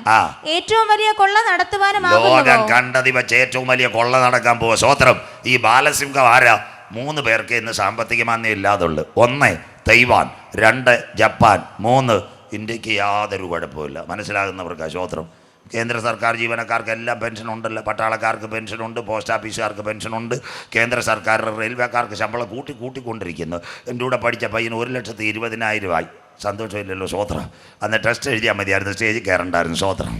ഏറ്റവും വലിയ കൊള്ള നടത്തുവാനും ലോകം കണ്ടതി വെച്ച് ഏറ്റവും വലിയ കൊള്ള നടക്കാൻ പോവുക. സ്വോത്രം. ഈ ബാലസിംഹം ആരാ? 3 പേർക്ക് ഇന്ന് സാമ്പത്തിക മാന്യം ഇല്ലാതുള്ളു. 1 തൈവാൻ, 2 ജപ്പാൻ, 3 ഇന്ത്യക്ക് യാതൊരു കുഴപ്പമില്ല. മനസ്സിലാകുന്നവർക്ക് സ്വോത്രം. കേന്ദ്ര സർക്കാർ ജീവനക്കാർക്ക് എല്ലാം പെൻഷൻ ഉണ്ടല്ലോ. പട്ടാളക്കാർക്ക് പെൻഷനുണ്ട്, പോസ്റ്റ് ഓഫീസുകാർക്ക് പെൻഷനുണ്ട്, കേന്ദ്ര സർക്കാർ റെയിൽവേക്കാർക്ക് ശമ്പളം കൂട്ടിക്കൊണ്ടിരിക്കുന്നു. എൻ്റെ കൂടെ പഠിച്ച പയ്യന് 1,20,000 ആയി. സന്തോഷമില്ലല്ലോ സ്വോത്രം. അന്ന് ടെസ്റ്റ് എഴുതിയാൽ മതിയായിരുന്നു, സ്റ്റേജിൽ കയറണ്ടായിരുന്നു സ്വോത്രം.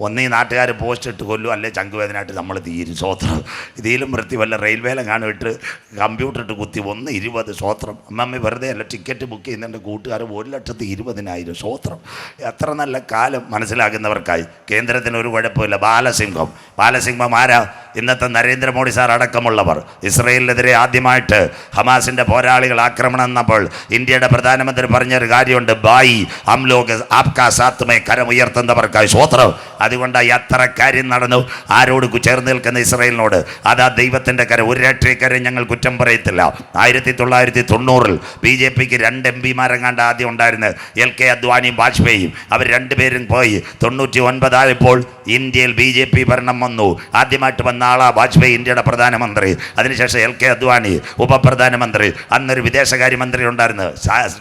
ഒന്നീ നാട്ടുകാർ പോസ്റ്റ് ഇട്ട് കൊല്ലും, അല്ലെ ചങ്കുവേദനായിട്ട് നമ്മൾ തീരും സ്വോത്രം. ഇതിലും വൃത്തി വല്ല റെയിൽവേയിലും കാണിട്ട് കമ്പ്യൂട്ടർ ഇട്ട് കുത്തി 1,20,000 സ്വോത്രം. അമ്മമ്മ വെറുതെ അല്ല ടിക്കറ്റ് ബുക്ക് ചെയ്യുന്ന എൻ്റെ കൂട്ടുകാർ 1,20,000 സ്വോത്രം. എത്ര നല്ല കാലം. മനസ്സിലാകുന്നവർക്കായി. കേന്ദ്രത്തിന് ഒരു കുഴപ്പമില്ല. ബാലസിംഹം ആരാ? ഇന്നത്തെ നരേന്ദ്രമോദി സാർ അടക്കമുള്ളവർ. ഇസ്രയേലിനെതിരെ ആദ്യമായിട്ട് ഹമാസിൻ്റെ പോരാളികൾ ആക്രമണം എന്നപ്പോൾ ഇന്ത്യയുടെ പ്രധാനമന്ത്രി പറഞ്ഞൊരു കാര്യമുണ്ട്, ബായി ഹം ലോഗ് ആപ്കാ സാത്ത് മേ. കരമുയർത്തുന്നവർക്കായി സ്വോത്രം. അതുകൊണ്ട് എത്ര കാര്യം നടന്നു. ആരോട് ചേർന്ന് നിൽക്കുന്ന ഇസ്രയേലിനോട്. അതാ ദൈവത്തിൻ്റെ കരം. ഒരു രാഷ്ട്രീയക്കാരെ ഞങ്ങൾ കുറ്റം പറയത്തില്ല. 1990 BJPക്ക് 2 MP ആദ്യം ഉണ്ടായിരുന്നു, LK അദ്വാനിയും വാജ്പേയിയും. അവർ 2 പേരും പോയി. 99 ആയപ്പോൾ ഇന്ത്യയിൽ BJP ഭരണം വന്നു. ആദ്യമായിട്ട് വന്ന ആളാ വാജ്പേയി, ഇന്ത്യയുടെ പ്രധാനമന്ത്രി. അതിനുശേഷം LK അദ്വാനി ഉപപ്രധാനമന്ത്രി. അന്നൊരു വിദേശകാര്യമന്ത്രി ഉണ്ടായിരുന്നു.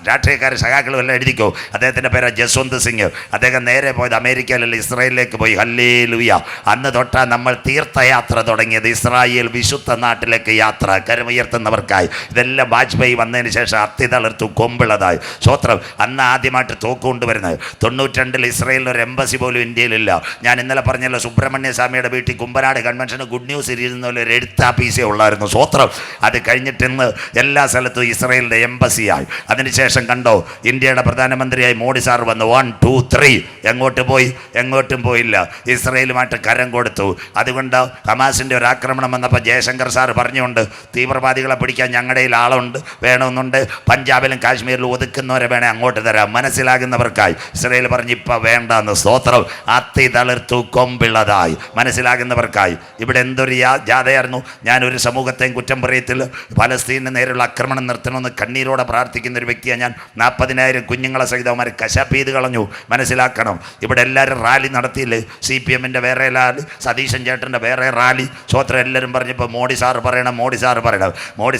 രാഷ്ട്രീയക്കാരെ സഖാക്കളും എല്ലാം എഴുതിക്കോ. അദ്ദേഹത്തിൻ്റെ പേര് ജസ്വന്ത് സിംഗ്. അദ്ദേഹം നേരെ പോയത് അമേരിക്കയിലല്ല, ഇസ്രായേലിലേക്ക് പോയി. ഹല്ലേലൂയ. അന്ന് തൊട്ടാ നമ്മൾ തീർത്ഥയാത്ര തുടങ്ങിയത്. ഇസ്രായേൽ വിശുദ്ധ നാട്ടിലേക്ക് യാത്ര. കരമുയർത്തുന്നവർക്കായി. ഇതെല്ലാം വാജ്പേയി വന്നതിന് ശേഷം അത്തി തളർത്തു കൊമ്പിളതായി സ്വോത്രം. അന്ന് ആദ്യമായിട്ട് തോക്ക് കൊണ്ടുവരുന്നത്. 92 ഇസ്രായേലിൽ ഒരു എംബസി പോലും ഇന്ത്യയിലില്ല. ഞാൻ ഇന്നലെ പറഞ്ഞല്ലോ, സുബ്രഹ്മണ്യ സ്വാമിയുടെ വീട്ടിൽ കുമ്പനാട് കൺവെൻഷന് ഗുഡ് ന്യൂസ് ഇരുന്ന പോലെ ഒരു എഴുത്താപ്പീസേ ഉള്ളായിരുന്നു സ്വോത്രം. അത് കഴിഞ്ഞിട്ട് ഇന്ന് എല്ലാ സ്ഥലത്തും ഇസ്രായേലിൻ്റെ എംബസിയായി. അതിനുശേഷം കണ്ടോ, ഇന്ത്യയുടെ പ്രധാനമന്ത്രിയായി മോഡി സാർ വന്നു. 1, 2, 3 എങ്ങോട്ടും പോയില്ല. ഇസ്രയേലുമായിട്ട് കരം കൊടുത്തു. അതുകൊണ്ട് ഹമാസിൻ്റെ ഒരു ആക്രമണം വന്നപ്പോൾ ജയശങ്കർ സാർ പറഞ്ഞുകൊണ്ട്, തീവ്രവാദികളെ പിടിക്കാൻ ഞങ്ങളുടെ ആളുണ്ട്, വേണമെന്നുണ്ട്, പഞ്ചാബിലും കാശ്മീരിലും ഒതുക്കുന്നവരെ വേണേൽ അങ്ങോട്ട് തരാം. മനസ്സിലാകുന്നവർക്കായി. ഇസ്രയേൽ പറഞ്ഞ് ഇപ്പം വേണ്ടെന്ന് സ്തോത്രം. അത്തി തളിർത്തു കൊമ്പിളതായി. മനസ്സിലാകുന്നവർക്കായി. ഇവിടെ എന്തൊരു ജാഥയായിരുന്നു. ഞാനൊരു സമൂഹത്തെയും കുറ്റം പറയത്തില്ല. പലസ്തീനു നേരെയുള്ള ആക്രമണം നിർത്തണമെന്ന് കണ്ണീരോടെ പ്രാർത്ഥിക്കുന്ന ഒരു വ്യക്തിയാണ് ഞാൻ. 40,000 കുഞ്ഞുങ്ങളെ സഹിതവന്മാർ കശാപ്പ് ചെയ്ത് കളഞ്ഞു. മനസ്സിലാക്കണം. ഇവിടെ എല്ലാവരും റാലി നടത്തിയില്ലേ? CPMൻ്റെ വേറെ റാലി, സതീശൻ ചേട്ടൻ്റെ വേറെ റാലി. സ്വോത്രം. എല്ലാവരും പറഞ്ഞപ്പോൾ മോഡി സാർ പറയണം. മോഡി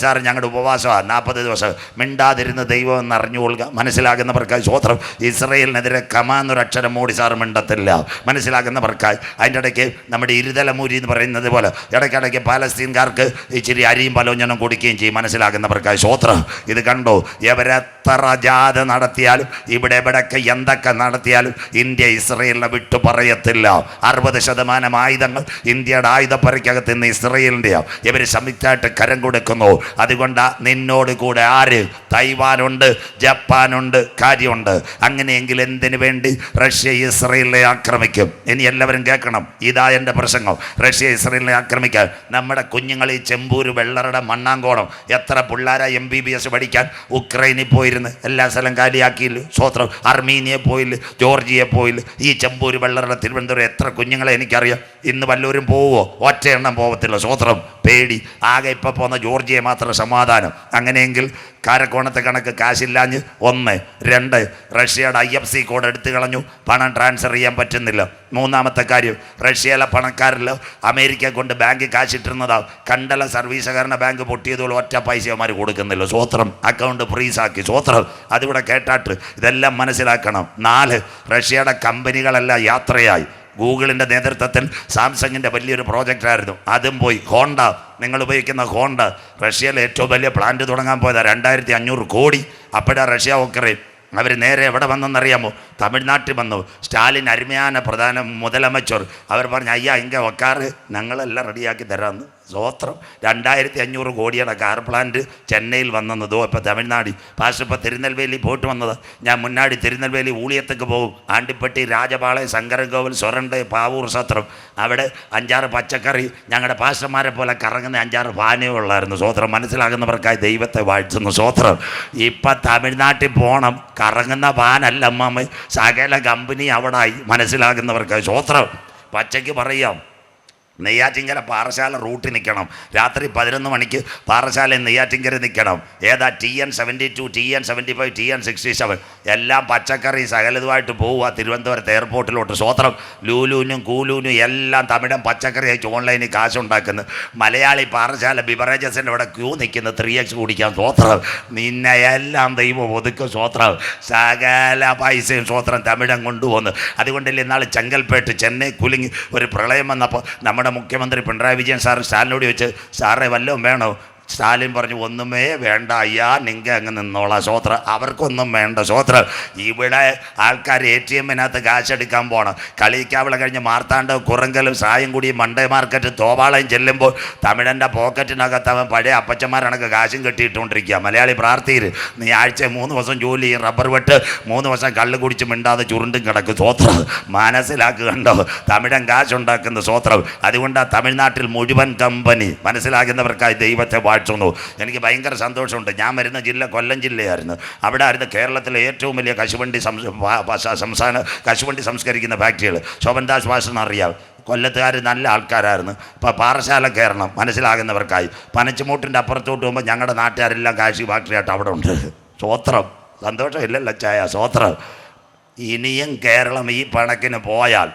സാർ ഞങ്ങളുടെ ഉപവാസമാണ് 40 ദിവസം. മിണ്ടാതിരുന്ന് ദൈവം എന്ന് അറിഞ്ഞുകൊള്ളുക. മനസ്സിലാകുന്നവർക്കായി സ്വോത്രം. ഇസ്രയേലിനെതിരെ കമാന്നൊരക്ഷരം മോഡി സാർ മിണ്ടത്തില്ല. മനസ്സിലാകുന്നവർക്കായി. അതിൻ്റെ ഇടയ്ക്ക് നമ്മുടെ ഇരുതലമൂരി എന്ന് പറയുന്നത് പോലെ ഇടയ്ക്കിടയ്ക്ക് പാലസ്തീൻകാർക്ക് ഇച്ചിരി അരിയും പലോഞ്ഞനം കൊടുക്കുകയും ചെയ്യും. മനസ്സിലാകുന്നവർക്കായി സ്വോത്രം. ഇത് കണ്ടോ, എവരെത്ര ജാഥ നടത്തിയാലും ഇവിടെയൊക്കെ എന്തൊക്കെ നടത്തിയാലും ഇന്ത്യ ഇസ്രയേലിനെ വിട്ടു പറയത്തില്ല. 60% ആയുധങ്ങൾ ഇന്ത്യയുടെ ആയുധപ്പുരയ്ക്കകത്ത് നിന്ന് ഇസ്രയേലിൻ്റെയാണ്. ഇവർ സംയുക്തമായിട്ട് കരം കൊടുക്കുന്നു. അതുകൊണ്ട് നിന്നോട് കൂടെ ആര്? തൈവാനുണ്ട്, ജപ്പാനുണ്ട്, കാര്യമുണ്ട്. അങ്ങനെയെങ്കിൽ എന്തിനു വേണ്ടി റഷ്യ ഇസ്രയേലിനെ ആക്രമിക്കും? ഇനിയല്ല എല്ലാവരും കേൾക്കണം, ഇതാ എൻ്റെ പ്രസംഗം. റഷ്യ ഇസ്രയേലിനെ ആക്രമിക്കാൻ നമ്മുടെ കുഞ്ഞുങ്ങൾ ഈ ചെമ്പൂര് വെള്ളറുടെ മണ്ണാങ്കോണം എത്ര പിള്ളേരാ MBBS പഠിക്കാൻ ഉക്രൈനിൽ പോയിരുന്ന് എല്ലാ സ്ഥലം കാലിയാക്കിയില്ല. സ്വോത്രം. അർമീനിയെ പോയില്ല, ജോർജിയെ പോയില്ല. ഈ ചെമ്പൂര് വെള്ളറുടെ തിരുവനന്തപുരം എത്ര കുഞ്ഞുങ്ങളെ എനിക്കറിയാം. ഇന്ന് വല്ലവരും പോവുമോ? ഒറ്റ എണ്ണം പോകത്തില്ല. സ്വോത്രം. പേടി. ആകെ ഇപ്പം പോകുന്ന ജോർജിയെ മാത്രം സമാധാനം. അങ്ങനെയെങ്കിൽ കാരക്കോണത്തെ കണക്ക് കാശില്ലാഞ്ഞ് 1. 2, റഷ്യയുടെ IFC കോഡ് എടുത്തു കളഞ്ഞു, പണം ട്രാൻസ്ഫർ ചെയ്യാൻ പറ്റുന്നില്ല. 3-ാമത്തെ കാര്യം, റഷ്യയിലെ പണക്കാരിൽ അമേരിക്ക കൊണ്ട് ബാങ്കിൽ കാശിട്ടിരുന്നതാ. കണ്ടല സർവീസ് സഹകരണ ബാങ്ക് പൊട്ടിയതുപോലെ ഒറ്റ പൈസ അവന്മാർ കൊടുക്കുന്നില്ല. സ്വോത്രം. അക്കൗണ്ട് ഫ്രീസാക്കി. സ്വോത്രം. അതിവിടെ കേട്ടാട്ട് ഇതെല്ലാം മനസ്സിലാക്കണം. 4, റഷ്യയുടെ കമ്പനികളെല്ലാം യാത്രയായി. ഗൂഗിളിൻ്റെ നേതൃത്വത്തിൽ സാംസങ്ങിൻ്റെ വലിയൊരു പ്രോജക്റ്റായിരുന്നു, അതും പോയി. ഹോണ്ട, നിങ്ങൾ ഉപയോഗിക്കുന്ന ഹോണ്ട റഷ്യയിലെ ഏറ്റവും വലിയ പ്ലാന്റ് തുടങ്ങാൻ പോയതാണ്. 2500 കോടി. അപ്പോഴാണ് റഷ്യ ഉക്രൈൻ അവർ നേരെ എവിടെ വന്നെന്നറിയാമോ? തമിഴ്നാട്ടിൽ വന്നു. സ്റ്റാലിൻ അരുമയാന പ്രധാന മുതലമച്ചോർ അവർ പറഞ്ഞു, അയ്യാ ഇങ്ങനെ വക്കാറ് ഞങ്ങളെല്ലാം റെഡിയാക്കി തരാമെന്ന്. സ്വോത്രം. 2500 കോടിയുടെ കാർ പ്ലാന്റ് ചെന്നൈയിൽ വന്നതോ ഇപ്പോൾ തമിഴ്നാട്. പാസ്റ്റർ ഇപ്പോൾ തിരുനെൽവേലി പോയിട്ട് വന്നത്. ഞാൻ മുന്നാടി തിരുനെൽവേലി ഊളിയത്തേക്ക് പോകും. ആണ്ടിപ്പട്ടി, രാജപാളയം, ശങ്കരൻകോവിൽ, സൊരണ്ട, പാവൂർ സത്രം. അവിടെ 5-6 പച്ചക്കറി ഞങ്ങളുടെ പാസ്റ്റർമാരെ പോലെ കറങ്ങുന്ന 5-6 ഫാനേ ഉള്ളായിരുന്നു. സ്വോത്രം. മനസ്സിലാകുന്നവർക്കായി ദൈവത്തെ വാഴ്ത്തുന്നു. സ്വോത്രം. ഇപ്പം തമിഴ്നാട്ടിൽ പോകണം. കറങ്ങുന്ന ഫാനല്ല അമ്മമ്മ, സകല കമ്പനി അവിടെ ആയി. മനസ്സിലാകുന്നവർക്കായി സ്വോത്രം. പച്ചയ്ക്ക് പറയാം, നെയ്യാറ്റിങ്കര പാറശാല റൂട്ടിൽ നിൽക്കണം. രാത്രി 11 മണിക്ക് പാറശാല നെയ്യാറ്റിങ്കര നിൽക്കണം. ഏതാ? TN72, TN75, TN67 എല്ലാം പച്ചക്കറി സകലതുമായിട്ട് പോവുക തിരുവനന്തപുരത്ത് എയർപോർട്ടിലോട്ട്. സ്വോത്രം. ലൂലൂനും കൂലൂനും എല്ലാം തമിഴൻ പച്ചക്കറി അയച്ച് ഓൺലൈനിൽ കാശുണ്ടാക്കുന്നു. മലയാളി പാറശാല ബിവറേജസിൻ്റെ ഇവിടെ ക്യൂ നിൽക്കുന്നു 3X കുടിക്കാൻ. സ്വോത്രം. നിന്നെ എല്ലാം ദൈവം ഒതുക്കും. സ്വോത്രം. സകല പൈസയും സ്വോത്രം തമിഴൻ കൊണ്ടുപോകുന്നു. അതുകൊണ്ടല്ലേ ഇന്നാൾ ചെങ്കൽപ്പേട്ട് ചെന്നൈ കുലുങ്ങി ഒരു പ്രളയം വന്നപ്പോൾ നമ്മുടെ മുഖ്യമന്ത്രി പിണറായി വിജയൻ സാറിനോട് ചോദിച്ച്, സാറേ വല്ലതും വേണോ? സ്റ്റാലിൻ പറഞ്ഞു, ഒന്നുമേ വേണ്ട അയ്യാ, നിങ്ങൾ അങ്ങ് നിന്നോളാം. സ്വോത്ര. അവർക്കൊന്നും വേണ്ട. സ്വോത്ര. ഇവിടെ ആൾക്കാർ ATM-നകത്ത് കാശെടുക്കാൻ പോകണം. കളിക്കാവിള കഴിഞ്ഞ് മാർത്താണ്ഡവും കുറങ്കലും സായംകുടിയും മണ്ടേ മാർക്കറ്റ് തോവാളയും ചെല്ലുമ്പോൾ തമിഴൻ്റെ പോക്കറ്റിനകത്ത് അവൻ പഴയ അപ്പച്ചന്മാരണക്ക് കാശും കെട്ടിയിട്ടുകൊണ്ടിരിക്കുക. മലയാളി പ്രാർത്ഥിയിൽ നീ ആഴ്ച 3 ദിവസം ജോലി ചെയ്യും, റബ്ബർ വെട്ട്, 3 ദിവസം കള്ള് കുടിച്ച് മിണ്ടാതെ ചുരുണ്ടും കിടക്കും. സ്വോത്രം. മനസ്സിലാക്കുക. കണ്ടോ തമിഴൻ കാശുണ്ടാക്കുന്ന. സ്വോത്രം. അതുകൊണ്ടാണ് തമിഴ്നാട്ടിൽ മുഴുവൻ കമ്പനി. മനസ്സിലാകുന്നവർക്കായി ദൈവത്തെ വാഴ്ത്തുന്നു. എനിക്ക് ഭയങ്കര സന്തോഷമുണ്ട്. ഞാൻ വരുന്ന ജില്ല കൊല്ലം ജില്ലയായിരുന്നു. അവിടെ ആയിരുന്നു കേരളത്തിലെ ഏറ്റവും വലിയ കശുവണ്ടി സംസ്കരിക്കുന്ന ഫാക്ടറികൾ. ശോഭൻദാസ് ഭാഷ അറിയാം. കൊല്ലത്തുകാർ നല്ല ആൾക്കാരായിരുന്നു. ഇപ്പോൾ പാറശാല കയറണം. മനസ്സിലാകുന്നവർക്കായി. പനച്ചുമൂട്ടിൻ്റെ അപ്പുറത്തോട്ട് പോകുമ്പോൾ ഞങ്ങളുടെ നാട്ടുകാരെല്ലാം കാശി ഫാക്ടറിയായിട്ട് അവിടെ ഉണ്ട്. സ്വോത്രം. സന്തോഷമില്ലല്ലോ ചായ. സ്വോത്രം. ഇനിയും കേരളം ഈ കണക്കിന് പോയാൽ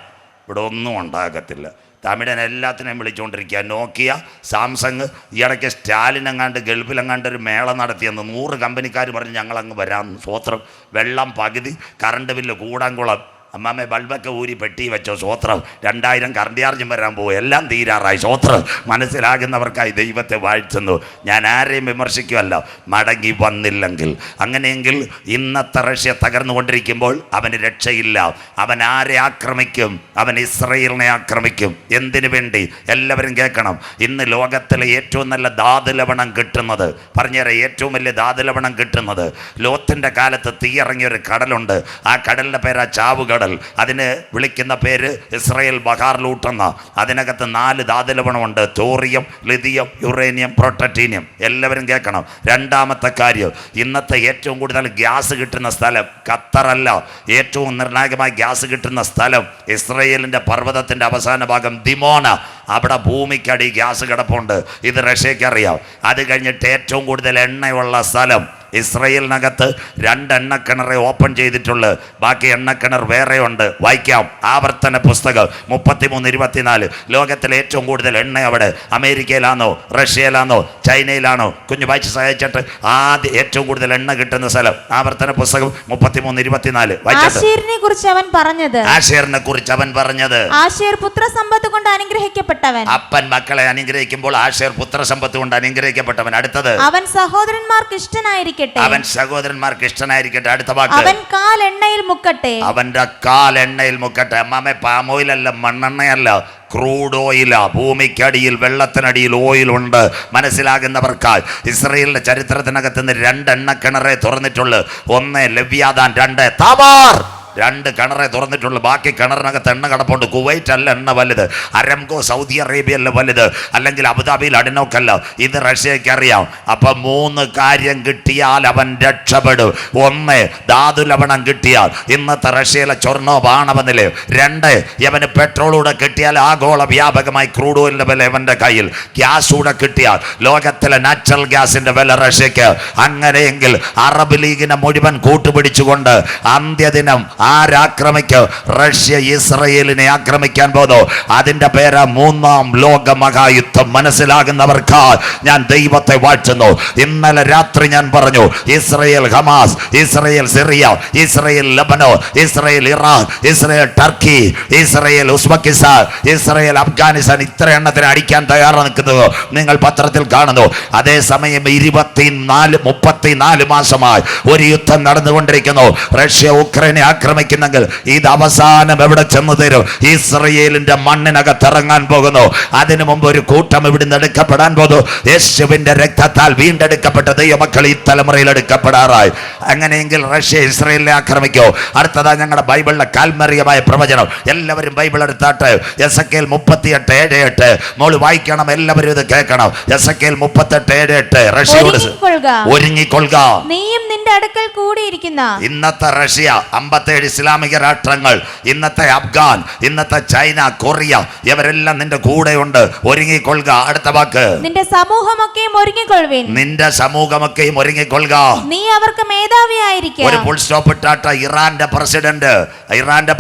ഇവിടെ ഒന്നും ഉണ്ടാകത്തില്ല. തമിഴൻ എല്ലാത്തിനെയും വിളിച്ചുകൊണ്ടിരിക്കുക. നോക്കിയ, സാംസങ്. ഈ ഇടയ്ക്ക് സ്റ്റാലിൻ എങ്ങാണ്ട് ഗൾഫിലെങ്ങാണ്ട് ഒരു മേള നടത്തിയെന്ന് 100 കമ്പനിക്കാർ പറഞ്ഞ് ഞങ്ങളങ്ങ് വരാം. സ്വോത്രം. വെള്ളം പകുതി, കറണ്ട് ബില്ല് കൂടാങ്കുളം. അമ്മാമ്മ ബൾബൊക്കെ ഊരി പെട്ടി വെച്ചോ. സ്വോത്രം. 2000 കറണ്ട് ചാർജും വരാൻ പോകും. എല്ലാം തീരാറായി. സ്വോത്രം. മനസ്സിലാകുന്നവർക്കായി ദൈവത്തെ വാഴ്ത്തുന്നു. ഞാൻ ആരെയും വിമർശിക്കുമല്ല. മടങ്ങി വന്നില്ലെങ്കിൽ, അങ്ങനെയെങ്കിൽ ഇന്നത്തെ റഷ്യ തകർന്നുകൊണ്ടിരിക്കുമ്പോൾ അവന് രക്ഷയില്ല. അവൻ ആരെ ആക്രമിക്കും? അവൻ ഇസ്രയേലിനെ ആക്രമിക്കും. എന്തിനു വേണ്ടി? എല്ലാവരും കേൾക്കണം. ഇന്ന് ലോകത്തിലെ ഏറ്റവും നല്ല ധാതുലവണം കിട്ടുന്നത്, പറഞ്ഞേറെ, ഏറ്റവും വലിയ ധാതുലവണം കിട്ടുന്നത് ലോത്തിൻ്റെ കാലത്ത് തീയിറങ്ങിയൊരു കടലുണ്ട്. ആ കടലിൻ്റെ പേരാ ചാവുകടൽ. അതിന് വിളിക്കുന്ന പേര് ഇസ്രയേൽ ബഹാർലൂട്ടെന്ന. അതിനകത്ത് 4 ധാതുലവണമുണ്ട്: തോറിയം, ലിഥിയം, യുറേനിയം, പ്രോട്ടീനിയം. എല്ലാവരും കേൾക്കണം. 2-ാമത്തെ കാര്യം, ഇന്നത്തെ ഏറ്റവും കൂടുതൽ ഗ്യാസ് കിട്ടുന്ന സ്ഥലം ഖത്തറല്ല. ഏറ്റവും നിർണായകമായി ഗ്യാസ് കിട്ടുന്ന സ്ഥലം ഇസ്രയേലിൻ്റെ പർവ്വതത്തിൻ്റെ അവസാന ഭാഗം ദിമോന. അവിടെ ഭൂമിക്കടി ഗ്യാസ് കിടപ്പുണ്ട്. ഇത് റഷ്യക്കറിയാം. അത് കഴിഞ്ഞിട്ട് ഏറ്റവും കൂടുതൽ എണ്ണയുള്ള സ്ഥലം ഇസ്രയേലിനകത്ത് 2 എണ്ണക്കിണറെ ഓപ്പൺ ചെയ്തിട്ടുള്ളു. ബാക്കി എണ്ണക്കിണർ വേറെ ഉണ്ട്. വായിക്കാം. ആവർത്തന പുസ്തകം 33:24. ലോകത്തിലെ ഏറ്റവും കൂടുതൽ എണ്ണ അവിടെ അമേരിക്കയിലാണോ, റഷ്യയിലാണോ, ചൈനയിലാണോ? കുഞ്ഞു വായിച്ച് സഹായിച്ചിട്ട്. ആദ്യം ഏറ്റവും കൂടുതൽ എണ്ണ കിട്ടുന്ന സ്ഥലം ആവർത്തന പുസ്തകം 33:24. ആശേരിനെ കുറിച്ച് അവൻ പറഞ്ഞത് ആശേർ പുത്രസമ്പത്ത് കൊണ്ട് അനുഗ്രഹിക്കപ്പെട്ടവൻ. അപ്പൻ മക്കളെ അനുഗ്രഹിക്കുമ്പോൾ ആശേർ പുത്രസമ്പത്ത് കൊണ്ട് അനുഗ്രഹിക്കപ്പെട്ടവൻ. അടുത്തത്, അവൻ സഹോദരന്മാർക്ക് ഇഷ്ടനായിരിക്കും. അവൻ സഹോദരന്മാർക്ക് ഇഷ്ടനായിരിക്കട്ടെ. അടുത്ത വാക്ക്, അവൻ കാൽ എണ്ണയിൽ മുക്കട്ടെ. അവന്റെ കാൽ എണ്ണയിൽ മുക്കട്ടെ. അമ്മാമെ പാമോയിലല്ല, മണ്ണെണ്ണയല്ല, ക്രൂഡ് ഓയിലാ. ഭൂമിക്കടിയിൽ, വെള്ളത്തിനടിയിൽ ഓയിലുണ്ട്. മനസ്സിലാകുന്നവർക്കായി ഇസ്രയേലിന്റെ ചരിത്രത്തിനകത്ത് നിന്ന് 2 എണ്ണക്കിണറെ തുറന്നിട്ടുള്ളു. 1 ലവ്യാദാൻ, 2 താബോർ. 2 കിണറെ തുറന്നിട്ടുള്ളൂ, ബാക്കി കിണറിനകത്ത് എണ്ണ കിടപ്പുണ്ട്. കുവൈറ്റ് അല്ല എണ്ണ വലുത്, അരംകോ സൗദി അറേബ്യയല്ല വലുത്, അല്ലെങ്കിൽ അബുദാബിയിൽ അഡിനോക്കല്ല, ഇത് റഷ്യക്ക് അറിയാം. അപ്പൊ 3 കാര്യം കിട്ടിയാൽ അവൻ രക്ഷപ്പെടും. 1, ധാതു ലവണം കിട്ടിയാൽ ഇന്നത്തെ റഷ്യയിലെ ചൊർണോ ബാണവനില്. 2, ഇവന് പെട്രോളൂടെ കിട്ടിയാൽ ആഗോള വ്യാപകമായി ക്രൂഡ് ഓയിലിന്റെ വില ഇവന്റെ കയ്യിൽ. ഗ്യാസ് കൂടെ കിട്ടിയാൽ ലോകത്തിലെ നാച്ചുറൽ ഗ്യാസിന്റെ വില റഷ്യക്ക്. അങ്ങനെയെങ്കിൽ അറബ് ലീഗിനെ മുഴുവൻ കൂട്ടുപിടിച്ചുകൊണ്ട് അന്ത്യദിനം ആരാക്രമിക്കും? റഷ്യ ഇസ്രയേലിനെ ആക്രമിക്കാൻ പോകുന്നു. അതിന്റെ പേര് 3ാം ലോക മഹായുദ്ധം. മനസ്സിലാകുന്നവർക്ക് ഞാൻ ദൈവത്തെ വാഴ്ത്തുന്നു. ഇന്നലെ രാത്രി ഞാൻ പറഞ്ഞു, Israel Hamas, Israel Syria, Israel Lebanon, Israel Iran, Israel Turkey, Israel Uzbekistan, Israel Afghanistan, ഇത്ര എണ്ണത്തിന് അടിക്കാൻ തയ്യാറാണ് നിൽക്കുന്നത് നിങ്ങൾ പത്രത്തിൽ കാണുന്നു. അതേസമയം 34 മാസമായി ഒരു യുദ്ധം നടന്നുകൊണ്ടിരിക്കുന്നു. റഷ്യ ഉക്രൈനെ ആക്രമിക്കുന്നെങ്കിൽ ഇത് അവസാനം എവിടെ ചെന്ന് തരും? ഇസ്രയേലിന്റെ മണ്ണിനകത്ത് ഇറങ്ങാൻ പോകുന്നു. അതിനു മുമ്പ് ഒരു കൂട്ടം ഇവിടുന്ന് എടുക്കപ്പെടാൻ പോകുന്നു. യേശുവിന്റെ രക്തത്താൽ വീണ്ടെടുക്കപ്പെട്ട ദൈവമക്കൾ ഈ തലമുറയിൽ എടുക്കപ്പെടാറായി. അങ്ങനെയെങ്കിൽ റഷ്യ ഇസ്രയേലിനെ ആക്രമിക്കോ? അടുത്തതാ ഞങ്ങളുടെ ബൈബിളിലെ കാൽമറിയമായ പ്രവചനം. എല്ലാവരും ബൈബിൾ എടുത്താട്ട്. എസെക്കിയേൽ 38:7-8 മോള് വായിക്കണം, എല്ലാവരും ഇത് കേൾക്കണം. എസെക്കിയേൽ 38:7-8 റഷ്യയോട് ഒരുങ്ങിക്കൊള്ളുക, നീയും നിന്റെ അടുക്കൽ കൂടിയിരിക്കുന്ന. ഇന്നത്തെ റഷ്യ, 57 ഇസ്ലാമിക രാഷ്ട്രങ്ങൾ, ഇന്നത്തെ അഫ്ഗാൻ, ഇന്നത്തെ ചൈന, കൊറിയ, ഇവരെല്ലാം നിന്റെ കൂടെയുണ്ട്. ഒരുങ്ങിക്കൊള്ളുക. അടുത്ത വാക്ക്, നിന്റെ സമൂഹമൊക്കെയും ഒരുങ്ങിക്കൊള്ളുവിൻ. നിന്റെ സമൂഹമൊക്കെയും ഒരുങ്ങിക്കൊള്ളുക. നീ അവർക്ക് മേധാവിയായിരിക്കും. ഒരു ഫുൾ സ്റ്റോപ്പ് ഇട്ടാട്ട. ഇറാന്റെ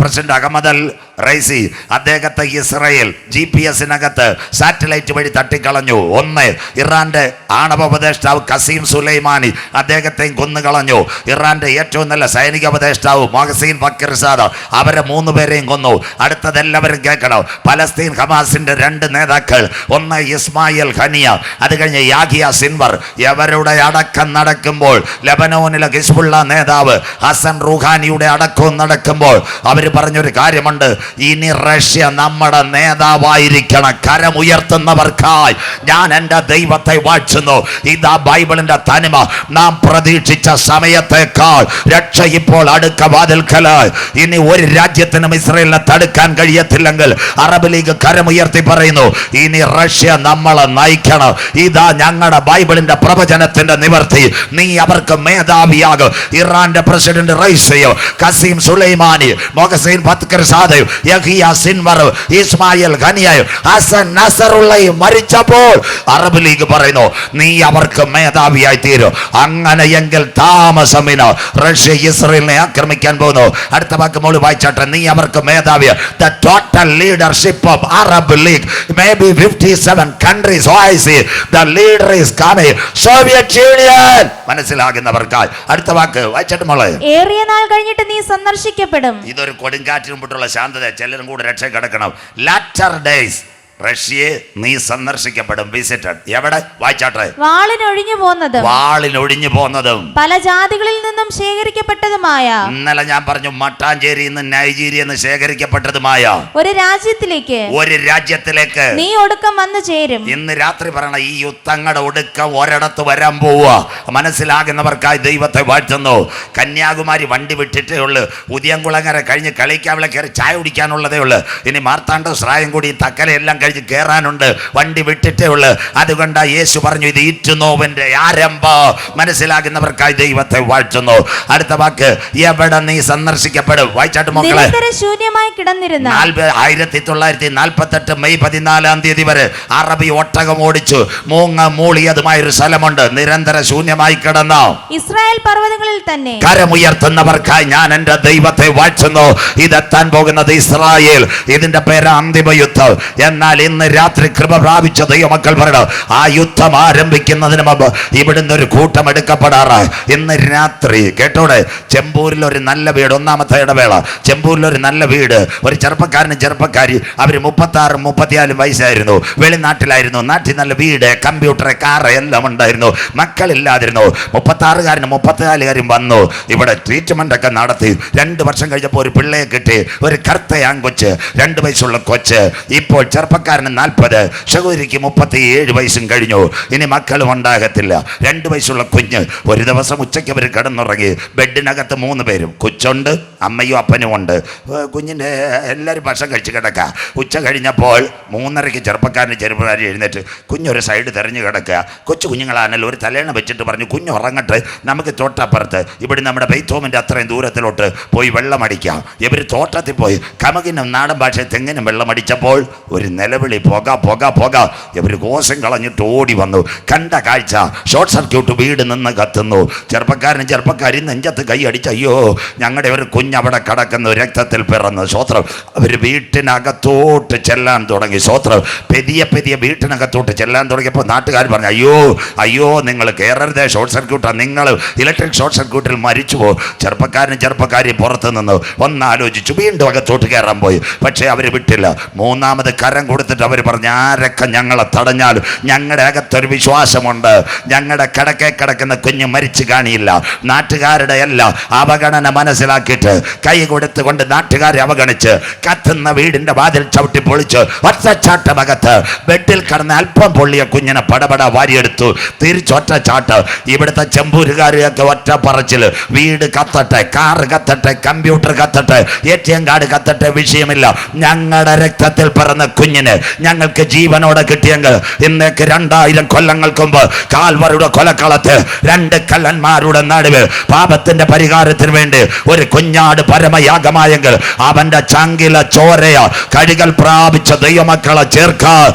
പ്രസിഡന്റ് അഹമ്മദ് അൽ റൈസി, അദ്ദേഹത്തെ ഇസ്രയേൽ GPS-നകത്ത് സാറ്റലൈറ്റ് വഴി തട്ടിക്കളഞ്ഞു. 1, ഇറാന്റെ ആണവ ഉപദേഷ്ടാവ് കസീം സുലൈമാനി, അദ്ദേഹത്തെയും കൊന്നുകളഞ്ഞു. ഇറാന്റെ ഏറ്റവും നല്ല സൈനിക ഉപദേഷ്ടാവ് മൊഹസിൻ ഫക്രിസാദ്, അവരെ 3 പേരെയും കൊന്നു. അടുത്തതെല്ലാവരും കേൾക്കണം. പലസ്തീൻ ഹമാസിന്റെ 2 നേതാക്കൾ, 1 ഇസ്മായിൽ ഖനിയ, അത് കഴിഞ്ഞ് യാഹിയ സിൻവർ. ഇവരുടെ അടക്കം നടക്കുമ്പോൾ, ലെബനോനിലെ ഹിസ്ബുള്ള നേതാവ് ഹസൻ റൂഹാനിയുടെ അടക്കവും നടക്കുമ്പോൾ അവർ പറഞ്ഞൊരു കാര്യമുണ്ട്, ഇനി റഷ്യ നമ്മുടെ നേതാവായിരിക്കണം. കരമുയർത്തുന്നവർക്കായി ഞാൻ എൻ്റെ ദൈവത്തെ വാഴ്ത്തുന്നു. ഇതാ ബൈബിളിന്റെ തനിമ. നാം പ്രതീക്ഷിച്ച സമയത്തേക്കാൾ രക്ഷ ഇപ്പോൾ അടുക്ക വാതിൽക്കലായി. ഇനി ഒരു രാജ്യത്തിനും ഇസ്രയേലിനെ തടുക്കാൻ കഴിയത്തില്ലെങ്കിൽ അറബ് ലീഗ് കരമുയർത്തി പറയുന്നു, ഇനി റഷ്യ നമ്മളെ നയിക്കണം. ഇതാ ഞങ്ങളുടെ ബൈബിളിന്റെ പ്രവചനത്തിന്റെ നിവർത്തി. നീ അവർക്ക് മേധാവിയാകും. ഇറാന്റെ പ്രസിഡന്റ് റൈസിയോ, Qasem Soleimani, Mohsen Fakhrizadeh, Yahya Sinwar, Ismail Haniyeh, Hassan നസറുള്ളയും മരിച്ചപ്പോൾ അറബ് ലീഗ് പറയുന്നു, നീ അവർക്ക് മേധാവിയായി തീരും. അങ്ങനെയെങ്കിൽ താമസമില്ല, റഷ്യ ഇസ്രയേലിനെ ആക്രമിക്കാൻ പോകുന്നു. അടുത്ത വാക്ക് മോള് വായിച്ചാട്ടെ. നീ അവർക്ക് മേധാവി. The total leadership of Arab League, maybe 57 countries. I see the leader is coming. Soviet Union. മനസ്സിലാകുന്നവർക്കായി അടുത്ത വാക്ക് വായിച്ചാട്ട് മോളെ. ഏറിയ നാൾ കഴിഞ്ഞിട്ട് നീ സന്ദർശിക്കപ്പെടും. ഇതൊരു കൊടുങ്കാറ്റിന് മുമ്പുള്ള ശാന്തത. ചിലരും കൂടെ രക്ഷ കിടക്കണം. ലാറ്റർ ഡേയ്സ് റഷ്യയെ നീ സന്ദർശിക്കപ്പെടും. വിസിറ്റഡ്. എവിടെ? വായിച്ചാട്ടെ. വാളിനൊഴിഞ്ഞു പോന്നതും പല ജാതികളിൽ നിന്നും ശേഖരിക്കപ്പെട്ടതുമായ. ഇന്നലെ ഞാൻ പറഞ്ഞു, മട്ടാഞ്ചേരിയിൽ നിന്ന് നൈജീരിയയിൽ നിന്ന് ശേഖരിക്കപ്പെട്ടതുമായ ഒരു രാജ്യത്തിലേക്ക് നീ ഒടുക്കം വന്നു ചേരും. ഇന്ന് രാത്രി പറയണ, ഈ യുദ്ധങ്ങളുടെ ഒടുക്കം ഒരിടത്ത് വരാൻ പോവുക. മനസ്സിലാകുന്നവർക്കായി ദൈവത്തെ വാഴ്ത്തുന്നു. കന്യാകുമാരി വണ്ടി വിട്ടിട്ടേ ഉള്ളു. ഉദയംകുളങ്ങര കഴിഞ്ഞ് കളിക്കാവിളെ കയറി ചായ കുടിക്കാനുള്ളതേ ഉള്ളു. ഇനി മാർത്താണ്ഡം സ്രായംകുടി തക്കലയെല്ലാം കയറാനുണ്ട്. വണ്ടി വിട്ടിട്ടേ ഉള്ളു. അതുകൊണ്ട് യേശു പറഞ്ഞു, ഇത് ഈറ്റുനോവിന്റെ ആരംഭം. മനസ്സിലാകുന്നവർക്കായി ദൈവത്തെ വാഴ്ത്തുന്നു. അടുത്ത വാക്ക്, എവിടെ നീ സന്ദർശിക്കപ്പെടും. വായിച്ചാട്ട് മക്കളെ. ശൂന്യമായി കിടന്നിരുന്ന 1948 മെയ് 14 വരെ അറബി ഒട്ടകം ഓടിച്ചു മൂളിയതുമായൊരു സ്ഥലമുണ്ട്. നിരന്തര ശൂന്യമായി കിടന്ന ഇസ്രായേൽ പർവ്വതങ്ങളിൽ തന്നെ കരമുയർത്തുന്നവർക്കായി ഞാൻ എൻ്റെ ദൈവത്തെ വാഴ്ത്തുന്നു. ഇതെത്താൻ പോകുന്നത് ഇസ്രായേൽ. ഇതിന്റെ പേര് അന്തിമ യുദ്ധം. എന്നാൽ ഇന്ന് രാത്രി കൃപ പ്രാപിച്ച ദൈവമക്കൾ പറയണം, ആ യുദ്ധം ആരംഭിക്കുന്നതിന് മുമ്പ് ഇവിടുന്ന് ഒരു കൂട്ടം എടുക്കപ്പെടാറായി. ഇന്ന് രാത്രി കേട്ടോടെ, ചെമ്പൂരിൽ ഒരു നല്ല വീട്, 1ാമത്തെ ഇടവേള, ചെമ്പൂരിൽ ഒരു നല്ല വീട്, ഒരു ചെറുപ്പക്കാരി, അവർ 36-34 വയസ്സായിരുന്നു, വെളിനാട്ടിലായിരുന്നു. നാട്ടിൽ നല്ല വീട്, കമ്പ്യൂട്ടർ, കാറ് എല്ലാം ഉണ്ടായിരുന്നു. മക്കളില്ലാതിരുന്നു. 36-കാരനും 34-കാരും വന്നു. ഇവിടെ ട്രീറ്റ്മെന്റ് ഒക്കെ നടത്തി. 2 വർഷം കഴിഞ്ഞപ്പോൾ ഒരു പിള്ളയെ കിട്ടി, ഒരു കറുത്ത ആൺകൊച്ച്, 2 വയസ്സുള്ള കൊച്ച്. ഇപ്പോൾ ചെറുപ്പക്കാർ ചെറുപ്പക്കാരന് 40, സഹോദരിക്ക് 37 വയസ്സും കഴിഞ്ഞു. ഇനി മക്കളും ഉണ്ടാകത്തില്ല. 2 വയസ്സുള്ള കുഞ്ഞ്. ഒരു ദിവസം ഉച്ചയ്ക്ക് അവർ കിടന്നുറങ്ങി. ബെഡിനകത്ത് 3 പേരും, കൊച്ചുണ്ട്, അമ്മയും അപ്പനും ഉണ്ട്. കുഞ്ഞിൻ്റെ എല്ലാവരും ഭക്ഷണം കഴിച്ച് കിടക്കുക. ഉച്ച കഴിഞ്ഞപ്പോൾ 3:30 ചെറുപ്പക്കാരൻ എഴുന്നേറ്റ് കുഞ്ഞൊരു സൈഡ് തെരഞ്ഞു കിടക്കുക. കൊച്ചു കുഞ്ഞുങ്ങളാണല്ലോ, ഒരു തലേണ വെച്ചിട്ട് പറഞ്ഞു, കുഞ്ഞ് ഉറങ്ങട്ടെ, നമുക്ക് തോട്ടപ്പുറത്ത് ഇവിടെ നമ്മുടെ ബെയ്ത്തോമിൻ്റെ അത്രയും ദൂരത്തിലോട്ട് പോയി വെള്ളമടിക്കാം. ഇവർ തോട്ടത്തിൽ പോയി കമകിനും നാടൻ ഭാഷ തെങ്ങിനും വെള്ളമടിച്ചപ്പോൾ ഒരു നിലവിളി, പുക പുക പുക. ഇവർ കോശം കളഞ്ഞിട്ട് ഓടി വന്നു. കണ്ട കാഴ്ച, ഷോർട്ട് സർക്യൂട്ട് വീട് നിന്ന് കത്തുന്നു. ചെറുപ്പക്കാരി നെഞ്ചത്ത് കൈ അടിച്ച്, അയ്യോ ഞങ്ങളുടെ ഒരു കുഞ്ഞവിടെ കിടക്കുന്നു, രക്തത്തിൽ പിറന്നു. സ്വോത്രം. അവർ വീട്ടിനകത്തോട്ട് ചെല്ലാൻ തുടങ്ങി. സ്വോത്രം. പെതിയ വീട്ടിനകത്തോട്ട് ചെല്ലാൻ തുടങ്ങിയപ്പോൾ നാട്ടുകാർ പറഞ്ഞു, അയ്യോ അയ്യോ നിങ്ങൾ കയറരുതേ, ഷോർട്ട് സർക്യൂട്ടാണ്, നിങ്ങൾ ഇലക്ട്രിക് ഷോർട്ട് സർക്യൂട്ടിൽ മരിച്ചു പോകും. ചെറുപ്പക്കാരി പുറത്ത് നിന്ന് ഒന്നാലോചിച്ചു, വീണ്ടും അകത്തോട്ട് കയറാൻ പോയി. പക്ഷേ അവർ വിട്ടില്ല. 3ാമത് കരം കൊടുത്തിട്ട് അവർ പറഞ്ഞു, ആരൊക്കെ ഞങ്ങളെ തടഞ്ഞാലും ഞങ്ങളുടെ അകത്തൊരു വിശ്വാസമുണ്ട്, ഞങ്ങളുടെ കിടക്കുന്ന കുഞ്ഞ് മരിച്ചു കാണിയില്ല. നാട്ടുകാരുടെ എല്ലാം അവഗണന മനസ്സിലാക്കിയിട്ട് കൈ കൊടുത്തുകൊണ്ട് നാട്ടുകാരെ അവഗണിച്ച് കത്തുന്ന വീടിന്റെ വാതിൽ ചവിട്ടി പൊളിച്ച് ഒറ്റച്ചാട്ടമകത്ത് ബെഡിൽ കടന്ന് അല്പം പൊള്ളിയ കുഞ്ഞിനെ പടപട വാരിയെടുത്തു. തിരിച്ചൊറ്റച്ചാട്ട്. ഇവിടുത്തെ ചെമ്പൂരുകാരെയൊക്കെ ഒറ്റ പറച്ചിൽ. വീട് കത്തട്ടെ, കാറ് കത്തട്ടെ, കമ്പ്യൂട്ടർ കത്തട്ടെ, ATM കാർഡ് കത്തട്ടെ, വിഷയമില്ല. ഞങ്ങളുടെ രക്തത്തിൽ പിറന്ന കുഞ്ഞിന് ഞങ്ങൾക്ക് ജീവനോടെ കിട്ടിയെങ്കിൽ ഇന്നേക്ക് 2000 കൊല്ലങ്ങൾക്ക് മുമ്പ് കാൽവറിയുടെ കൊലക്കളത്ത് 2 കള്ളന്മാരുടെ നടുവ് പാപത്തിന്റെ പരിഹാരത്തിന് വേണ്ടി ഒരു കുഞ്ഞാട് പരമയാഗമായെങ്കിൽ അവന്റെ ചങ്കില ചോരയ കഴുകൽ പ്രാപിച്ച ദൈവമക്കളെ ചേർക്ക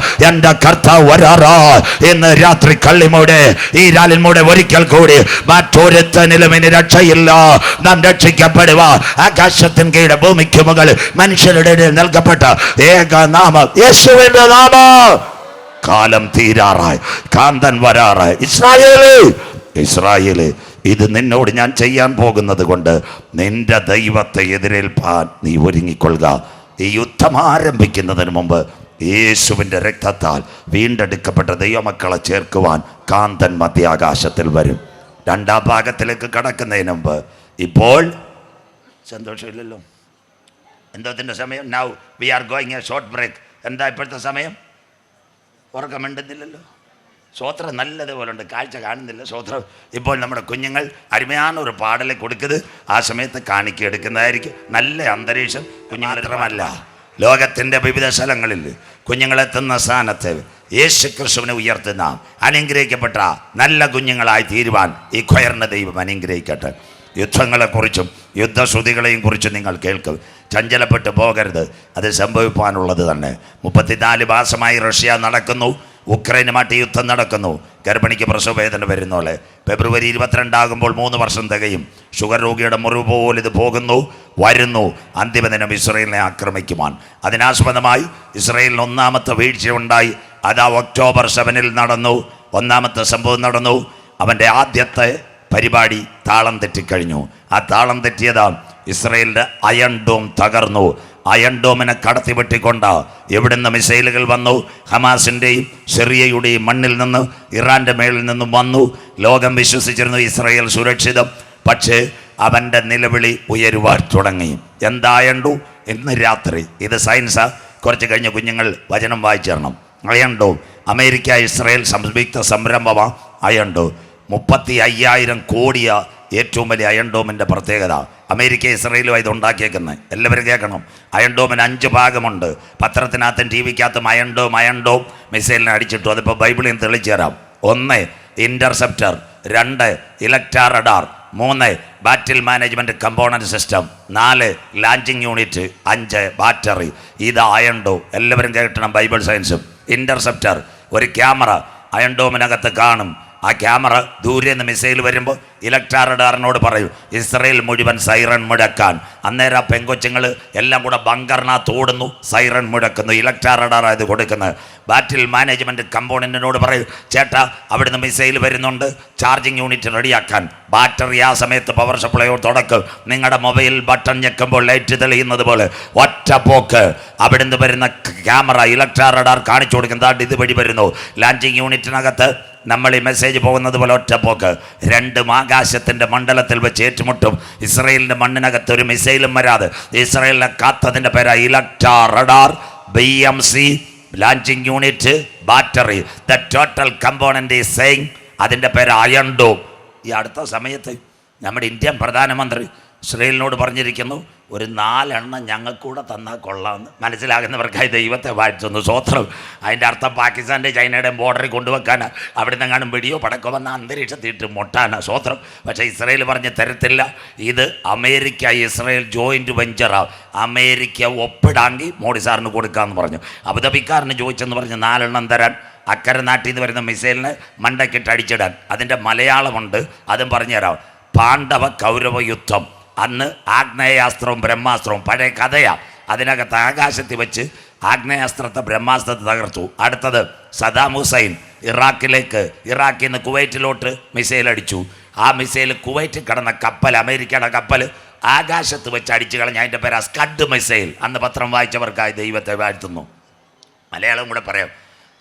എന്റെ കർത്താവ് വരാറാ. ഇന്ന് രാത്രി കള്ളിമൂടെ ഈ രാലിന്മൂടെ ഒരിക്കൽ കൂടി മറ്റൊരുത്തനിലും ഇനി രക്ഷയില്ല. നാം രക്ഷിക്കപ്പെടുക ആകാശത്തിന് കീഴ് ഭൂമിക്ക് മുകളിൽ മനുഷ്യരുടെ ഇടയിൽ നൽകപ്പെട്ട ഏക നാമം യേശുവിന്റെ നാമം. കാലം തീരാറായി, കാന്തൻ വരാറായി. ഇസ്രായേലേ, ഇത് നിന്നോട് ഞാൻ ചെയ്യാൻ പോകുന്നത് കൊണ്ട് നിന്റെ ദൈവത്തെ എതിരേൽപ്പാൻ നീ ഒരുങ്ങിക്കൊള്ളുക. ഈ യുദ്ധം ആരംഭിക്കുന്നതിന് മുമ്പ് യേശുവിൻ്റെ രക്തത്താൽ വീണ്ടെടുക്കപ്പെട്ട ദൈവമക്കളെ ചേർക്കുവാൻ കാന്തൻ മധ്യാകാശത്തിൽ വരും. 2ാം ഭാഗത്തിലേക്ക് കടക്കുന്നതിന് മുമ്പ് ഇപ്പോൾ സന്തോഷമില്ലല്ലോ. എന്തോത്തിൻ്റെ സമയം? Now we are going a short break. എന്താ ഇപ്പോഴത്തെ സമയം? ഉറക്കമിണ്ടുന്നില്ലല്ലോ. സ്വോത്രം നല്ലതുപോലെ ഉണ്ട്, കാഴ്ച കാണുന്നില്ല. സ്വോത്രം. ഇപ്പോൾ നമ്മുടെ കുഞ്ഞുങ്ങൾ അരുമയാണ് ഒരു പാടലെ കൊടുക്കുന്നത്, ആ സമയത്ത് കാണിക്കെടുക്കുന്നതായിരിക്കും. നല്ല അന്തരീക്ഷം. കുഞ്ഞുങ്ങളത്രമല്ല, ലോകത്തിൻ്റെ വിവിധ സ്ഥലങ്ങളിൽ കുഞ്ഞുങ്ങളെത്തുന്ന സ്ഥാനത്ത് യേശു ക്രിസ്തുവിനെ ഉയർത്തുന്ന അനുഗ്രഹിക്കപ്പെട്ട നല്ല കുഞ്ഞുങ്ങളായി തീരുവാൻ ഈ ഖയറിൻ്റെ ദൈവം അനുഗ്രഹിക്കട്ടെ. യുദ്ധങ്ങളെക്കുറിച്ചും യുദ്ധശ്രുതികളെയും കുറിച്ചും നിങ്ങൾ കേൾക്കും. ചഞ്ചലപ്പെട്ട് പോകരുത്, അത് സംഭവിക്കാനുള്ളത് തന്നെ. 34 മാസമായി റഷ്യ നടക്കുന്നു, ഉക്രൈനുമായിട്ട് യുദ്ധം നടക്കുന്നു. ഗർഭിണിക്ക് പ്രസവവേദന വരുന്നോളെ. ഫെബ്രുവരി 22 ആകുമ്പോൾ 3 വർഷം തികയും. ഷുഗർ രോഗിയുടെ മുറിവ് പോലെ ഇത് വരുന്നു. അന്തിമ ദിനം ഇസ്രയേലിനെ ആക്രമിക്കുവാൻ. അതിനാസ്പദമായി ഇസ്രയേലിന് 1ാമത്തെ വീഴ്ചയുണ്ടായി. അത് ഒക്ടോബർ 7 നടന്നു. 1ാമത്തെ സംഭവം നടന്നു. അവൻ്റെ ആദ്യത്തെ പരിപാടി താളം തെറ്റിക്കഴിഞ്ഞു. ആ താളം തെറ്റിയതാ ഇസ്രയേലിൻ്റെ അയൺ ഡോം തകർന്നു. അയൺ ഡോമിനെ കടത്തിവെട്ടിക്കൊണ്ട് എവിടുന്ന് മിസൈലുകൾ വന്നു? ഹമാസിൻ്റെയും സിറിയയുടെയും മണ്ണിൽ നിന്ന്, ഇറാൻ്റെ മേളിൽ നിന്നും വന്നു. ലോകം വിശ്വസിച്ചിരുന്നു ഇസ്രയേൽ സുരക്ഷിതം. പക്ഷേ അവൻ്റെ നിലവിളി ഉയരുവാൻ തുടങ്ങി. എന്തായണ്ടു? ഇന്ന് രാത്രി ഇത് സയൻസാ. കുറച്ച് കഴിഞ്ഞ കുഞ്ഞുങ്ങൾ വചനം വായിച്ചിരണം. അയൺ ഡോം അമേരിക്ക ഇസ്രയേൽ സംയുക്ത സംരംഭമാണ് അയൺ ഡോം. 35,000 കോടിയ ഏറ്റവും വലിയ അയൺ ഡോമിൻ്റെ പ്രത്യേകത. അമേരിക്ക ഇസ്രയേലും ഇത് ഉണ്ടാക്കിയേക്കുന്നത്. എല്ലാവരും കേൾക്കണം. അയൺ ഡോമിന് 5 ഭാഗമുണ്ട്. പത്രത്തിനകത്തും TV ക്കകത്തും അയൺ ഡോം മിസൈലിനെ അടിച്ചിട്ടു. അതിപ്പോൾ ബൈബിളിൽ തെളിച്ചു തരാം. 1 interceptor, 2 electra radar, 3 battle management component system, 4 landing unit, 5 battery. ഇത് അയൺ ഡോം. എല്ലാവരും കേൾക്കണം ബൈബിൾ സയൻസും. ഇൻ്റർസെപ്റ്റർ ഒരു ക്യാമറ അയൺ ഡോമിനകത്ത് കാണും. ആ ക്യാമറ ദൂരെ നിന്ന് മിസൈൽ വരുമ്പോൾ ഇലക്ട്രാ റഡാറിനോട് പറയും ഇസ്രയേൽ മുഴുവൻ സൈറൺ മുഴക്കാൻ. അന്നേരം ആ പെങ്കൊച്ചുങ്ങൾ എല്ലാം കൂടെ ബങ്കറിനകത്ത് ഓടുന്നു, സൈറൺ മുഴക്കുന്നു. ഇലക്ട്രാ റഡാർ ഇത് കൊടുക്കുന്നത്. ബാറ്റിൽ മാനേജ്മെൻറ്റ് കമ്പോണൻറ്റിനോട് പറയും ചേട്ടാ അവിടുന്ന് മിസൈൽ വരുന്നുണ്ട്, ചാർജിങ് യൂണിറ്റ് റെഡിയാക്കാൻ. ബാറ്ററി ആ സമയത്ത് പവർ സപ്ലൈയോ തുടക്കും. നിങ്ങളുടെ മൊബൈൽ ബട്ടൺ ഞെക്കുമ്പോൾ ലൈറ്റ് തെളിയുന്നത് പോലെ ഒറ്റ പോക്ക് അവിടുന്ന് വരുന്ന ക്യാമറ ഇലക്ട്രാ റഡാർ കാണിച്ചു കൊടുക്കുന്നത് ഇതുവഴി വരുന്നു. ലാൻഡിംഗ് യൂണിറ്റിനകത്ത് നമ്മൾ ഈ മെസ്സേജ് പോകുന്നത് പോലെ ഒറ്റപ്പോക്ക്. 2 ആകാശത്തിൻ്റെ മണ്ഡലത്തിൽ വെച്ച് ഏറ്റുമുട്ടും. ഇസ്രയേലിൻ്റെ മണ്ണിനകത്ത് ഒരു മിസൈലും വരാതെ ഇസ്രയേലിനെ കാത്തതിൻ്റെ പേരാ electra radar. BMC launching unit, battery, the total component is saying. അതിൻ്റെ പേര് അയൺ ഡോം. ഈ അടുത്ത സമയത്ത് നമ്മുടെ ഇന്ത്യൻ പ്രധാനമന്ത്രി ഇസ്രയേലിനോട് പറഞ്ഞിരിക്കുന്നു, ഒരു 4 ഞങ്ങൾക്കൂടെ തന്നാൽ കൊള്ളാമെന്ന്. മനസ്സിലാകുന്നവർക്കായി ദൈവത്തെ വാഴ്ത്തുന്നു. സ്വോത്രം. അതിൻ്റെ അർത്ഥം പാകിസ്ഥാൻ്റെ ചൈനയുടെയും ബോർഡറിൽ കൊണ്ടുവെക്കാനാണ്. അവിടെ നിന്നെങ്ങാനും വെടിയോ പടക്കോ വന്ന അന്തരീക്ഷത്തിട്ട് മുട്ടാനാണ്. സ്വോത്രം. പക്ഷേ ഇസ്രയേൽ പറഞ്ഞ് തരത്തില്ല. ഇത് അമേരിക്ക ഇസ്രയേൽ ജോയിൻറ്റ് വെഞ്ചറാണ്. അമേരിക്ക ഒപ്പിടാങ്കി മോഡി സാറിന് കൊടുക്കാമെന്ന് പറഞ്ഞു. അബുദാബിക്കാരന് ചോദിച്ചെന്ന് പറഞ്ഞ് 4 തരാൻ. അക്കരെ നാട്ടിൽ നിന്ന് വരുന്ന മിസൈലിന് മണ്ടക്കിട്ട് അടിച്ചിടാൻ. അതിൻ്റെ മലയാളമുണ്ട്, അതും പറഞ്ഞുതരാം. പാണ്ഡവ കൗരവ യുദ്ധം. അന്ന് ആഗ്നേയാസ്ത്രവും ബ്രഹ്മാസ്ത്രവും പഴയ കഥയാണ്. അതിനകത്ത് ആകാശത്തിൽ വെച്ച് ആഗ്നേയാസ്ത്രത്തെ ബ്രഹ്മാസ്ത്രത്തെ തകർത്തു. അടുത്തത് സദാം ഹുസൈൻ ഇറാഖിൽ നിന്ന് കുവൈറ്റിലോട്ട് മിസൈൽ അടിച്ചു. ആ മിസൈൽ കുവൈറ്റിൽ കിടന്ന കപ്പൽ, അമേരിക്കയുടെ കപ്പൽ ആകാശത്ത് വെച്ച് അടിച്ചു കളഞ്ഞ. അതിൻ്റെ പേര് സ്കഡ് മിസൈൽ. അന്ന് പത്രം വായിച്ചവർക്കായി ദൈവത്തെ വാഴ്ത്തുന്നു. മലയാളം കൂടെ പറയാം.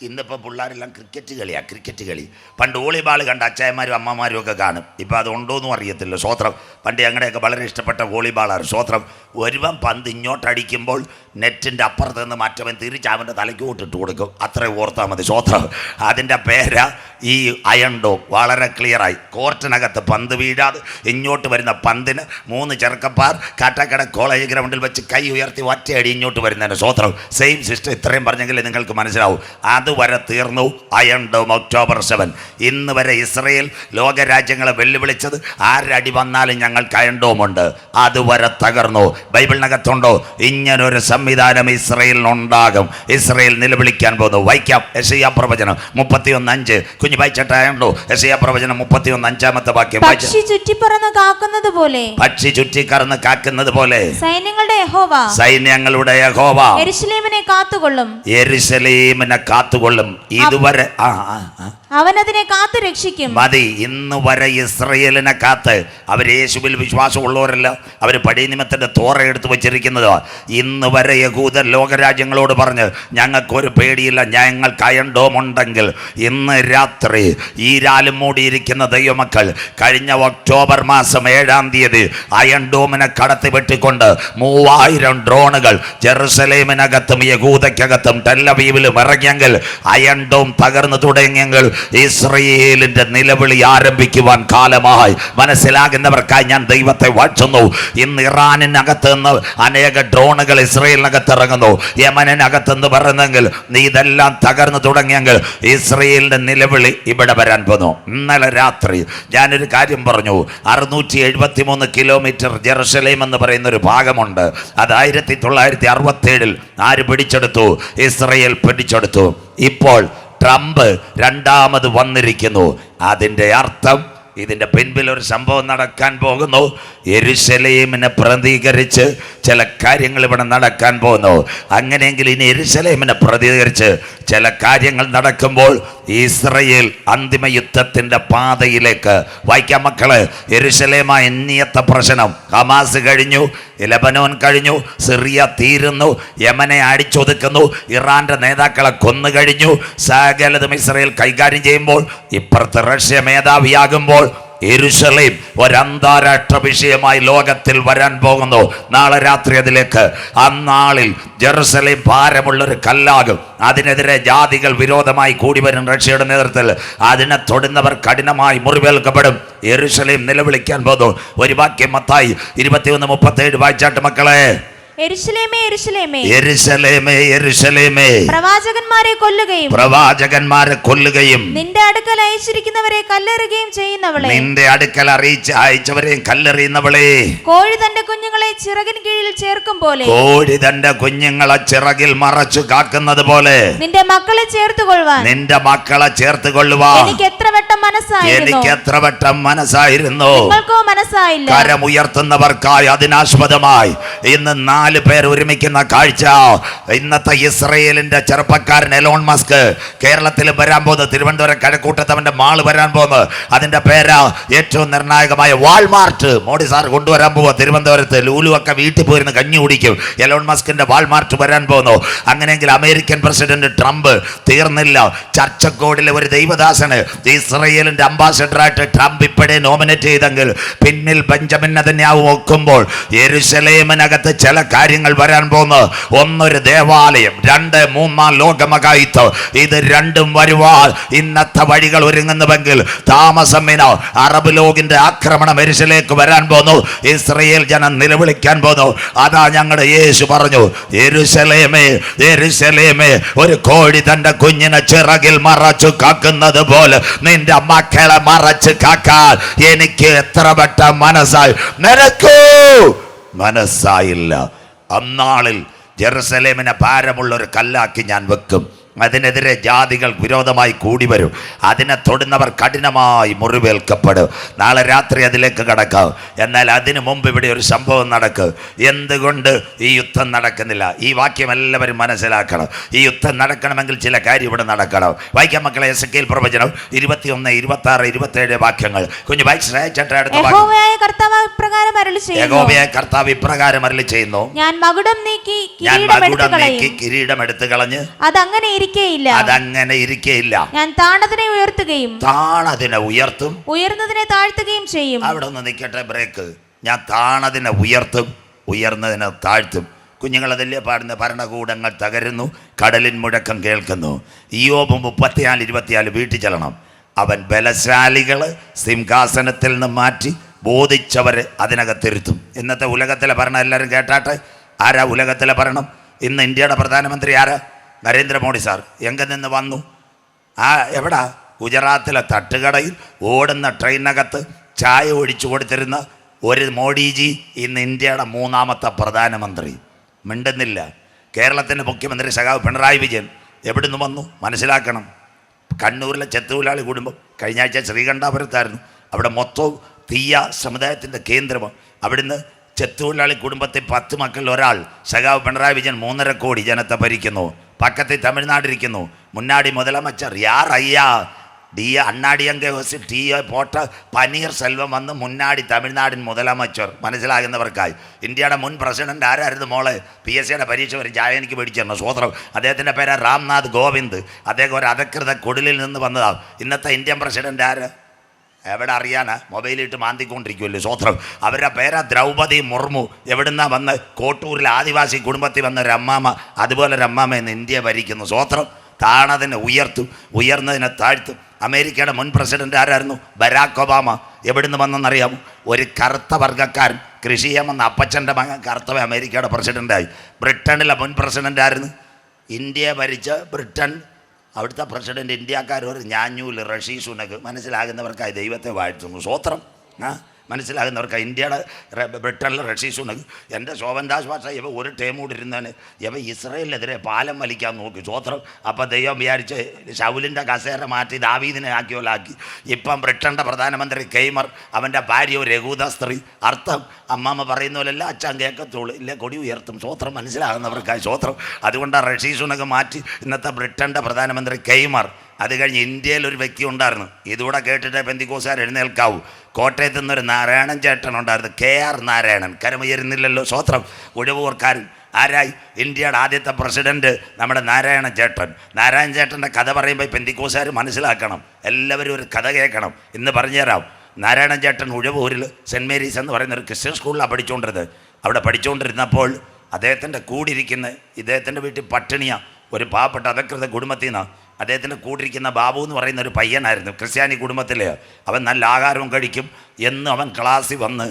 ഇന്നിപ്പോൾ പിള്ളേരെല്ലാം ക്രിക്കറ്റ് കളി. പണ്ട് വോളിബാൾ കണ്ട അച്ചായന്മാരും അമ്മമാരും ഒക്കെ കാണും. ഇപ്പോൾ അത് ഉണ്ടോയെന്നും അറിയത്തില്ല. സ്വോത്രം. പണ്ട് ഞങ്ങളുടെയൊക്കെ വളരെ ഇഷ്ടപ്പെട്ട വോളിബാളാണ്. സ്വോത്രം. ഒരുവൻ പന്ത് ഇങ്ങോട്ടടിക്കുമ്പോൾ നെറ്റിൻ്റെ അപ്പുറത്ത് നിന്ന് മറ്റവൻ തിരിച്ച് അവൻ്റെ തലയ്ക്കോട്ടിട്ട് കൊടുക്കും. അത്രയും ഓർത്താൽ മതി. സ്വോത്രം. അതിൻ്റെ പേര് ഈ അയൺ ഡോം. വളരെ ക്ലിയറായി. കോർട്ടിനകത്ത് പന്ത് വീഴാതെ ഇങ്ങോട്ട് വരുന്ന പന്തിന് 3 ചെറുക്കന്മാർ കാട്ടാക്കട കോളേജ് ഗ്രൗണ്ടിൽ വെച്ച് കൈ ഉയർത്തി ഒറ്റയടി ഇങ്ങോട്ട് വരുന്നതിന്. സ്വോത്രം. Same system. ഇത്രയും പറഞ്ഞെങ്കിൽ നിങ്ങൾക്ക് മനസ്സിലാവും. അതുവരെ തീർന്നു അയൺ ഡോം. ഒക്ടോബർ 7. ഇന്ന് വരെ ഇസ്രയേൽ ലോകരാജ്യങ്ങളെ വെല്ലുവിളിച്ചത് ആരടി വന്നാലും ഞങ്ങൾക്ക് അയൺ ഡോം ഉണ്ട്. അതുവരെ തകർന്നു. ബൈബിളിനകത്തുണ്ടോ ഇങ്ങനൊരു സംവിധാനം ഇസ്രയേലിനുണ്ടാകും? ഇസ്രയേൽ നിലവിളിക്കാൻ പോകുന്നു. വായിക്കാം. യെശയ്യാ പ്രവചനം 31:5. കുഞ്ഞു വായിച്ചിട്ടുണ്ടോ? യെശയ്യാ പ്രവചനം 31:5 വാക്യം. പക്ഷി ചുറ്റിപ്പറന്ന് കാക്കുന്നത് പോലെ സൈന്യങ്ങളുടെ യഹോവ യെരൂശലേമിനെ കാത്തുകൊള്ളും. ഇതുവരെ അവൻ അതിനെ കാത്തു രക്ഷിക്കും. മതി. ഇന്ന് വരെ ഇസ്രയേലിനെ കാത്ത് അവർ യേശുവിൽ വിശ്വാസമുള്ളവരല്ല. അവർ പഴയ നിമിത്തത്തിന്റെ തോറ എടുത്ത് വെച്ചിരിക്കുന്നത്. ഇന്ന് വരെ യഹൂദ ലോകരാജ്യങ്ങളോട് പറഞ്ഞ് ഞങ്ങൾക്കൊരു പേടിയില്ല, ഞങ്ങൾക്ക് അയൺ ഡോം ഉണ്ടെങ്കിൽ ഇന്ന് രാത്രി ഈ രാലും മൂടിയിരിക്കുന്ന ദൈവമക്കൾ കഴിഞ്ഞ ഒക്ടോബർ മാസം 7-ാം തീയതി അയൺ ഡോമിനെ കടത്തി വെട്ടിക്കൊണ്ട് 3000 ഡ്രോണുകൾ ജെറുസലേമിനകത്തും യഹൂദയ്ക്കകത്തും ടെലവീവിലും ഇറങ്ങിയെങ്കിൽ, അയൺ ഡോം തകർന്നു തുടങ്ങിയെങ്കിൽ ഇസ്രയേലിന്റെ നിലവിളി ആരംഭിക്കുവാൻ കാലമായി. മനസ്സിലാകുന്നവർക്കായി ഞാൻ ദൈവത്തെ വാഴ്ത്തുന്നു. ഇന്ന് ഇറാനിനകത്ത് നിന്ന് അനേക ഡ്രോണുകൾ ഇസ്രയേലിനകത്ത് ഇറങ്ങുന്നു. യമനിനകത്ത് നിന്ന് പറയുന്നെങ്കിൽ ഇതെല്ലാം തകർന്നു തുടങ്ങിയെങ്കിൽ ഇസ്രയേലിന്റെ നിലവിളി ഇവിടെ വരാൻ പോകുന്നു. ഇന്നലെ രാത്രി ഞാനൊരു കാര്യം പറഞ്ഞു. 673 കിലോമീറ്റർ ജെറുസലേം എന്ന് പറയുന്ന ഒരു ഭാഗമുണ്ട്. അത് 1967 ആര് പിടിച്ചെടുത്തു? ഇസ്രയേൽ പിടിച്ചെടുത്തു. ഇപ്പോൾ ട്രംപ് 2ാമത് വന്നിരിക്കുന്നു. അതിൻ്റെ അർത്ഥം ഇതിൻ്റെ പിൻപിൽ ഒരു സംഭവം നടക്കാൻ പോകുന്നു. യെരൂശലേമിനെ പ്രതികരിച്ച് ചില കാര്യങ്ങൾ ഇവിടെ നടക്കാൻ പോകുന്നു. അങ്ങനെയെങ്കിൽ ഇനി യെരൂശലേമിനെ പ്രതികരിച്ച് ചില കാര്യങ്ങൾ നടക്കുമ്പോൾ ഇസ്രയേൽ അന്തിമ യുദ്ധത്തിൻ്റെ പാതയിലേക്ക്. വായിക്കാം മക്കള്. യെരൂശലേമായ ഇന്നിയത്തെ പ്രശ്നം. ഹമാസ് കഴിഞ്ഞു, ലെബനോൻ കഴിഞ്ഞു, സിറിയ തീരുന്നു, യമനെ അടിച്ചൊതുക്കുന്നു, ഇറാന്റെ നേതാക്കളെ കൊന്നു കഴിഞ്ഞു. സകലതും ഇസ്രയേൽ കൈകാര്യം ചെയ്യുമ്പോൾ, ഇപ്പുറത്ത് റഷ്യ മേധാവിയാകുമ്പോൾ യെരൂശലേം ഒരു അന്താരാഷ്ട്ര വിഷയമായി ലോകത്തിൽ വരാൻ പോകുന്നു. നാളെ രാത്രി അതിലേക്ക്. അന്നാളിൽ ജെറുസലേം ഭാരമുള്ളൊരു കല്ലാകും. അതിനെതിരെ ജാതികൾ വിരോധമായി കൂടി വരും. റഷ്യയുടെ നേതൃത്വത്തിൽ അതിനെ തൊടുന്നവർ കഠിനമായി മുറിവേൽക്കപ്പെടും. യെരൂശലേം നിലവിളിക്കാൻ പോകുന്നു. ഒരു വാക്യം മത്തായി 21:37 വായിച്ചാട്ട് മക്കളെ. യെരൂശലേമേ യെരൂശലേമേ യെരൂശലേമേ യെരൂശലേമേ പ്രവാചകന്മാരെ കൊല്ലുകയും നിന്റെ അടുക്കൽ അയച്ചിരിക്കുന്നവരെ കല്ലെറിയുകയും ചെയ്യുന്നവളെ, നിന്റെ അടുക്കൽ അയച്ചവരെയും കല്ലെറിയുന്നവളെ, കോഴി തന്റെ കുഞ്ഞുങ്ങളെ ചിറകിൻ കീഴിൽ ചേർക്കും പോലെ, കോഴി തന്റെ കുഞ്ഞുങ്ങളെ ചിറകിൽ മറച്ചു കാക്കുന്നത് പോലെ നിന്റെ മക്കളെ ചേർത്ത് കൊള്ളുവാൻ എനിക്ക് എത്ര വട്ടം മനസ്സായിരുന്നു. നിങ്ങൾക്കോ മനസ്സായില്ല. കരമുയർത്തുന്നവർക്കായി അതിനാസ്പദമായി ഇന്ന് 4 പേർ ഒരുമിക്കുന്ന കാഴ്ച. ഇന്നത്തെ ഇസ്രയേലിന്റെ ചെറുപ്പക്കാരൻ എലോൺ മസ്ക് കേരളത്തിൽ വരാൻ പോകുന്നത്. തിരുവനന്തപുരം കഴക്കൂട്ടത്ത് അവന്റെ മാള് വരാൻ പോകുന്നത്. അതിന്റെ പേരാ ഏറ്റവും നിർണായകമായ വാൾമാർട്ട്. മോഡി സാർ കൊണ്ടുവരാൻ പോവുക. തിരുവനന്തപുരത്ത് ലൂലു ഒക്കെ വീട്ടിൽ പോയിരുന്ന് കഞ്ഞി കുടിക്കും. എലോൺ മസ്കിന്റെ വാൾമാർട്ട് വരാൻ പോകുന്നു. അങ്ങനെയെങ്കിൽ അമേരിക്കൻ പ്രസിഡന്റ് ട്രംപ് തീർന്നില്ല. ചർച്ചക്കോടിലെ ഒരു ദൈവദാസന് ഇസ്രയേലിന്റെ അംബാസഡറായിട്ട് ട്രംപ് ഇപ്പോഴേ നോമിനേറ്റ് ചെയ്തെങ്കിൽ പിന്നിൽ ബെഞ്ചമിൻ നെതന്യാഹു ഒക്കുമ്പോൾ യെരൂശലേമിനകത്ത് ചില കാര്യങ്ങൾ വരാൻ പോകുന്നു. ഒന്നൊരു ദേവാലയം, 2 3 ലോകമകായിത്വം. ഇത് രണ്ടും വരുവാൻ ഇന്നത്തെ വഴികൾ ഒരുങ്ങുന്നുവെങ്കിൽ താമസമിനോ അറബ് ലോകിന്റെ ആക്രമണം യെരൂശലേമിലേക്ക് വരാൻ പോകുന്നു. ഇസ്രായേൽ ജനം നിലവിളിക്കാൻ പോകുന്നു. അതാ ഞങ്ങളുടെ യേശു പറഞ്ഞു, യെരൂശലേമേ യെരൂശലേമേ, ഒരു കോഴി തന്റെ കുഞ്ഞിനെ ചിറകിൽ മറച്ചു കാക്കുന്നത് പോലെ നിന്റെ മക്കളെ മറച്ച് കാക്കാൻ എനിക്ക് എത്ര വട്ട മനസ്സായി, നിനക്കോ മനസ്സായില്ല. അന്നാളിൽ ജെറുസലേമിനെ ഭാരമുള്ള ഒരു കല്ലാക്കി ഞാൻ വെക്കും. അതിനെതിരെ ജാതികൾ വിരോധമായി കൂടി വരും. അതിനെ തൊടുന്നവർ കഠിനമായി മുറിവേൽക്കപ്പെടും. നാളെ രാത്രി അതിലേക്ക് കടക്കാം. എന്നാൽ അതിനു മുമ്പ് ഇവിടെ ഒരു സംഭവം നടക്കും. എന്തുകൊണ്ട് ഈ യുദ്ധം നടക്കുന്നില്ല? ഈ വാക്യം എല്ലാവരും മനസ്സിലാക്കണം. ഈ യുദ്ധം നടക്കണമെങ്കിൽ ചില കാര്യം ഇവിടെ നടക്കണം. വായിക്കാം മക്കളെ, എസെക്കിയേൽ പ്രവചനം 21, 26, 27 വാക്യങ്ങൾ. കുഞ്ഞു വായിച്ചേട്ടെ. അടുത്ത യഹോവയായ കർത്താവ് ഇപ്രകാരം അരുളി ചെയ്യുന്നു, ഞാൻ മകുടം നീക്കി കിരീടം എടുത്തു കളഞ്ഞ് അതങ്ങനെ ഇരിക്കയില്ല. ഞാൻ താണതിനെ ഉയർത്തുകയും താണതിനെ ഉയർത്തും, ഉയർന്നതിനെ താഴ്ത്തുകയും ചെയ്യും. അവിടെ ഒന്ന് നിൽക്കട്ടെ, ബ്രേക്ക്. ഞാൻ താണതിനെ ഉയർത്തും, ഉയർന്നതിനെ താഴ്ത്തും. കുഞ്ഞുങ്ങളതല്ലേ പാടുന്ന, ഭരണകൂടങ്ങൾ തകരുന്നു, കടലിൻ മുഴക്കം കേൾക്കുന്നു. ഇയ്യോബ് 34:24 വീട്ടിൽ ചെല്ലണം. അവൻ ബലശാലികള് സിംഹാസനത്തിൽ നിന്ന് മാറ്റി ബോധിച്ചവരെ അതിനകത്തിരുത്തും. ഇന്നത്തെ ഉലകത്തിലെ ഭരണം എല്ലാവരും കേട്ടാട്ടെ. ആരാ ഉലകത്തിലെ ഭരണം? ഇന്ന് ഇന്ത്യയുടെ പ്രധാനമന്ത്രി ആരാ? നരേന്ദ്രമോദി സാർ. എங்கே നിന്ന് വന്നു? എവിടാ? ഗുജറാത്തിലെ തട്ടുകടയിൽ ഓടുന്ന ട്രെയിനകത്ത് ചായ ഒഴിച്ചു കൊടുത്തിരുന്ന ഒരു മോഡിജി ഇന്ന് ഇന്ത്യയുടെ 3ാമത്തെ പ്രധാനമന്ത്രി. മിണ്ടുന്നില്ല. കേരളത്തിൻ്റെ മുഖ്യമന്ത്രി സഖാവ് പിണറായി വിജയൻ എവിടുന്ന് വന്നു? മനസ്സിലാക്കണം. കണ്ണൂരിലെ ചെത്തുതൊഴിലാളി കുടുംബം കഴിഞ്ഞ ആഴ്ച ശ്രീകണ്ഠാപുരത്തായിരുന്നു. അവിടെ മൊത്തവും തീയ സമുദായത്തിൻ്റെ കേന്ദ്രമാണ്. അവിടുന്ന് ചെത്തുതൊഴിലാളി കുടുംബത്തിൽ 10 മക്കളിൽ ഒരാൾ സഖാവ് പിണറായി വിജയൻ 3.5 കോടി ജനത്തെ ഭരിക്കുന്നു. പക്കത്തിൽ തമിഴ്നാടിരിക്കുന്നു. മുന്നാടി മുതലമച്ചർ യാർ അയ്യാ അണ്ണാടിയങ്ക ടി പോട്ട പനീർ സെൽവം വന്ന് മുന്നാടി തമിഴ്നാടിൻ മുതലമച്ചർ. മനസ്സിലാകുന്നവർക്കായി. ഇന്ത്യയുടെ മുൻ പ്രസിഡന്റ് ആരായിരുന്നു മോളെ? PSCയുടെ പരീക്ഷ വരെ ചായ എനിക്ക് മേടിച്ചിരുന്നു. സ്വോത്രം. അദ്ദേഹത്തിൻ്റെ പേര് രാംനാഥ് കോവിന്ദ്. അദ്ദേഹം ഒരു അധികൃത കുടിലിൽ നിന്ന് വന്നതാണ്. ഇന്നത്തെ ഇന്ത്യൻ പ്രസിഡന്റ് ആര്? എവിടെ അറിയാനാ? മൊബൈലിട്ട് മാന്തിക്കൊണ്ടിരിക്കുമല്ലോ. സ്വോത്രം. അവരുടെ പേരാ ദ്രൗപദി മുർമു. എവിടുന്നാ വന്ന്? കോട്ടൂരിലെ ആദിവാസി കുടുംബത്തിൽ വന്ന ഒരു അമ്മാമ. അതുപോലെ ഒരു അമ്മാമ ഇന്ന് ഇന്ത്യ ഭരിക്കുന്നു. സ്വോത്രം. താണതിനെ ഉയർത്തും, ഉയർന്നതിനെ താഴ്ത്തും. അമേരിക്കയുടെ മുൻ പ്രസിഡന്റ് ആരായിരുന്നു? Barack Obama. എവിടുന്ന് വന്നെന്നറിയാമോ? ഒരു കറുത്ത വർഗ്ഗക്കാരൻ കൃഷി ചെയ്യാമെന്ന അപ്പച്ചൻ്റെ മകൻ കറുത്തവ അമേരിക്കയുടെ പ്രസിഡൻ്റായി. ബ്രിട്ടനിലെ മുൻ പ്രസിഡന്റ് ആയിരുന്നു? ഇന്ത്യയെ ഭരിച്ച ബ്രിട്ടൻ അവിടുത്തെ പ്രസിഡന്റ് ഇന്ത്യക്കാരൊരു ഞാഞ്ഞൂൽ റഷി സുനക്. മനസ്സിലാകുന്നവർക്കായി ദൈവത്തെ വാഴ്ത്തുന്നു. സ്വോത്രം. മനസ്സിലാകുന്നവർക്ക് ഇന്ത്യയുടെ ബ്രിട്ടനിലെ റഷി സുനക്. എൻ്റെ ശോഭൻദാസ് ഭാഷ ഇവ ഒരു ടൈം കൂടി ഇരുന്നതിന് ഇവ ഇസ്രയേലിനെതിരെ പാലം വലിക്കാൻ നോക്കി. സ്വോത്രം. അപ്പോൾ ദൈവം വിചാരിച്ച് ശൗലിൻ്റെ കസേര മാറ്റി ദാവീദിനെ ആക്കിയോലാക്കി. ഇപ്പം ബ്രിട്ടൻ്റെ പ്രധാനമന്ത്രി കെയ്മർ, അവൻ്റെ ഭാര്യ ഒരു യഹൂദ സ്ത്രീ. അർത്ഥം അമ്മാമ്മ പറയുന്ന പോലെയല്ല അച്ഛൻ കേൾക്കത്തുള്ളൂ. ഇല്ല കൊടി ഉയർത്തും. സ്വോത്രം. മനസ്സിലാകുന്നവർക്കായി സ്വോത്രം. അതുകൊണ്ടാണ് റഷി സുനക് മാറ്റി ഇന്നത്തെ ബ്രിട്ടൻ്റെ പ്രധാനമന്ത്രി കെയ്മർ. അത് കഴിഞ്ഞ് ഇന്ത്യയിൽ ഒരു വ്യക്തി ഉണ്ടായിരുന്നു. ഇതുകൂടെ കേട്ടിട്ട് പെന്തിക്കോസുകാർ എഴുന്നേൽക്കാവൂ. കോട്ടയത്തു നിന്നൊരു നാരായണൻ ചേട്ടൻ ഉണ്ടായിരുന്നു. KR നാരായണൻ. കരമുയരുന്നില്ലല്ലോ. സ്വോത്രം. ഉഴവൂർക്കാരൻ. ആരായി? ഇന്ത്യയുടെ ആദ്യത്തെ പ്രസിഡന്റ് നമ്മുടെ നാരായണ ചേട്ടൻ. നാരായണ ചേട്ടൻ്റെ കഥ പറയുമ്പോൾ പെന്തിക്കോസുകാർ മനസ്സിലാക്കണം. എല്ലാവരും ഒരു കഥ കേൾക്കണം. ഇന്ന് പറഞ്ഞുതരാം. നാരായണ ചേട്ടൻ ഉഴവൂരിൽ സെൻറ്റ് മേരീസ് എന്ന് പറയുന്ന ഒരു ക്രിസ്ത്യൻ സ്കൂളിലാണ് പഠിച്ചുകൊണ്ടിരുന്നത്. അവിടെ പഠിച്ചുകൊണ്ടിരുന്നപ്പോൾ അദ്ദേഹത്തിൻ്റെ കൂടിയിരിക്കുന്ന ഇദ്ദേഹത്തിൻ്റെ വീട്ടിൽ പട്ടിണിയാണ്. ഒരു പാവപ്പെട്ട അധികൃത കുടുംബത്തിൽ നിന്നാണ്. അദ്ദേഹത്തിൻ്റെ കൂടിരിക്കുന്ന ബാബു എന്ന് പറയുന്ന ഒരു പയ്യനായിരുന്നു. ക്രിസ്ത്യാനി കുടുംബത്തിലെ. അവൻ നല്ല ആഹാരവും കഴിക്കും. എന്നും അവൻ ക്ലാസ്സിൽ വന്ന്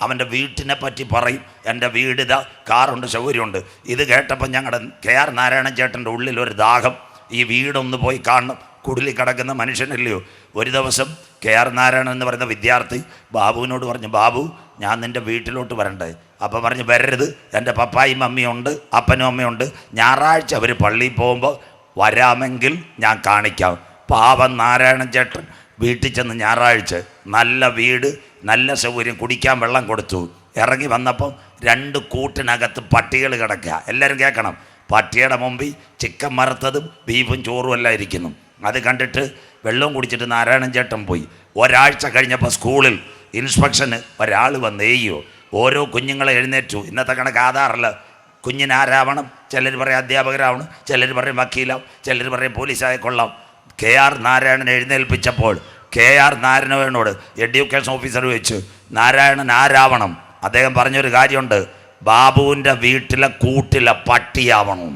അവൻ്റെ വീട്ടിനെ പറ്റി പറയും. എൻ്റെ വീട് ഇതാ, കാറുണ്ട്, സൗകര്യമുണ്ട്. ഇത് കേട്ടപ്പോൾ ഞങ്ങളുടെ KR നാരായണൻ ചേട്ടൻ്റെ ഉള്ളിൽ ഒരു ദാഹം. ഈ വീടൊന്ന് പോയി കാണണം. കുടിലിൽ കിടക്കുന്ന മനുഷ്യനല്ലയോ. ഒരു ദിവസം KR നാരായണൻ എന്ന് പറയുന്ന വിദ്യാർത്ഥി ബാബുവിനോട് പറഞ്ഞു, ബാബു ഞാൻ നിൻ്റെ വീട്ടിലോട്ട് വരണ്ടേ? അപ്പോൾ പറഞ്ഞു, വരരുത്, എൻ്റെ പപ്പായും മമ്മിയുണ്ട്, അപ്പനും അമ്മയുണ്ട്. ഞായറാഴ്ച അവർ പള്ളിയിൽ പോകുമ്പോൾ വരാമെങ്കിൽ ഞാൻ കാണിക്കാം. പാവം നാരായണൻ ചേട്ടൻ വീട്ടിൽ ചെന്ന് ഞായറാഴ്ച നല്ല വീട്, നല്ല സൗകര്യം, കുടിക്കാൻ വെള്ളം കൊടുത്തു. ഇറങ്ങി വന്നപ്പം 2 കൂട്ടിനകത്ത് പട്ടികൾ കിടക്കുക. എല്ലാവരും കേൾക്കണം. പട്ടിയുടെ മുമ്പിൽ ചിക്കൻ വറുത്തതും ബീഫും ചോറും എല്ലാം ഇരിക്കുന്നു. അത് കണ്ടിട്ട് വെള്ളവും കുടിച്ചിട്ട് നാരായണൻ ചേട്ടൻ പോയി. ഒരാഴ്ച കഴിഞ്ഞപ്പോൾ സ്കൂളിൽ ഇൻസ്പെക്ഷന് ഒരാൾ വന്ന് എയ്യോ ഓരോ കുഞ്ഞുങ്ങളെ എഴുന്നേറ്റു. ഇന്നത്തെ കണക്ക് ആധാറല്ല. കുഞ്ഞിനാരാവണം? ചിലർ പറയും അധ്യാപകരാവണം, ചിലർ പറയും വക്കീലാവും, ചിലർ പറയും പോലീസായി കൊള്ളാം. KR നാരായണൻ എഴുന്നേൽപ്പിച്ചപ്പോൾ KR നാരായണനോട് എഡ്യൂക്കേഷൻ ഓഫീസർ വെച്ച് നാരായണൻ ആരാവണം? അദ്ദേഹം പറഞ്ഞൊരു കാര്യമുണ്ട്. ബാബുവിൻ്റെ വീട്ടിലെ കൂട്ടിലെ പട്ടിയാവണം.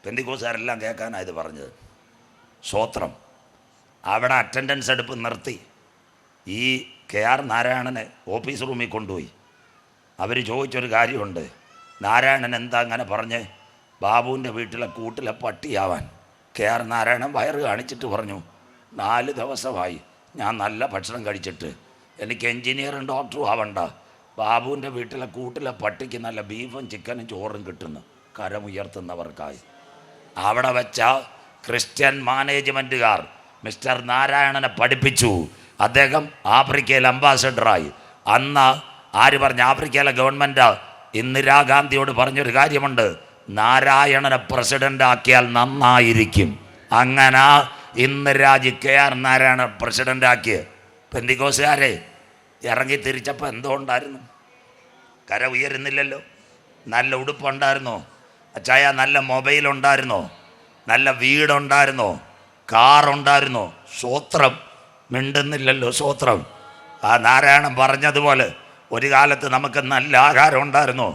പെന്തിക്കോസുകാരെല്ലാം കേൾക്കാനാണ് ഇത് പറഞ്ഞത്. സ്വോത്രം. അവിടെ അറ്റൻഡൻസ് എടുപ്പ് നിർത്തി ഈ KR നാരായണനെ ഓഫീസ് റൂമിൽ കൊണ്ടുപോയി. അവർ ചോദിച്ചൊരു കാര്യമുണ്ട്, നാരായണൻ എന്താ അങ്ങനെ പറഞ്ഞ് ബാബുവിൻ്റെ വീട്ടിലെ കൂട്ടിലെ പട്ടിയാവാൻ? KR നാരായണൻ വയറ് കാണിച്ചിട്ട് പറഞ്ഞു, 4 ദിവസമായി ഞാൻ നല്ല ഭക്ഷണം കഴിച്ചിട്ട്, എനിക്ക് എൻജിനീയറും ഡോക്ടറും ആവണ്ട, ബാബുവിൻ്റെ വീട്ടിലെ കൂട്ടിലെ പട്ടിക്ക് നല്ല ബീഫും ചിക്കനും ചോറും കിട്ടുന്നു കരമുയർത്തുന്നവർക്കായി. അവിടെ വെച്ച ക്രിസ്ത്യൻ മാനേജ്മെൻറ്റുകാർ മിസ്റ്റർ നാരായണനെ പഠിപ്പിച്ചു. അദ്ദേഹം ആഫ്രിക്കയിൽ അംബാസഡറായി. അന്ന് ആര് പറഞ്ഞ? ആഫ്രിക്കയിലെ ഗവൺമെൻറ് ഇന്ദിരാഗാന്ധിയോട് പറഞ്ഞൊരു കാര്യമുണ്ട്, നാരായണനെ പ്രസിഡൻ്റ് ആക്കിയാൽ നന്നായിരിക്കും. അങ്ങനെ ഇന്ദിരാജി KR നാരായണ പ്രസിഡൻ്റ് ആക്കിയ പെന്തിക്കോസുകാരെ ഇറങ്ങി തിരിച്ചപ്പോൾ എന്തോ ഉണ്ടായിരുന്നു? കര ഉയരുന്നില്ലല്ലോ. നല്ല ഉടുപ്പുണ്ടായിരുന്നോ അച്ചായ? നല്ല മൊബൈലുണ്ടായിരുന്നോ? നല്ല വീടുണ്ടായിരുന്നോ? കാറുണ്ടായിരുന്നോ? സ്വോത്രം. മിണ്ടുന്നില്ലല്ലോ. സ്വോത്രം. ആ നാരായണൻ പറഞ്ഞതുപോലെ ഒരു കാലത്ത് നമുക്ക് നല്ല ആഹാരം ഉണ്ടായിരുന്നോ?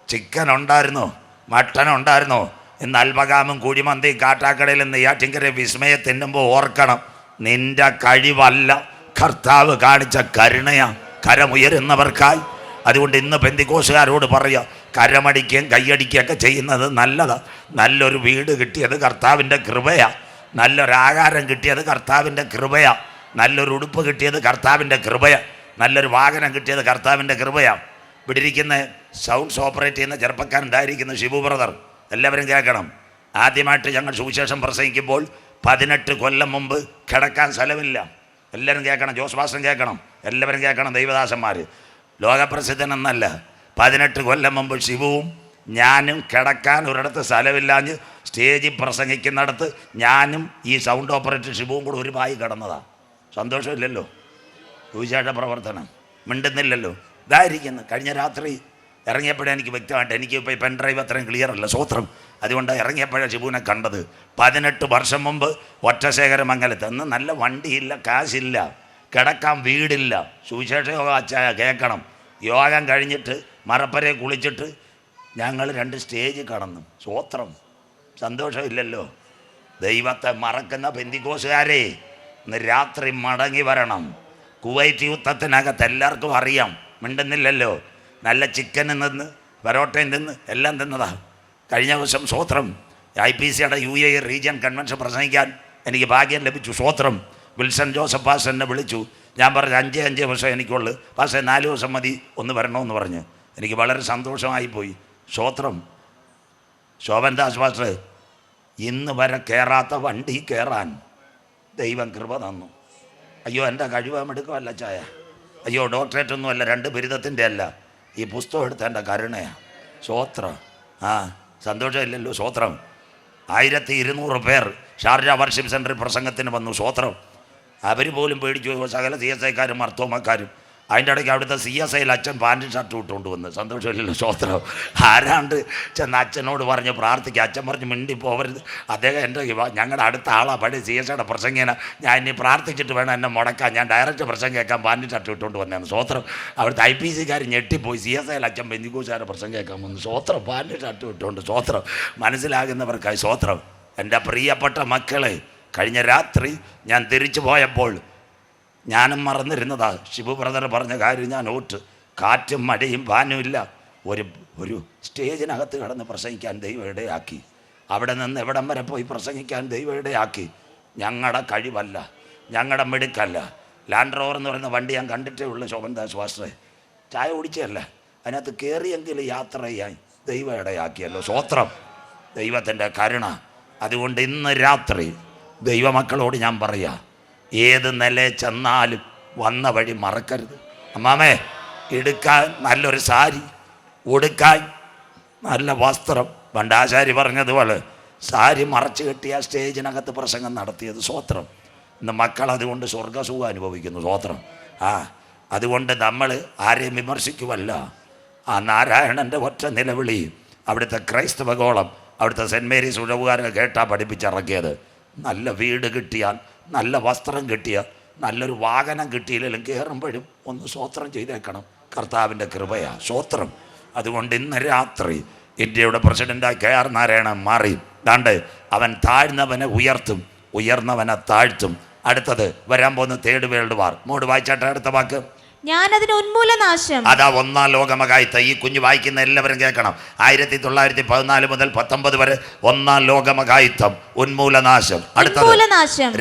ചിക്കൻ ഉണ്ടായിരുന്നോ? മട്ടൻ ഉണ്ടായിരുന്നോ? ഇന്ന് അൽബകാമും കുഴിമന്തിയും കാട്ടാക്കടയിൽ നിന്ന് നെയ്യാറ്റിൻകര വിസ്മയെ തിന്നുമ്പോൾ ഓർക്കണം, നിന്റെ കഴിവല്ല, കർത്താവ് കാണിച്ച കരുണയാ കരമുയരുന്നവർക്കായി. അതുകൊണ്ട് ഇന്ന് പെന്തിക്കോസുകാരോട് പറയുക, കരമടിക്കുകയും കൈയടിക്കുകയൊക്കെ ചെയ്യുന്നത് നല്ലതാണ്. നല്ലൊരു വീട് കിട്ടിയത് കർത്താവിൻ്റെ കൃപയാണ്. നല്ലൊരാഹാരം കിട്ടിയത് കർത്താവിൻ്റെ കൃപയാണ്. നല്ലൊരു ഉടുപ്പ് കിട്ടിയത് കർത്താവിൻ്റെ കൃപയാണ്. നല്ലൊരു വാഹനം കിട്ടിയത് കർത്താവിൻ്റെ കൃപയാണ്. ഇവിടെ ഇരിക്കുന്ന സൗണ്ട്സ് ഓപ്പറേറ്റ് ചെയ്യുന്ന ചെറുപ്പക്കാരുണ്ടായിരിക്കുന്നു ഷിബു ബ്രദർ, എല്ലാവരും കേൾക്കണം. ആദ്യമായിട്ട് ഞങ്ങൾ സുവിശേഷം പ്രസംഗിക്കുമ്പോൾ 18 കൊല്ലം മുമ്പ് കിടക്കാൻ സ്ഥലമില്ല. എല്ലാവരും കേൾക്കണം. ജോസ് ഭാസ്റ്റർ കേൾക്കണം. എല്ലാവരും കേൾക്കണം. ദൈവദാസന്മാർ, ലോകപ്രസിദ്ധനെന്നല്ല, 18 കൊല്ലം മുമ്പ് ഷിബുവും ഞാനും കിടക്കാൻ ഒരിടത്ത് സ്ഥലമില്ലാഞ്ഞ് സ്റ്റേജിൽ പ്രസംഗിക്കുന്നിടത്ത് ഞാനും ഈ സൗണ്ട് ഓപ്പറേറ്റർ ഷിബുവും കൂടെ ഒരു പായി കിടന്നതാണ്. സന്തോഷമില്ലല്ലോ? സുവിശേഷ പ്രവർത്തനം. മിണ്ടുന്നില്ലല്ലോ. ഇതായിരിക്കുന്നു. കഴിഞ്ഞ രാത്രി ഇറങ്ങിയപ്പോഴേ എനിക്ക് വ്യക്തമായിട്ട്, എനിക്കിപ്പോൾ ഈ പെൻ ഡ്രൈവ് അത്രയും ക്ലിയർ അല്ല. സ്വോത്രം. അതുകൊണ്ട് ഇറങ്ങിയപ്പോഴേ ഷിബുവിനെ കണ്ടത്. 18 വർഷം മുമ്പ് ഒറ്റശേഖരമംഗലത്ത്. അന്ന് നല്ല വണ്ടിയില്ല, കാശില്ല, കിടക്കാൻ വീടില്ല. സുവിശേഷ യോഗ അച്ചായ കേൾക്കണം. യോഗം കഴിഞ്ഞിട്ട് മറപ്പരെ കുളിച്ചിട്ട് ഞങ്ങൾ 2 സ്റ്റേജ് കടന്നു. സ്വോത്രം. സന്തോഷമില്ലല്ലോ? ദൈവത്തെ മറക്കുന്ന പെന്തിക്കോസുകാരെ, ഇന്ന് രാത്രി മടങ്ങി വരണം. കുവൈറ്റ് യുദ്ധത്തിനകത്ത് എല്ലാവർക്കും അറിയാം. മിണ്ടുന്നില്ലല്ലോ? നല്ല ചിക്കനിൽ നിന്ന് പൊറോട്ടയിൽ നിന്ന് എല്ലാം തിന്നതാ. കഴിഞ്ഞ ദിവസം സ്വോത്രം IPCയുടെ UAE റീജിയൻ കൺവെൻഷൻ പ്രസംഗിക്കാൻ എനിക്ക് ഭാഗ്യം ലഭിച്ചു. സ്വോത്രം. വിൽസൺ ജോസഫ് പാസ്റ്റർ എന്നെ വിളിച്ചു. ഞാൻ പറഞ്ഞു 5 വർഷം എനിക്കുള്ളു പാസ്റ്റർ, 4 ദിവസം മതി, ഒന്ന് വരണമെന്ന് പറഞ്ഞ്. എനിക്ക് വളരെ സന്തോഷമായിപ്പോയി. സ്വോത്രം. ശോഭൻ ദാസ് പാസ്റ്റർ ഇന്ന് വരെ കയറാത്ത വണ്ടി കയറാൻ ദൈവം കൃപ തന്നു. അയ്യോ എൻ്റെ കഴിവമെടുക്കുമല്ല ചായ, അയ്യോ ഡോക്ടറേറ്റ് ഒന്നുമല്ല, 2 ബിരുദത്തിൻ്റെ അല്ല, ഈ പുസ്തകം എടുത്ത എൻ്റെ കരുണയാണ്. സ്വോത്രം. സന്തോഷമില്ലല്ലോ? സ്വോത്രം. 1200 പേർ ഷാർജ വർഷിപ്പ് സെൻറ്ററിൽ പ്രസംഗത്തിന് വന്നു. സ്വോത്രം. അവർ പോലും പേടിച്ചു. സകല CSIക്കാരും മർത്തോമക്കാരും. അതിൻ്റെ ഇടയ്ക്ക് അവിടുത്തെ CSIയിൽ അച്ഛൻ പാൻറ്റും ഷർട്ടും ഇട്ടുകൊണ്ട് വന്ന്. സന്തോഷമില്ലല്ലോ? സ്വോത്രം. ആരാണ്ട് ചെന്ന് അച്ഛനോട് പറഞ്ഞ് പ്രാർത്ഥിക്കുക. അച്ഛൻ പറഞ്ഞ് മിണ്ടി പോവരുത്, അദ്ദേഹം എൻ്റെ ഞങ്ങളുടെ അടുത്ത ആളാണ്, പഴയ CSIയുടെ പ്രസംഗിനെ, ഞാൻ ഇനി പ്രാർത്ഥിച്ചിട്ട് വേണം എന്നെ മുടക്കാൻ, ഞാൻ ഡയറക്റ്റ് പ്രസംഗം കേൾക്കാൻ പാൻറ്റും ഷർട്ടും ഇട്ടുകൊണ്ട് വന്നതാണ്. സ്വോത്രം. അവിടുത്തെ IPCക്കാർ ഞെട്ടിപ്പോയി. CSIയിൽ അച്ഛൻ പെന്തിക്കോസുകാരെ പ്രസംഗം കേൾക്കാൻ വന്നു. സ്വോത്രം. പാൻറ്റും ഷർട്ടും ഇട്ടുകൊണ്ട്. സ്വോത്രം. മനസ്സിലാകുന്നവർക്കായി സ്വോത്രം. എൻ്റെ പ്രിയപ്പെട്ട മക്കളെ, കഴിഞ്ഞ രാത്രി ഞാൻ തിരിച്ചു പോയപ്പോൾ ഞാനും മറന്നിരുന്നതാ. ഷിബു ബ്രദർ പറഞ്ഞ കാര്യം ഞാൻ ഓട്ട്. കാറ്റും മഴയും പാനുമില്ല. ഒരു സ്റ്റേജിനകത്ത് കിടന്ന് പ്രസംഗിക്കാൻ ദൈവം ഇടയാക്കി. അവിടെ നിന്ന് എവിടം വരെ പോയി പ്രസംഗിക്കാൻ ദൈവം ഇടയാക്കി. ഞങ്ങളുടെ കഴിവല്ല, ഞങ്ങളുടെ മിടുക്കല്ല. ലാൻഡ് റോവർ എന്ന് പറയുന്ന വണ്ടി ഞാൻ കണ്ടിട്ടേ ഉള്ളൂ. ശോഭൻ ദാസ് പാസ്റ്ററെ ചായ കുടിച്ചല്ല, അതിനകത്ത് കയറിയെങ്കിലും യാത്ര ചെയ്യാൻ ദൈവം ഇടയാക്കിയല്ലോ. സ്വോത്രം. ദൈവത്തിൻ്റെ കരുണ. അതുകൊണ്ട് ഇന്ന് രാത്രി ദൈവമക്കളോട് ഞാൻ പറയാം, ഏത് നിലയിൽ ചെന്നാലും വന്ന വഴി മറക്കരുത്. അമ്മാമേ, എടുക്കാൻ നല്ലൊരു സാരി, ഉടുക്കാൻ നല്ല വസ്ത്രം. പണ്ടാശാരി പറഞ്ഞതുപോലെ സാരി മറച്ചു കെട്ടിയ സ്റ്റേജിനകത്ത് പ്രസംഗം നടത്തിയത്. സ്വോത്രം. ഇന്ന് മക്കൾ അതുകൊണ്ട് സ്വർഗസുഖം അനുഭവിക്കുന്നു. സ്വോത്രം. അതുകൊണ്ട് നമ്മൾ ആരെയും വിമർശിക്കുമല്ല. ആ നാരായണൻ്റെ ഒറ്റ നിലവിളി അവിടുത്തെ ക്രൈസ്തവ ഗോളം, അവിടുത്തെ സെൻറ്റ് മേരീസ് ഉഴവുകാരെ കേട്ടാ പഠിപ്പിച്ചിറക്കിയത്. നല്ല വീട് കിട്ടിയാൽ, നല്ല വസ്ത്രം കിട്ടിയാൽ, നല്ലൊരു വാഹനം കിട്ടിയില്ലെങ്കിലും കയറുമ്പോഴും ഒന്ന് സ്വോത്രം ചെയ്തേക്കണം. കർത്താവിൻ്റെ കൃപയാ, സ്തോത്രം. അതുകൊണ്ട് ഇന്ന് രാത്രി ഇന്ത്യയുടെ പ്രസിഡന്റായി KR നാരായണൻ മാറി. ദാണ്ട് അവൻ താഴ്ന്നവനെ ഉയർത്തും, ഉയർന്നവനെ താഴ്ത്തും. അടുത്തത് വരാൻ പോകുന്ന തേർഡ് വേൾഡ് വാർ. മോട് വായിച്ചാട്ടെ അടുത്ത വാക്ക്. ഞാനതിന് ഉന്മൂലനാശം. അതാ ഒന്നാം ലോകമഹായുദ്ധം. ഈ കുഞ്ഞ് വായിക്കുന്ന എല്ലാവരും കേൾക്കണം. 1914 മുതൽ 19 വരെ ഒന്നാം ലോകമഹായുദ്ധം, ഉന്മൂലനാശം. അടുത്തത്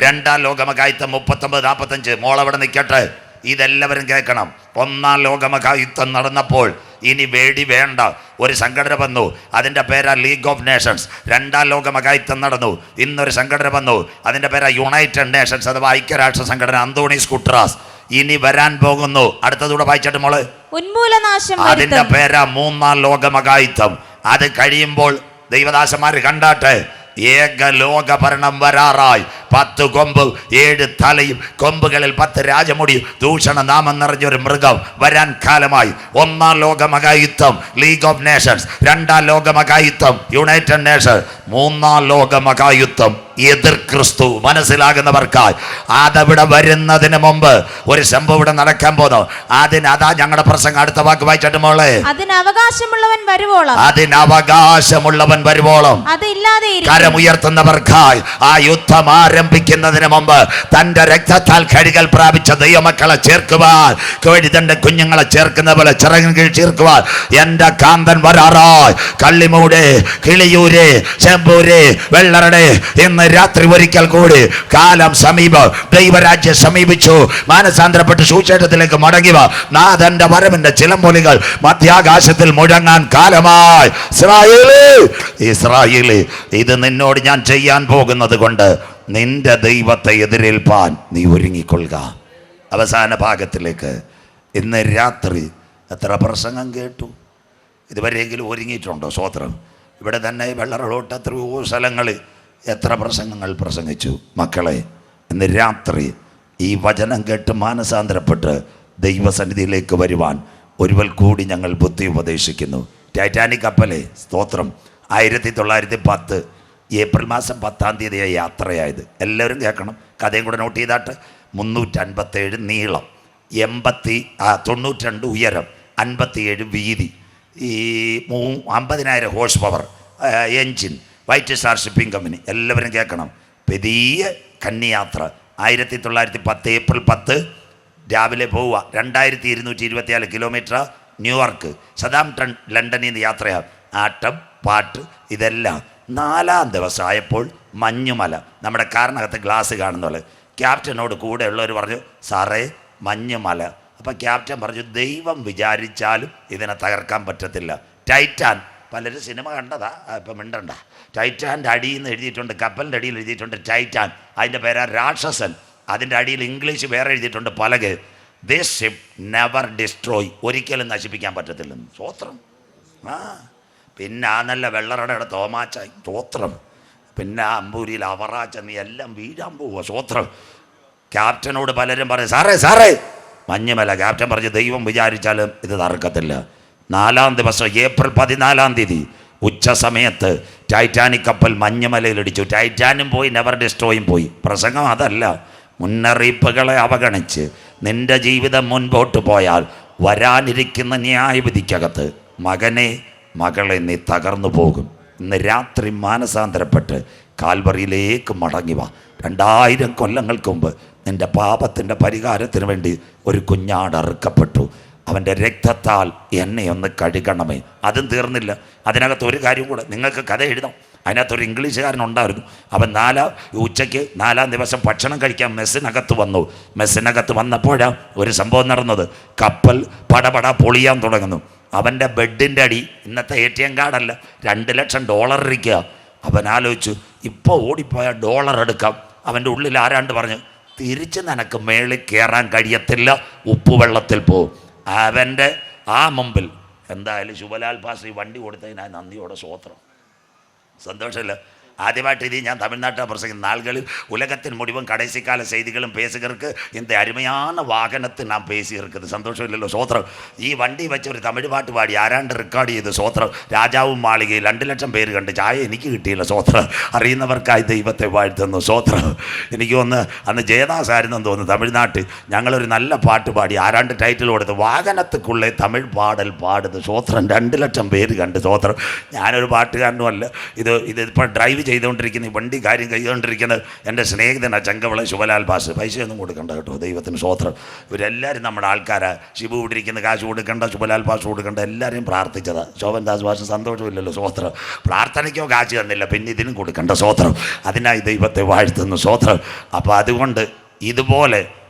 രണ്ടാം ലോകമഹായുദ്ധം 39-45. മോളവിടെ നിൽക്കട്ടെ, ഇതെല്ലാവരും കേൾക്കണം. ഒന്നാം ലോകമഹായുദ്ധം നടന്നപ്പോൾ ഇനി വേടി വേണ്ട ഒരു സംഘടന വന്നു, അതിൻ്റെ പേരാ ലീഗ് ഓഫ് നേഷൻസ്. രണ്ടാം ലോകമഹായുദ്ധം നടന്നു, ഇന്നൊരു സംഘടന വന്നു, അതിൻ്റെ പേരാ യുണൈറ്റഡ് നേഷൻസ് അഥവാ ഐക്യരാഷ്ട്ര സംഘടന. അന്തോണീസ് ഗുട്ടറാസ്. ഇനി വരാൻ പോകുന്നു. അടുത്തതൂടെ വായിച്ചിട്ട് മോള്. ഉന്മൂലനാശം. അതിന്റെ പേരാ മൂന്നാം ലോകമഹായുദ്ധം. അത് കഴിയുമ്പോൾ ദൈവദാസന്മാർ കണ്ടാട്ടെ, ഏക ലോക ഭരണം വരാറായി. 10 കൊമ്പ് 7 തലയും കൊമ്പുകളിൽ 10 രാജമുടിയും ദൂഷണ നാമം നിറഞ്ഞൊരു മൃഗം വരാൻ കാലമായി. ഒന്നാം ലോകമഹായുദ്ധം ലീഗ് ഓഫ് നേഷൻസ്, രണ്ടാം ലോകമഹായുദ്ധം യുണൈറ്റഡ് നേഷൻസ്, മൂന്നാം ലോകമഹായുദ്ധം എതിർ ക്രിസ്തു. മനസ്സിലാകുന്നവർക്കായി അതവിടെ വരുന്നതിന് മുമ്പ് ഒരു സംഭവം ഇവിടെ നടക്കാൻ പോകുന്നു. അതാ ഞങ്ങളുടെ പ്രസംഗം. അടുത്ത വാക്ക് വായിച്ചിട്ട് മോളെ. അതിനവകാശമുള്ളവൻ വരുവോളം, അതിനവകാശമുള്ളവൻ വരുവോളം കരമുയർത്തുന്നവർക്കായി ആ യുദ്ധം ആരംഭിക്കുന്നതിന് മുമ്പ് തന്റെ രക്തത്താൽ കഴുകൽ പ്രാപിച്ച ദൈവമക്കളെ ചേർക്കുവാൻ, കോഴിതന്റെ കുഞ്ഞുങ്ങളെ ചേർക്കുന്ന പോലെ ചിറകിൻ കീഴ് ചേർക്കുവാൻ എന്റെ കാന്തൻ വരാറായി. കള്ളിമൂട്, കിളിയൂര്, ചെമ്പൂര്, വെള്ളറടെ ഇന്ന് രാത്രി ഒരിക്കൽ കൂടി കാലം സമീപം, ദൈവരാജ്യം സമീപിച്ചു. മാനസാന്തരപ്പെട്ട് സുവിശേഷത്തിലേക്ക് മടങ്ങിവ. നാഥന്റെ വരവിന്റെ ചിലമ്പൊലികൾ മധ്യാകാശത്തിൽ മുഴങ്ങാൻ കാലമായി. ഇസ്രായേലേ, ഇത് നിന്നോട് ഞാൻ ചെയ്യാൻ പോകുന്നത് കൊണ്ട് നിന്റെ ദൈവത്തെ എതിരേൽപ്പാൻ നീ ഒരുങ്ങിക്കൊള്ളുക. അവസാന ഭാഗത്തിലേക്ക്. ഇന്ന് രാത്രി എത്ര പ്രസംഗം കേട്ടു? ഇതുവരെയെങ്കിലും ഒരുങ്ങിയിട്ടുണ്ടോ? സ്തോത്രം. ഇവിടെ തന്നെ വെള്ളറോട്ട് എത്രയോ സ്ഥലങ്ങളിൽ എത്ര പ്രസംഗങ്ങൾ പ്രസംഗിച്ചു. മക്കളെ, ഇന്ന് രാത്രി ഈ വചനം കേട്ട് മാനസാന്തരപ്പെട്ട് ദൈവസന്നിധിയിലേക്ക് വരുവാൻ ഒരുവൽ കൂടി ഞങ്ങൾ ബുദ്ധി ഉപദേശിക്കുന്നു. ടൈറ്റാനിക് കപ്പലെ സ്തോത്രം 1910 ഏപ്രിൽ മാസം 10-ാം തീയതിയായി യാത്രയായത്. എല്ലാവരും കേൾക്കണം, കഥയും കൂടെ നോട്ട് ചെയ്താട്ട്. 357 നീളം, 92 ഉയരം, 57 വീതി, ഈ 50,000 horse power engine, white star shipping company. എല്ലാവരും കേൾക്കണം. പെരിയ കന്നിയാത്ര 1910 ഏപ്രിൽ 10 രാവിലെ പോവുക. 2224 കിലോമീറ്റർ ന്യൂയോർക്ക്. സദാംപ്ടൺ ലണ്ടനിൽ നിന്ന് യാത്രയാണ്. ആട്ടം പാട്ട് ഇതെല്ലാം. 4-ാം ദിവസമായപ്പോൾ മഞ്ഞുമല. നമ്മുടെ കാറിനകത്ത് ഗ്ലാസ് കാണുന്നത്. ക്യാപ്റ്റനോട് കൂടെ ഉള്ളവർ പറഞ്ഞു, സാറേ മഞ്ഞുമല. അപ്പം ക്യാപ്റ്റൻ പറഞ്ഞു, ദൈവം വിചാരിച്ചാലും ഇതിനെ തകർക്കാൻ പറ്റത്തില്ല. ടൈറ്റാൻ, പലരും സിനിമ കണ്ടതാ, ഇപ്പം മിണ്ടണ്ട. ടൈറ്റാൻ്റെ അടിയിൽ നിന്ന് എഴുതിയിട്ടുണ്ട്, കപ്പലിൻ്റെ അടിയിൽ എഴുതിയിട്ടുണ്ട് ടൈറ്റാൻ. അതിൻ്റെ പേരാ രാക്ഷസൻ. അതിൻ്റെ അടിയിൽ ഇംഗ്ലീഷ് വേറെ എഴുതിയിട്ടുണ്ട് palak. This ship never destroy, ഒരിക്കലും നശിപ്പിക്കാൻ പറ്റത്തില്ലെന്ന്. സ്തോത്രം. പിന്നെ ആ നല്ല വെള്ളറയുടെ തോമാച്ചായി. സ്തോത്രം. പിന്നെ ആ അമ്പൂരിയിൽ അവറാച്ച നീ എല്ലാം വീഴാൻ പോവുക. സ്തോത്രം. ക്യാപ്റ്റനോട് പലരും പറയും, സാറേ മഞ്ഞുമല. ക്യാപ്റ്റൻ പറഞ്ഞു, ദൈവം വിചാരിച്ചാലും ഇത് തറക്കത്തില്ല. 4-ാം ദിവസം ഏപ്രിൽ 14-ാം തീയതി ഉച്ച സമയത്ത് ടൈറ്റാനിക് കപ്പൽ മഞ്ഞുമലയിൽ ഇടിച്ചു. ടൈറ്റാനും പോയി, നെവർ ഡിസ്ട്രോയും പോയി. പ്രസംഗം അതല്ല. മുന്നറിയിപ്പുകളെ അവഗണിച്ച് നിന്റെ ജീവിതം മുൻപോട്ട് പോയാൽ വരാനിരിക്കുന്ന ന്യായവിധിക്കകത്ത് മകനെ മകളെ നീ തകർന്നു പോകും. ഇന്ന് രാത്രി മാനസാന്തരപ്പെട്ട് കാൽവറിയിലേക്ക് മടങ്ങിവ. 2000 കൊല്ലങ്ങൾക്ക് മുമ്പ് നിന്റെ പാപത്തിൻ്റെ പരിഹാരത്തിന് വേണ്ടി ഒരു കുഞ്ഞാട് അറുക്കപ്പെട്ടു. അവൻ്റെ രക്തത്താൽ എന്നെ ഒന്ന് കഴുകണമേ. അതും തീർന്നില്ല. അതിനകത്ത് ഒരു കാര്യം കൂടെ, നിങ്ങൾക്ക് കഥ എഴുതാം. അതിനകത്തൊരു ഇംഗ്ലീഷുകാരനുണ്ടായിരുന്നു. അവൻ ഉച്ചയ്ക്ക് 4-ാം ദിവസം ഭക്ഷണം കഴിക്കാൻ മെസ്സിനകത്ത് വന്നു. മെസ്സിനകത്ത് വന്നപ്പോഴാണ് ഒരു സംഭവം നടന്നത്. കപ്പൽ പടപട പൊളിയാൻ തുടങ്ങുന്നു. അവൻ്റെ ബെഡിൻ്റെ അടി, ഇന്നത്തെ ATM കാർഡല്ല, $2 ലക്ഷം ഇരിക്കുക. അവൻ ആലോചിച്ചു, ഇപ്പോൾ ഓടിപ്പോയ ഡോളർ എടുക്കാം. അവൻ്റെ ഉള്ളിൽ ആരാണ്ട് പറഞ്ഞു, തിരിച്ച് നിനക്ക് മേളിൽ കയറാൻ കഴിയത്തില്ല, ഉപ്പുവെള്ളത്തിൽ പോവും. അവൻ്റെ ആ മുമ്പിൽ എന്തായാലും ശുഭലാൽ പാസ്റ്റർ വണ്ടി കൊടുത്തതിനായി നന്ദിയോടെ സ്തോത്രം. സന്തോഷമില്ല. ஆதிவாட்டு இது நான் தமிழ்நாட்டில் பிரசங்கித்த நாள்களில் உலகத்தின் முடிவும் கடைசி கால செய்திகளும் பேசுகிறதுக்கு இந்த அருமையான வாகனத்தை நான் பேசி இருக்குது. சந்தோஷம் இல்லைല്ലോ? சோத்திரம். ഈ വണ്ടി വെച്ച് ഒരു തമിഴ് പാട്ട് പാടി ആരാണ്ട് റെക്കോർഡ് ചെയ്ത് സോത്രം. രാജാവും മാളികയിൽ 2 ലക്ഷം പേര് കണ്ട്. ചായ എനിക്ക് കിട്ടിയില്ല. സോത്രം. അറിയുന്നവർക്കായി ദൈവത്തെ വാഴ്ത്തുന്നു. സോത്രം. എനിക്ക് അന്ന് ജയദാസായിരുന്നെന്ന് തോന്നുന്നു തമിഴ്നാട്ടിൽ. ഞങ്ങളൊരു നല്ല പാട്ട് പാടി ആരാണ്ട് ടൈറ്റിൽ കൊടുത്ത് വാഹനത്തുക്കുള്ളേ തമിഴ് പാടൽ പാടുന്നത്. സോത്രം. 2 ലക്ഷം പേര് കണ്ട്. സോത്രം. ഞാനൊരു പാട്ടുകാരനുമല്ല. ഇതിപ്പോൾ ഡ്രൈവ് ചെയ്തുകൊണ്ടിരിക്കുന്ന ഈ വണ്ടി കാര്യം ചെയ്തുകൊണ്ടിരിക്കുന്നത് എൻ്റെ സ്നേഹിതനാണ് ചെങ്കവള ശുഭലാൽ പാസ്. പൈസയൊന്നും കൊടുക്കണ്ട കേട്ടോ, ദൈവത്തിന് സ്വോത്രം. ഇവരെല്ലാവരും നമ്മുടെ ആൾക്കാരാണ്. ഷിബു ഇട്ടിരിക്കുന്ന കാശ് കൊടുക്കണ്ട, ശുഭലാൽ പാസ് കൊടുക്കണ്ട, എല്ലാവരെയും പ്രാർത്ഥിച്ചതാണ്. ശോഭൻ ദാസ് പാസ് സന്തോഷമില്ലല്ലോ? സ്വോത്രം. പ്രാർത്ഥനയ്ക്കോ കാശ് തന്നില്ല, പിന്നെ ഇതിനും കൊടുക്കണ്ട. സ്വോത്രം. അതിനായി ദൈവത്തെ വാഴ്ത്തുന്നു. സ്വോത്രം. അപ്പോൾ അതുകൊണ്ട് ഇതുപോലെ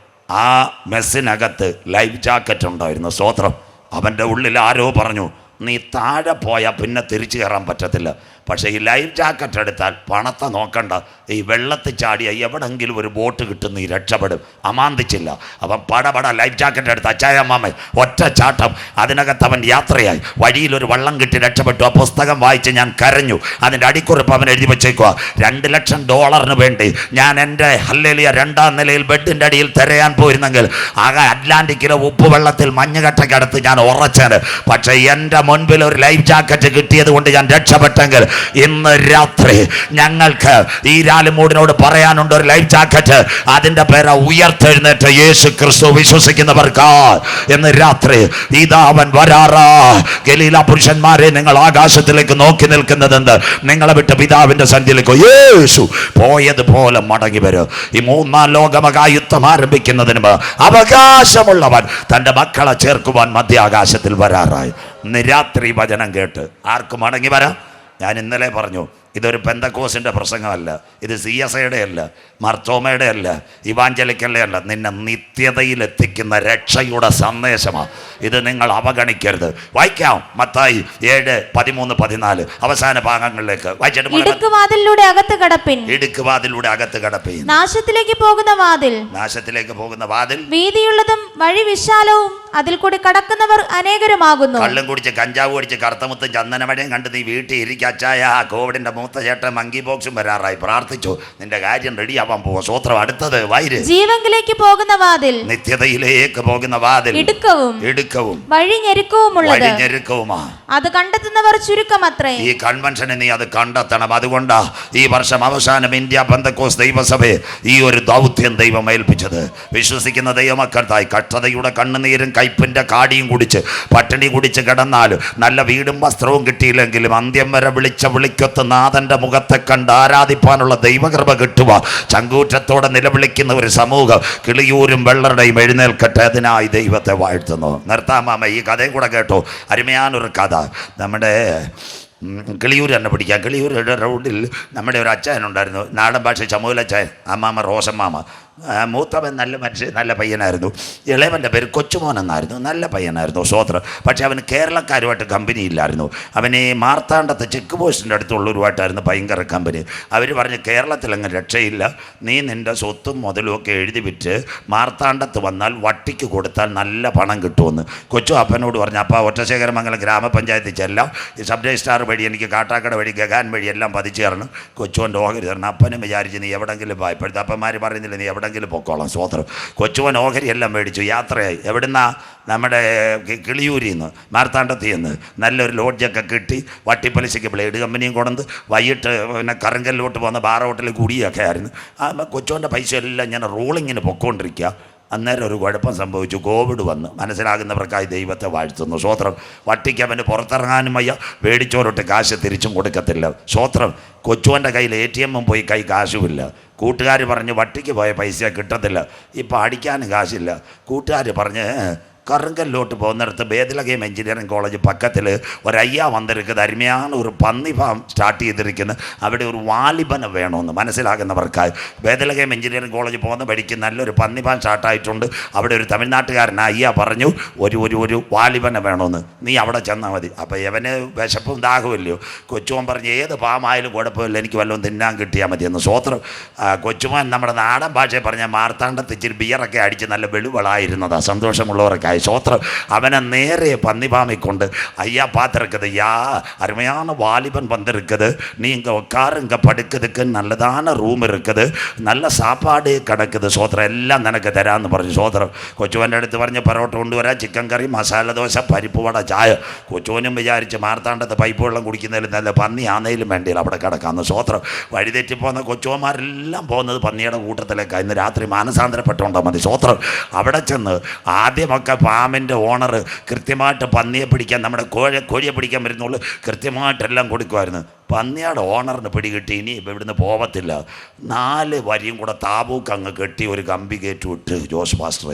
ആ മെസ്സിനകത്ത് ലൈഫ് ജാക്കറ്റ് ഉണ്ടായിരുന്നു. സ്വോത്രം. അവൻ്റെ ഉള്ളിൽ ആരോ പറഞ്ഞു, നീ താഴെ പോയാൽ പിന്നെ തിരിച്ചു കയറാൻ പറ്റത്തില്ല. പക്ഷേ ഈ ലൈഫ് ജാക്കറ്റ് എടുത്താൽ പണത്തെ നോക്കണ്ട, ഈ വെള്ളത്തിൽ ചാടിയ എവിടെങ്കിലും ഒരു ബോട്ട് കിട്ടും, നീ രക്ഷപ്പെടും. അമാന്തിച്ചില്ല. അവൻ പടപട ലൈഫ് ജാക്കറ്റ് എടുത്ത് അച്ചായമ്മാമ ഒറ്റ ചാട്ടം. അതിനകത്ത് അവൻ യാത്രയായി. വഴിയിലൊരു വള്ളം കിട്ടി രക്ഷപ്പെട്ടു. ആ പുസ്തകം വായിച്ച് ഞാൻ കരഞ്ഞു. അതിൻ്റെ അടിക്കുറിപ്പ് അവൻ എഴുതി വെച്ചേക്കുക. $2 ലക്ഷം വേണ്ടി ഞാൻ എൻ്റെ ഹല്ലേലൂയ 2ാം നിലയിൽ ബെഡിൻ്റെ അടിയിൽ തിരയാൻ പോയിരുന്നെങ്കിൽ ആകെ അറ്റ്ലാന്റിക്കിലെ ഉപ്പുവെള്ളത്തിൽ മഞ്ഞുകട്ടയ്ക്കടുത്ത് ഞാൻ ഉറച്ചത്. പക്ഷേ എൻ്റെ മുൻപിൽ ഒരു ലൈഫ് ജാക്കറ്റ് കിട്ടിയത് കൊണ്ട് ഞാൻ രക്ഷപ്പെട്ടെങ്കിൽ ഇന്ന് രാത്രി ഞങ്ങൾക്ക് ഈ രാലിമൂടിനോട് പറയാനുണ്ട് ഒരു ലൈഫ് ജാക്കറ്റ്. അതിൻ്റെ പേര് ഉയർത്തെഴുന്നേറ്റ യേശു ക്രിസ്തു. വിശ്വസിക്കുന്നവർക്ക് ഇന്ന് രാത്രി ഇതാ അവൻ വരാറാ. ഗലീല പുരുഷന്മാരെ, നിങ്ങൾ ആകാശത്തിലേക്ക് നോക്കി നിൽക്കുന്നതെന്ത്? നിങ്ങളെ വിട്ട് പിതാവിൻ്റെ സന്നിധിയിലേക്ക് യേശു പോയതുപോലെ മടങ്ങി വരും. ഈ 3ാം ലോകമഹായുദ്ധം ആരംഭിക്കുന്നതിന് അവകാശമുള്ളവൻ തൻ്റെ മക്കളെ ചേർക്കുവാൻ മധ്യാകാശത്തിൽ വരാറായി. ഇന്ന് രാത്രി വചനം കേട്ട് ആർക്ക് മടങ്ങി വരാം? ഞാൻ ഇന്നലെ പറഞ്ഞു, ഇതൊരു പെന്തക്കോസിൻ്റെ പ്രസംഗമല്ല, ഇത് CSIയുടെ അല്ല, മർത്തോമയുടെ അല്ല, ഇവാഞ്ചലിക്കലിൻ്റെ അല്ല, നിന്നെ നിത്യതയിലെത്തിക്കുന്ന രക്ഷയുടെ സന്ദേശമാണ്. ഇത് നിങ്ങൾ അവഗണിക്കരുത്. വായിക്കാം. മത്തായി 7, 13, 14 അവസാന ഭാഗങ്ങളിലേക്ക് വായിച്ചിട്ട്. ഇടുക്കുവാതിലൂടെ അകത്ത് കടപ്പിൻ. ഇടുക്കുവാതിലൂടെ അകത്ത് കടപ്പിൻ. നാശത്തിലേക്ക് പോകുന്ന വാതിൽ. നാശത്തിലേക്ക് പോകുന്ന വാതിൽ വീതിയുള്ളതും വഴി വിശാലവും അതിൽ കൂടി കടക്കുന്നവർ അനേകരുമാകുന്നു. കള്ളും കുടിച്ച് കഞ്ചാവ് കുടിച്ച് കറുത്തമുത്തും ചന്ദനമഴയും കണ്ട് നീ വീട്ടിൽ ഇരിക്കാച്ചായ. കോവിഡിന്റെ മൂത്ത ചേട്ടൻ മങ്കി ബോക്സും വരാറായി. പ്രാർത്ഥിച്ചു, നിന്റെ കാര്യം റെഡിയാവാൻ പോവാ. സ്വോത്രം. അടുത്തത് വൈര്. ജീവങ്കിലേക്ക് പോകുന്ന വാതിൽ. നിത്യതയിലേക്ക് പോകുന്ന വാതിൽ. ഇടുക്കവും വഴി ഞെരുക്കവുമുള്ളത്. അത് കണ്ടെത്തുന്നവർ ചുരുക്കമത്രേ. ഈ കൺവെൻഷനെ നീ അത് കണ്ടെത്തണം. അതുകൊണ്ടാ ഈ വർഷം അവസാനം ഇന്ത്യ പെന്തക്കോസ് ദൈവസഭയെ ഈ ഒരു ദൗത്യം ദൈവം ഏൽപ്പിച്ചത്. വിശ്വസിക്കുന്ന ദൈവമക്കൾക്കായി കഷ്ടതയുടെ കണ്ണുനീരും കയ്പിന്റെ കാടിയും കുടിച്ച് പട്ടിണി കുടിച്ച് കിടന്നാലും നല്ല വീടും വസ്ത്രവും കിട്ടിയില്ലെങ്കിലും അന്ത്യം വരെ വിളിക്കൊത്ത് നാഥന്റെ മുഖത്തെ കണ്ട് ആരാധിപ്പാനുള്ള ദൈവകൃപ കിട്ടുക. ചങ്കൂറ്റത്തോടെ നിലവിളിക്കുന്ന ഒരു സമൂഹം കിളിയൂരും വെള്ളരുടെയും എഴുന്നേൽക്കട്ടെ. അതിനായി ദൈവത്തെ വാഴ്ത്തുന്നു. നിർത്താമാമ, ഈ കഥയും കൂടെ കേട്ടോ. അരുമയാനൊരു കഥ. നമ്മുടെ കിളിയൂർ തന്നെ പിടിക്കാം. കിളിയൂരുടെ റോഡിൽ നമ്മുടെ ഒരു അച്ചായനുണ്ടായിരുന്നു. നാടൻ ഭാഷ ചമൂലച്ചായൻ. അമ്മാമ റോസമ്മാമ. മൂത്തവൻ നല്ല മനുഷ്യൻ, നല്ല പയ്യനായിരുന്നു. ഇളയവൻ്റെ പേര് കൊച്ചുമോൻ എന്നായിരുന്നു. നല്ല പയ്യനായിരുന്നു. സ്വോത്രം. പക്ഷെ അവന് കേരളക്കാരുമായിട്ട് കമ്പനി ഇല്ലായിരുന്നു. അവന് മാർത്താണ്ഡത്ത് ചെക്ക് പോസ്റ്റിൻ്റെ അടുത്തുള്ളവരുമായിട്ടായിരുന്നു ഭയങ്കര കമ്പനി. അവർ പറഞ്ഞ് കേരളത്തിലങ്ങ് രക്ഷയില്ല, നീ നിൻ്റെ സ്വത്തും മുതലും ഒക്കെ എഴുതി വിറ്റ് മാർത്താണ്ഡത്ത് വന്നാൽ വട്ടിക്ക് കൊടുത്താൽ നല്ല പണം കിട്ടുമെന്ന്. കൊച്ചു അപ്പനോട് പറഞ്ഞു. അപ്പോൾ ഒറ്റശേഖരമംഗലം ഗ്രാമപഞ്ചായത്തിൽ ചെല്ലാം. ഈ സബ് രജിസ്ട്രാർ വഴി എനിക്ക് കാട്ടാക്കട വഴി ഗഗാൻ വഴി എല്ലാം പതിച്ചു തരണം. കൊച്ചുവൻ്റെ ഓഹരി തരണം. അപ്പനും വിചാരിച്ച് നീ എവിടെങ്കിലും പോയി. ഇപ്പോഴത്തെ അപ്പന്മാർ പറയുന്നില്ല നീ എവിടെങ്കിലും പൊക്കോളാം. സ്വോത്രം. കൊച്ചുവൻ ഓഹരി എല്ലാം മേടിച്ചു. യാത്രയായി. എവിടുന്നാ? നമ്മുടെ കിളിയൂരിൽ നിന്ന്, മാർത്താണ്ഡത്തിൽ നിന്ന് നല്ലൊരു ലോഡ്ജൊക്കെ കിട്ടി. വട്ടിപ്പലിശയ്ക്ക് ബ്ലേഡ് കമ്പനിയും കൊണ്ടു. വൈകിട്ട് പിന്നെ കറങ്കലിലോട്ട് പോകുന്ന ബാർ ഹോട്ടലിൽ കുടിയൊക്കെ ആയിരുന്നു. കൊച്ചുവൻ്റെ പൈസ എല്ലാം ഞാൻ റോളിങ്ങിന് പൊക്കോണ്ടിരിക്കുക. അന്നേരം ഒരു കുഴപ്പം സംഭവിച്ചു. കോവിഡ് വന്ന്. മനസ്സിലാകുന്നവർക്കായി ദൈവത്തെ വാഴ്ത്തുന്നു. സ്വോത്രം. വട്ടിക്ക് അവന് പുറത്തിറങ്ങാനും വയ്യ. മേടിച്ചോരോട്ട് കാശ് തിരിച്ചും കൊടുക്കത്തില്ല. സ്വോത്രം. കൊച്ചുവൻ്റെ കയ്യിൽ ATM പോയി കൈ കാശുമില്ല. കൂട്ടുകാർ പറഞ്ഞ് വട്ടിക്ക് പോയ പൈസ കിട്ടത്തില്ല. ഇപ്പം അടിക്കാനും കാശില്ല. കൂട്ടുകാർ പറഞ്ഞ് കറുങ്കല്ലോട്ട് പോകുന്നിടത്ത് ബേദലഗേം എഞ്ചിനീയറിംഗ് കോളേജ് പക്കത്തിൽ ഒരു അയ്യ വന്നിരിക്കുന്നത് അരുമയാണ് ഒരു പന്നി ഫാം സ്റ്റാർട്ട് ചെയ്തിരിക്കുന്നത്. അവിടെ ഒരു വാലിബനെ വേണമെന്ന് മനസ്സിലാകുന്നവർക്കായി. ബേദലഗേം എഞ്ചിനീയറിംഗ് കോളേജ് പോകുന്ന വഴിക്ക് നല്ലൊരു പന്നി ഫാം സ്റ്റാർട്ടായിട്ടുണ്ട്. അവിടെ ഒരു തമിഴ്നാട്ടുകാരൻ അയ്യ പറഞ്ഞു ഒരു വാലിബനെ വേണമെന്ന്. നീ അവിടെ ചെന്നാൽ മതി. അപ്പോൾ ഇവന് വിശപ്പും ദാഹമില്ലയോ. കൊച്ചുമോൻ പറഞ്ഞു ഏത് ഫാമായാലും കുഴപ്പമില്ല, എനിക്ക് വല്ലതും തിന്നാൻ കിട്ടിയാൽ മതിയെന്ന്. സ്വോത്രം. കൊച്ചുമോൻ നമ്മുടെ നാടൻ ഭാഷയെ പറഞ്ഞാൽ മാർത്താണ്ഡത്ത് ഇച്ചിരി ബിയറൊക്കെ അടിച്ച് നല്ല വെളുവളായിരുന്നതാണ്. സന്തോഷമുള്ളവരൊക്കെ മനസ്സിലാകുന്നവർക്കായി സ്വോത്രം. അവനെ നേരെ പന്നിപാമിക്കൊണ്ട് ஐயா பார்த்துருக்குது, யா அருமையான வாலிபன் வந்திருக்குது, நீங்கள் உட்காருங்க, படுக்கிறதுக்கு நல்லதான ரூம் இருக்குது, நல்ல சாப்பாடு கிடக்குது സ്വോത്രം, എല്ലാം നിനക്ക് തരാമെന്ന് പറഞ്ഞു സ്വോത്രം. കൊച്ചുവൻ്റെ അടുത്ത് പറഞ്ഞ് പൊറോട്ട കൊണ്ടുവരാം, ചിക്കൻ കറി, മസാല ദോശ, പരിപ്പ് വട, ചായ. കൊച്ചുവനും വിചാരിച്ച് മാർത്താണ്ടത്ത് പൈപ്പ് വെള്ളം കുടിക്കുന്നതിൽ നല്ല പന്നി ആന്നേലും വേണ്ടിയില്ല അവിടെ കിടക്കാമെന്ന് സ്വോത്രം. വഴിതെറ്റി പോകുന്ന കൊച്ചുവന്മാരെല്ലാം പോകുന്നത് പന്നിയുടെ കൂട്ടത്തിലേക്ക്. ഇന്ന് രാത്രി മാനസാന്തരപ്പെട്ടുകൊണ്ടാൽ മതി സ്വോത്രം. അവിടെ ചെന്ന് ആദ്യമൊക്കെ ഫാമിൻ്റെ ഓണർ കൃത്യമായിട്ട് പന്നിയെ പിടിക്കാൻ, നമ്മുടെ കോഴിയെ പിടിക്കാൻ വരുന്നുള്ളൂ, കൃത്യമായിട്ടെല്ലാം കൊടുക്കുമായിരുന്നു. പന്നിയുടെ ഓണറിന് പിടികിട്ടി, ഇനി ഇവിടുന്ന് പോകത്തില്ല. 4 വരിയും കൂടെ താബൂക്ക് അങ്ങ് കെട്ടി ഒരു കമ്പി കയറ്റി വിട്ട് ജോസ് പാസ്റ്റർ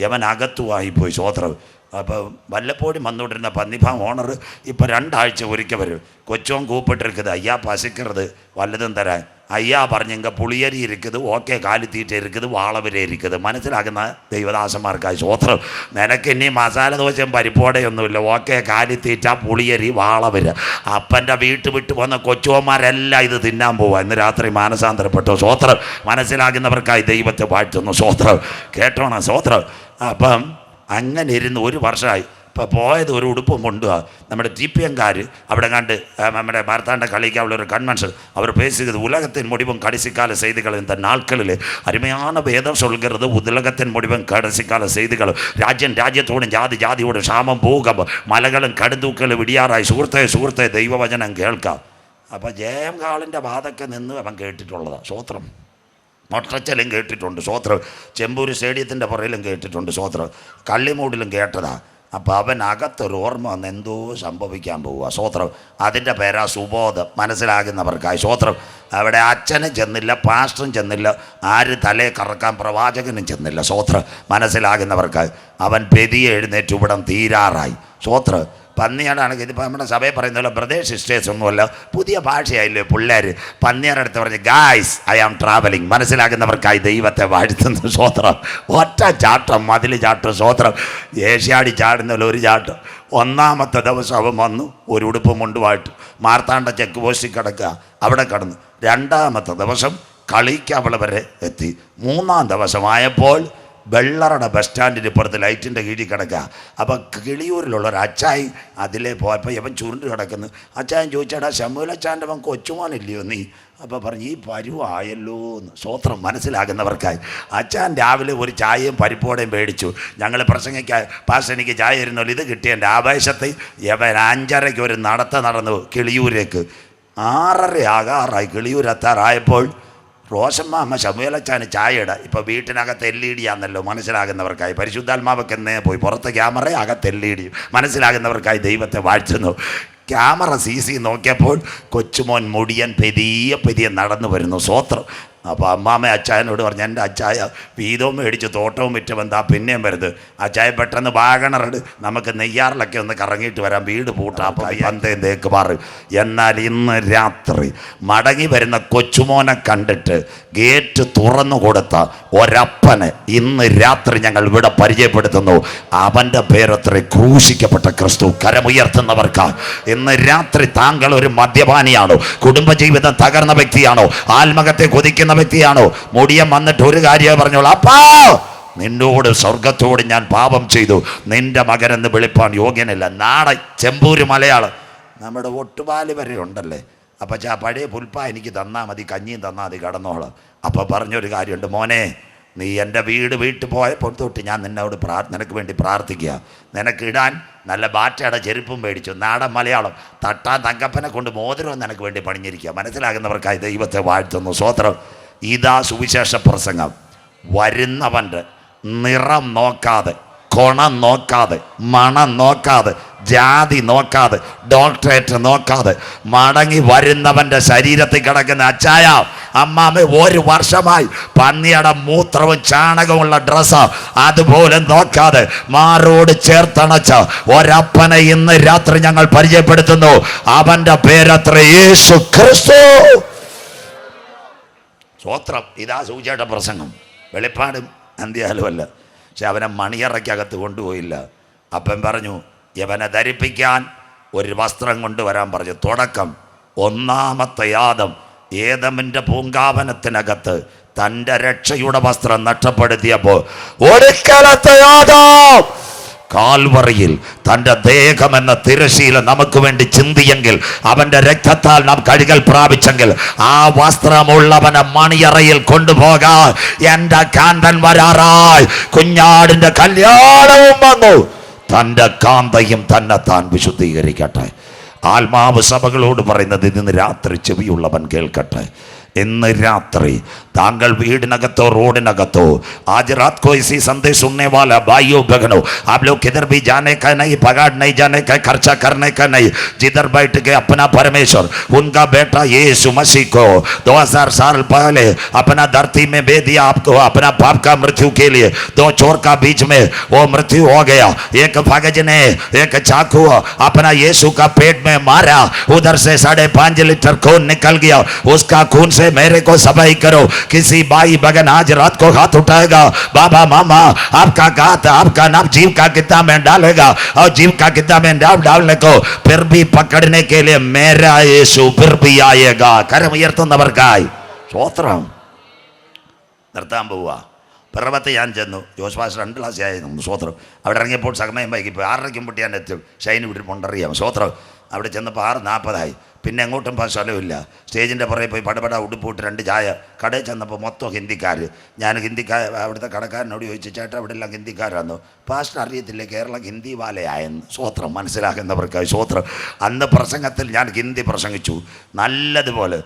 യവൻ അകത്തുമായിപ്പോയി സ്വോത്രം. അപ്പോൾ വല്ലപ്പോഴും വന്നുകൊണ്ടിരുന്ന പന്നിഫാം ഓണർ ഇപ്പോൾ 2 ആഴ്ച ഒരിക്കൽ വരും. കൊച്ചോൻ കൂപ്പിട്ടിരിക്കുന്നത്, അയ്യാ പസിക്കരുത് വല്ലതും തരാൻ. ஐயா പറഞ്ഞെങ്ക പുളിയരി ഇരിക്കുന്നത്, ഓക്കെ കാലിത്തീറ്റ ഇരിക്കുന്നത്, വാളവരെ ഇരിക്കുന്നത്. മനസ്സിലാക്കുന്ന ദൈവദാസന്മാർക്കായി സ്വോത്രം. നിനക്ക് ഇനി മസാല ദോശയും പരിപ്പോടെയൊന്നുമില്ല, ഓക്കെ കാലിത്തീറ്റ, പുളിയരി, വാളവര്. അപ്പൻ്റെ വീട്ട് വിട്ട് വന്ന കൊച്ചുവന്മാരെല്ലാം ഇത് തിന്നാൻ പോവുക. ഇന്ന് രാത്രി മാനസാന്തരപ്പെട്ടു സ്വോത്രം. മനസ്സിലാകുന്നവർക്കായി ദൈവത്തെ വാഴ്ത്തുന്നു സ്വോത്രം. കേട്ടോണം സ്വോത്രം. അപ്പം അങ്ങനെ ഇരുന്ന് 1 വർഷമായി. ഇപ്പോൾ പോയത് ഒരു ഉടുപ്പും കൊണ്ടുപോവാ. നമ്മുടെ TPM-കാർ അവിടെ കണ്ട് നമ്മുടെ മാർത്താണ്ട കളിക്കാനുള്ള ഒരു കൺവെൻഷൻ അവർ பேசுகிறது, உலகத்தின் முடிவும் கடைசி கால செய்திகள். இந்த நாட்களில் அருமையான வேதம் சொல்கிறது, உலகத்தின் முடிவும் கடைசி கால செய்திகள். രാജ്യത്തോടും ജാതിയോടും ക്ഷാമം, ഭൂകമ്പം, മലകളും കടുന്തൂക്കലും ഇടിയാറായി. സുഹൃത്തെ ദൈവവചനം കേൾക്കാം. അപ്പോൾ ജയം കാളിൻ്റെ വാതൊക്കെ നിന്ന് അവൻ കേട്ടിട്ടുള്ളതാണ് സ്വോത്രം. മൊട്ടച്ചലും കേട്ടിട്ടുണ്ട് സ്വോത്രം. ചെമ്പൂർ സ്റ്റേഡിയത്തിൻ്റെ പുറയിലും കേട്ടിട്ടുണ്ട് സ്വോത്രം. കള്ളിമൂടിലും കേട്ടതാണ്. അപ്പോൾ അവൻ അകത്തൊരു ഓർമ്മ വന്ന് എന്തോ സംഭവിക്കാൻ പോവുക സ്വോത്രം. അതിൻ്റെ പേരാ സുബോധം. മനസ്സിലാകുന്നവർക്കായി സ്വോത്രം. അവിടെ അച്ഛനും ചെന്നില്ല, പാസ്റ്ററും ചെന്നില്ല, ആര് തലയെ കറക്കാൻ പ്രവാചകനും ചെന്നില്ല സ്വോത്രം. മനസ്സിലാകുന്നവർക്കായി അവൻ പെതിയെ എഴുന്നേറ്റ് ഇവിടം തീരാറായി സ്വോത്രം. പന്നിയാടാണെങ്കിൽ ഇതിപ്പോൾ നമ്മുടെ സഭയിൽ പറയുന്നല്ലോ ബ്രദേഴ്സ് സിസ്റ്റേഴ്സ് ഒന്നുമല്ല, പുതിയ ഭാഷയായില്ലേ പിള്ളേർ. പന്നിയുടെ അടുത്ത് പറഞ്ഞ് ഗായ്സ് ഐ ആം ട്രാവലിംഗ്. മനസ്സിലാകുന്നവർക്കായി ദൈവത്തെ വാഴ്ത്തുന്നു സ്വോത്രം. ഒറ്റ ചാട്ടം, മതിൽ ചാട്ടം സ്വോത്രം. ഏഷ്യാടി ചാടുന്നല്ലോ ഒരു ചാട്ടം. 1-ാമത്തെ ദിവസം അവൻ വന്നു ഒരു ഉടുപ്പ് മുണ്ടുമായിട്ട് മാർത്താണ്ട ചെക്ക് പോസ്റ്റിൽ കിടക്കുക, അവിടെ കിടന്നു. 2-ാമത്തെ ദിവസം കളിക്കാവള വരെ എത്തി. 3-ാം ദിവസമായപ്പോൾ വെള്ളറട ബസ് സ്റ്റാൻഡിന് പുറത്ത് ലൈറ്റിൻ്റെ കീഴിൽ കിടക്കുക. അപ്പോൾ കിളിയൂരിലുള്ള ഒരു അച്ചായി അതിലേ പോയപ്പോൾ ഇവൻ ചുരുണ്ട് കിടക്കുന്നു. അച്ചായൻ ചോദിച്ചാടാ ശമൂലച്ചാൻ്റെ അവൻ കൊച്ചുമോനില്ലയോ നീ? അപ്പോൾ പറഞ്ഞു ഈ പരുവായല്ലോ എന്ന് സ്വോത്രം. മനസ്സിലാകുന്നവർക്കായി അച്ചാൻ രാവിലെ ഒരു ചായയും പരിപ്പോടെയും മേടിച്ചു. ഞങ്ങൾ പ്രസംഗിക്കാൻ പാസ് എനിക്ക് ചായ തരുന്നല്ലോ. ഇത് കിട്ടിയ എൻ്റെ ആവേശത്തിൽ ഇവൻ 5:30 ഒരു നടന്നു കിളിയൂരേക്ക്. 6:30 ആകാറായി. കിളിയൂരെത്താറായപ്പോൾ റോഷമ്മ ശമുവേലച്ചാന് ചായ ഇടാം. ഇപ്പോൾ വീട്ടിനകത്ത് LED ആണല്ലോ. മനസ്സിലാകുന്നവർക്കായി പരിശുദ്ധാത്മാവൊക്കെ എന്നേ പോയി. പുറത്ത് ക്യാമറ, അകത്ത് LED. മനസ്സിലാകുന്നവർക്കായി ദൈവത്തെ വാഴ്ത്തുന്നു. ക്യാമറ CC നോക്കിയപ്പോൾ കൊച്ചുമോൻ മുടിയൻ പെതിയെ നടന്നു വരുന്നു സ്വോത്രം. അപ്പോൾ അമ്മാമ്മ അച്ചായനോട് പറഞ്ഞു, എൻ്റെ അച്ചായ വീതവും മേടിച്ച് തോട്ടവും വിറ്റ് വന്നാ പിന്നെയും വരുന്നത്. അച്ചായ പെട്ടെന്ന് വാഗണറുണ്ട്, നമുക്ക് നെയ്യാറിലൊക്കെ ഒന്ന് കറങ്ങിയിട്ട് വരാം, വീട് പൂട്ടാം. അപ്പോൾ എന്തേം തേക്ക് മാറി. എന്നാൽ ഇന്ന് രാത്രി മടങ്ങി വരുന്ന കൊച്ചുമോനെ കണ്ടിട്ട് ഗേറ്റ് തുറന്നു കൊടുത്ത ഒരപ്പനെ ഇന്ന് രാത്രി ഞങ്ങൾ ഇവിടെ പരിചയപ്പെടുത്തുന്നു. അവൻ്റെ പേരത്ര ക്രൂശിക്കപ്പെട്ട ക്രിസ്തു. കരമുയർത്തുന്നവർക്ക് ഇന്ന് രാത്രി താങ്കൾ ഒരു മദ്യപാനിയാണോ? കുടുംബജീവിതം തകർന്ന വ്യക്തിയാണോ? ആത്മഹത്യ കൊതിക്കുന്ന വ്യക്തിയാണോ? മുടിയൻ വന്നിട്ട് ഒരു കാര്യം പറഞ്ഞോളൂ, അപ്പാ നിന്നോട് സ്വർഗത്തോട് ഞാൻ പാപം ചെയ്തു, നിന്റെ മകനെന്ന് വിളിപ്പാൻ യോഗ്യനല്ല. നാളെ ചെമ്പൂര് മലയാളം നമ്മുടെ ഒട്ടുപാല് വരെ ഉണ്ടല്ലേ. അപ്പം പഴയ പുൽപ്പ എനിക്ക് തന്നാൽ മതി, കഞ്ഞിയും തന്നാൽ മതി, കടന്നോളാം. അപ്പം പറഞ്ഞൊരു കാര്യമുണ്ട്, മോനെ നീ എൻ്റെ വീട്ടിൽ പോയപ്പോൾ തൊട്ട് ഞാൻ നിന്നോട് നിനക്ക് വേണ്ടി പ്രാർത്ഥിക്കുക. നിനക്കിടാൻ നല്ല ബാറ്റയുടെ ചെരുപ്പും മേടിച്ചു. നാടൻ മലയാളം തട്ടാൻ തങ്കപ്പനെ കൊണ്ട് മോതിരം നിനക്ക് വേണ്ടി പണിഞ്ഞിരിക്കുക. മനസ്സിലാകുന്നവർക്കായി ദൈവത്തെ വാഴ്ത്തുന്നു സ്വോത്രം. ഇതാ സുവിശേഷ പ്രസംഗം. വരുന്നവൻ്റെ നിറം നോക്കാതെ, കൊണം നോക്കാതെ, മണം നോക്കാതെ, ജാതി നോക്കാതെ, ഡോക്ടറേറ്റ് നോക്കാതെ മടങ്ങി വരുന്നവൻ്റെ ശരീരത്തിൽ കിടക്കുന്ന അച്ചായ അമ്മാമ്മ 1 വർഷമായി പന്നിയുടെ മൂത്രവും ചാണകമുള്ള ഡ്രസ്സ് അതുപോലെ നോക്കാതെ മാറോട് ചേർത്തണച്ച ഒരപ്പനെ ഇന്ന് രാത്രി ഞങ്ങൾ പരിചയപ്പെടുത്തുന്നു. അവൻ്റെ പേരത്ര യേശു ക്രിസ്തു. സ്വോത്രം. ഇതാ സൂചിയുടെ പ്രസംഗം. വെളിപ്പാടും അന്ത്യാലും അല്ല. പക്ഷെ അവനെ മണിയറയ്ക്കകത്ത് കൊണ്ടുപോയില്ല. അപ്പം പറഞ്ഞു, ഇവനെ ധരിപ്പിക്കാൻ ഒരു വസ്ത്രം കൊണ്ടുവരാൻ പറഞ്ഞു. തുടക്കം 1-ാമത്തെ ആദം ഏദമിൻ്റെ പൂങ്കാവനത്തിനകത്ത് തൻ്റെ രക്ഷയുടെ വസ്ത്രം നഷ്ടപ്പെടുത്തിയപ്പോൾ ഒരിക്കലത്തെ ആദം കാൽവറിയിൽ തൻ്റെ ദേഹമെന്ന തിരശീല നമുക്ക് വേണ്ടി ചിന്തിയെങ്കിൽ, അവൻ്റെ രക്തത്താൽ നാം കഴുകൽ പ്രാപിച്ചെങ്കിൽ, ആ വസ്ത്രമുള്ളവനെ മണിയറയിൽ കൊണ്ടുപോകാൻ എൻ്റെ കാന്തൻ വരാറായി. കുഞ്ഞാടിൻ്റെ കല്യാണവും വന്നു. തൻ്റെ കാന്തയും തന്നെ താൻ വിശുദ്ധീകരിക്കട്ടെ. ആത്മാവ് സഭകളോട് പറയുന്നത് ഇന്ന് രാത്രി ചെവിയുള്ളവൻ കേൾക്കട്ടെ. ഇന്ന് രാത്രി तांगल वीडनगतो रोडनगतो आज रात को इसी संदेश सुनने वाला भाइयों बहनों, आप लोग किधर भी जाने का नहीं, पगार नहीं जाने का, खर्चा करने का नहीं, जिधर बैठ के अपना परमेश्वर उनका बेटा यीशु मसीह को 2000 साल पहले अपना धरती में दे दिया आपको अपना पाप का मृत्यु के लिए। दो चोर का बीच में वो मृत्यु हो गया, एक भगज ने एक चाकू अपना यीशु का पेट में मारा, उधर से 5.5 लीटर खून निकल गया, उसका खून से मेरे को सफाई करो। किसी भाई बहन आज रात को हाथ उठाएगा, बाबा मामा आपका गात आपका नाम जीव का किताब में डालेगा और जीव का किताब में डालने को फिर भी पकड़ने के लिए मेरा यीशु फिर भी आएगा। കരമുയർത്തുന്നവർക്കായി സ്തോത്രം. നിർത്താൻ പോവുക. പിറവത്തെ ഞാൻ ചെന്നു, ജോസ് പാസ്റ്റർ 2 ക്ലാസ് ആയിരുന്നു. സ്തോത്രം. അവിടെ ഇറങ്ങിയപ്പോൾ സമയം വൈകിപ്പോൾ 6:30 പൊട്ടി ഞാൻ എത്തും. ഷൈന് വിട്ടിട്ടുണ്ടറിയാം. സ്തോത്രം. അവിടെ ചെന്നപ്പോൾ 6:40 പിന്നെ എങ്ങോട്ടും സ്ഥലമില്ല. സ്റ്റേജിൻ്റെ പുറകെ പോയി പടപട ഉടുപ്പിട്ട് 2 ചായ. കടയിൽ ചെന്നപ്പോൾ മൊത്തം ഹിന്ദിക്കാർ. ഞാൻ അവിടുത്തെ കടക്കാരനോട് ചോദിച്ചു, ചേട്ടാ ഇവിടെ എല്ലാം ഹിന്ദിക്കാരാണെന്നു. പാസ്റ്റർ അറിയത്തില്ലേ കേരളം ഹിന്ദി വാലയായെന്ന്. സ്വോത്രം. മനസ്സിലാക്കുന്നവർക്കായി സ്വോത്രം. അന്ന് പ്രസംഗത്തിൽ ഞാൻ ഹിന്ദി പ്രസംഗിച്ചു നല്ലതുപോലെ.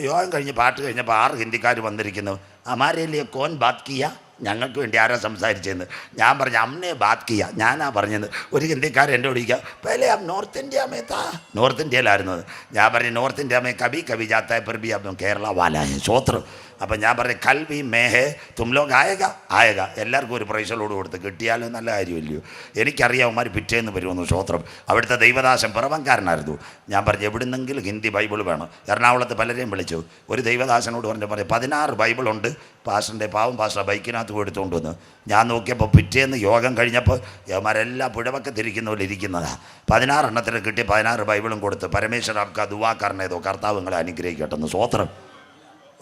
യോഗം കഴിഞ്ഞ് പാട്ട് കഴിഞ്ഞപ്പോൾ 6 ഹിന്ദിക്കാർ വന്നിരിക്കുന്നു. ഹമാരെ ലിയെ കോൻ ബാത് കിയ, ഞങ്ങൾക്ക് വേണ്ടി ആരാ സംസാരിച്ചതെന്ന്. ഞാൻ പറഞ്ഞു അമ്മനെ ബാത് കിയ, ഞാനാ പറഞ്ഞത്. ഒരു ഹിന്ദിക്കാരൻ എൻ്റെ ഓടിക്കുക, പഹലെ അബ് നോർത്ത് ഇന്ത്യ മേ താ, നോർത്ത് ഇന്ത്യയിലായിരുന്നു. ഞാൻ പറഞ്ഞു നോർത്ത് ഇന്ത്യ മേ കബി കബി ജാത്ത ഹൈ ഫിർ ഭി അബ് കേരള വാലാ ഹൈ. സ്വോത്രം. അപ്പം ഞാൻ പറഞ്ഞു കൽ ഭി മേ ഹേ തും ലോഗ് ആയേഗ. എല്ലാവർക്കും ഒരു പ്രൈസലോട് കൊടുത്ത് കിട്ടിയാലും നല്ല കാര്യമില്ലയോ. എനിക്കറിയാം അവന്മാർ പിറ്റേന്ന് വരുമെന്ന്. സ്വോത്രം. അവിടുത്തെ ദൈവദാസൻ പിറവൻകാരനായിരുന്നു. ഞാൻ പറഞ്ഞു എവിടുന്നെങ്കിലും ഹിന്ദി ബൈബിൾ വേണം. എറണാകുളത്ത് പലരെയും വിളിച്ചു. ഒരു ദൈവദാസനോട് പറഞ്ഞു 16 ബൈബിളുണ്ട് പാസ്റ്ററിൻ്റെ. പാവം പാസ്റ്റർ ബൈക്കിനകത്ത് എടുത്തുകൊണ്ട് വന്ന്. ഞാൻ നോക്കിയപ്പോൾ പിറ്റേന്ന് യോഗം കഴിഞ്ഞപ്പോൾ അവന്മാരെല്ലാം പുഴവക്കത്തിരിക്കുന്ന പോലെ ഇരിക്കുന്നതാണ്. 16 എണ്ണത്തിന് കിട്ടി 16 ബൈബിളും കൊടുത്ത് പരമേശ്വർ ആപ്ക ദുവാക്കാരനേതോ കർത്താവുങ്ങളെ അനുഗ്രഹിക്കട്ടെന്ന്. സ്വോത്രം.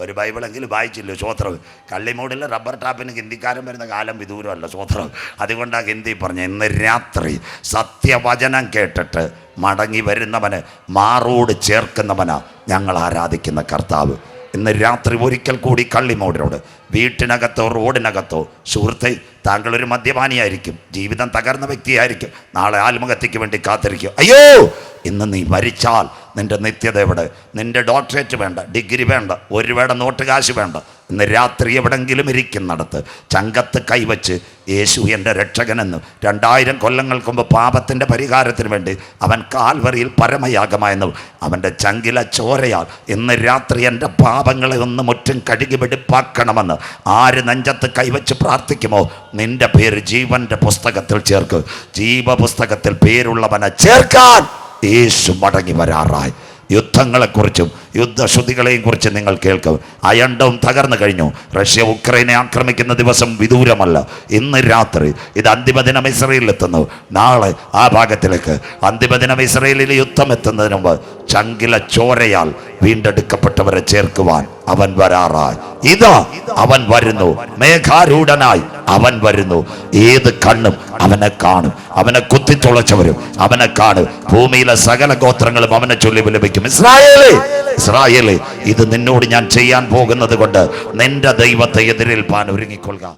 ഒരു ബൈബിളെങ്കിലും വായിച്ചില്ലോ. സ്വോത്രം. കള്ളിമൂടിൽ റബ്ബർ ടാപ്പിന് ഹിന്ദിക്കാരൻ വരുന്ന കാലം വിദൂരമല്ല. സ്വോത്രം. അതുകൊണ്ടാണ് ഹിന്ദി പറഞ്ഞത്. ഇന്ന് രാത്രി സത്യവചനം കേട്ടിട്ട് മടങ്ങി വരുന്നവന് മാറോട് ചേർക്കുന്നവനാ ഞങ്ങൾ ആരാധിക്കുന്ന കർത്താവ്. ഇന്ന് രാത്രി ഒരിക്കൽ കൂടി കള്ളിമൂടിനോട്, വീട്ടിനകത്തോ റോഡിനകത്തോ, സുഹൃത്തെ താങ്കളൊരു മദ്യപാനിയായിരിക്കും, ജീവിതം തകർന്ന വ്യക്തിയായിരിക്കും, നാളെ ആത്മഹത്യക്ക് വേണ്ടി കാത്തിരിക്കും. അയ്യോ ഇന്ന് നീ മരിച്ചാൽ നിൻ്റെ നിത്യത എവിടെ? നിൻ്റെ ഡോക്ടറേറ്റ് വേണ്ട, ഡിഗ്രി വേണ്ട, ഒരു രൂപയുടെ നോട്ട് കാശ് വേണ്ട. ഇന്ന് രാത്രി എവിടെങ്കിലും ഇരിക്കുന്നിടത്ത് ചങ്കത്ത് കൈവച്ച് യേശു എൻ്റെ രക്ഷകനെന്ന് 2000 കൊല്ലങ്ങൾക്ക് മുമ്പ് പാപത്തിൻ്റെ പരിഹാരത്തിന് വേണ്ടി അവൻ കാൽവറിയിൽ പരമയാഗമായെന്നും അവൻ്റെ ചങ്കില ചോരയാൽ ഇന്ന് രാത്രി എൻ്റെ പാപങ്ങളെ ഒന്ന് മുറ്റും കഴുകി വെടിപ്പാക്കണമെന്ന് ആര് നെഞ്ചത്ത് കൈവച്ച് പ്രാർത്ഥിക്കുമോ നിൻ്റെ പേര് ജീവൻ്റെ പുസ്തകത്തിൽ ചേർക്ക്. ജീവപുസ്തകത്തിൽ പേരുള്ളവനെ ചേർക്കാൻ യേശു മടങ്ങി വരാറായി. യുദ്ധങ്ങളെക്കുറിച്ചും യുദ്ധശ്രുതികളെയും കുറിച്ച് നിങ്ങൾ കേൾക്കും. അയണ്ടവും തകർന്നു കഴിഞ്ഞു. റഷ്യ ഉക്രൈനെ ആക്രമിക്കുന്ന ദിവസം വിദൂരമല്ല. ഇന്ന് രാത്രി ഇത് അന്തിമദിനം ഇസ്രയേലിലെത്തുന്നു. നാളെ ആ ഭാഗത്തിലേക്ക് അന്തിമദിനം ഇസ്രയേലിൽ യുദ്ധം എത്തുന്നതിന് മുമ്പ് ചങ്കില ചോരയാൽ വീണ്ടെടുക്കപ്പെട്ടവരെ ചേർക്കുവാൻ അവൻ വരാറായി. ഇതാ അവൻ വരുന്നു, മേഘാരൂഢനായി അവൻ വരുന്നു. ഏത് കണ്ണും അവനെ കാണും. അവനെ കുത്തിത്തുളച്ചവരും അവനെ കാണും. ഭൂമിയിലെ സകല ഗോത്രങ്ങളും അവനെ ചൊല്ലി വിലപിക്കും. ഇസ്രായേലേ, ഇസ്രായേലേ, ഇത് നിന്നോട് ഞാൻ ചെയ്യാൻ പോകുന്നത് കൊണ്ട് നിന്റെ ദൈവത്തെ എതിരേൽപ്പാൻ ഒരുങ്ങിക്കൊള്ളുക.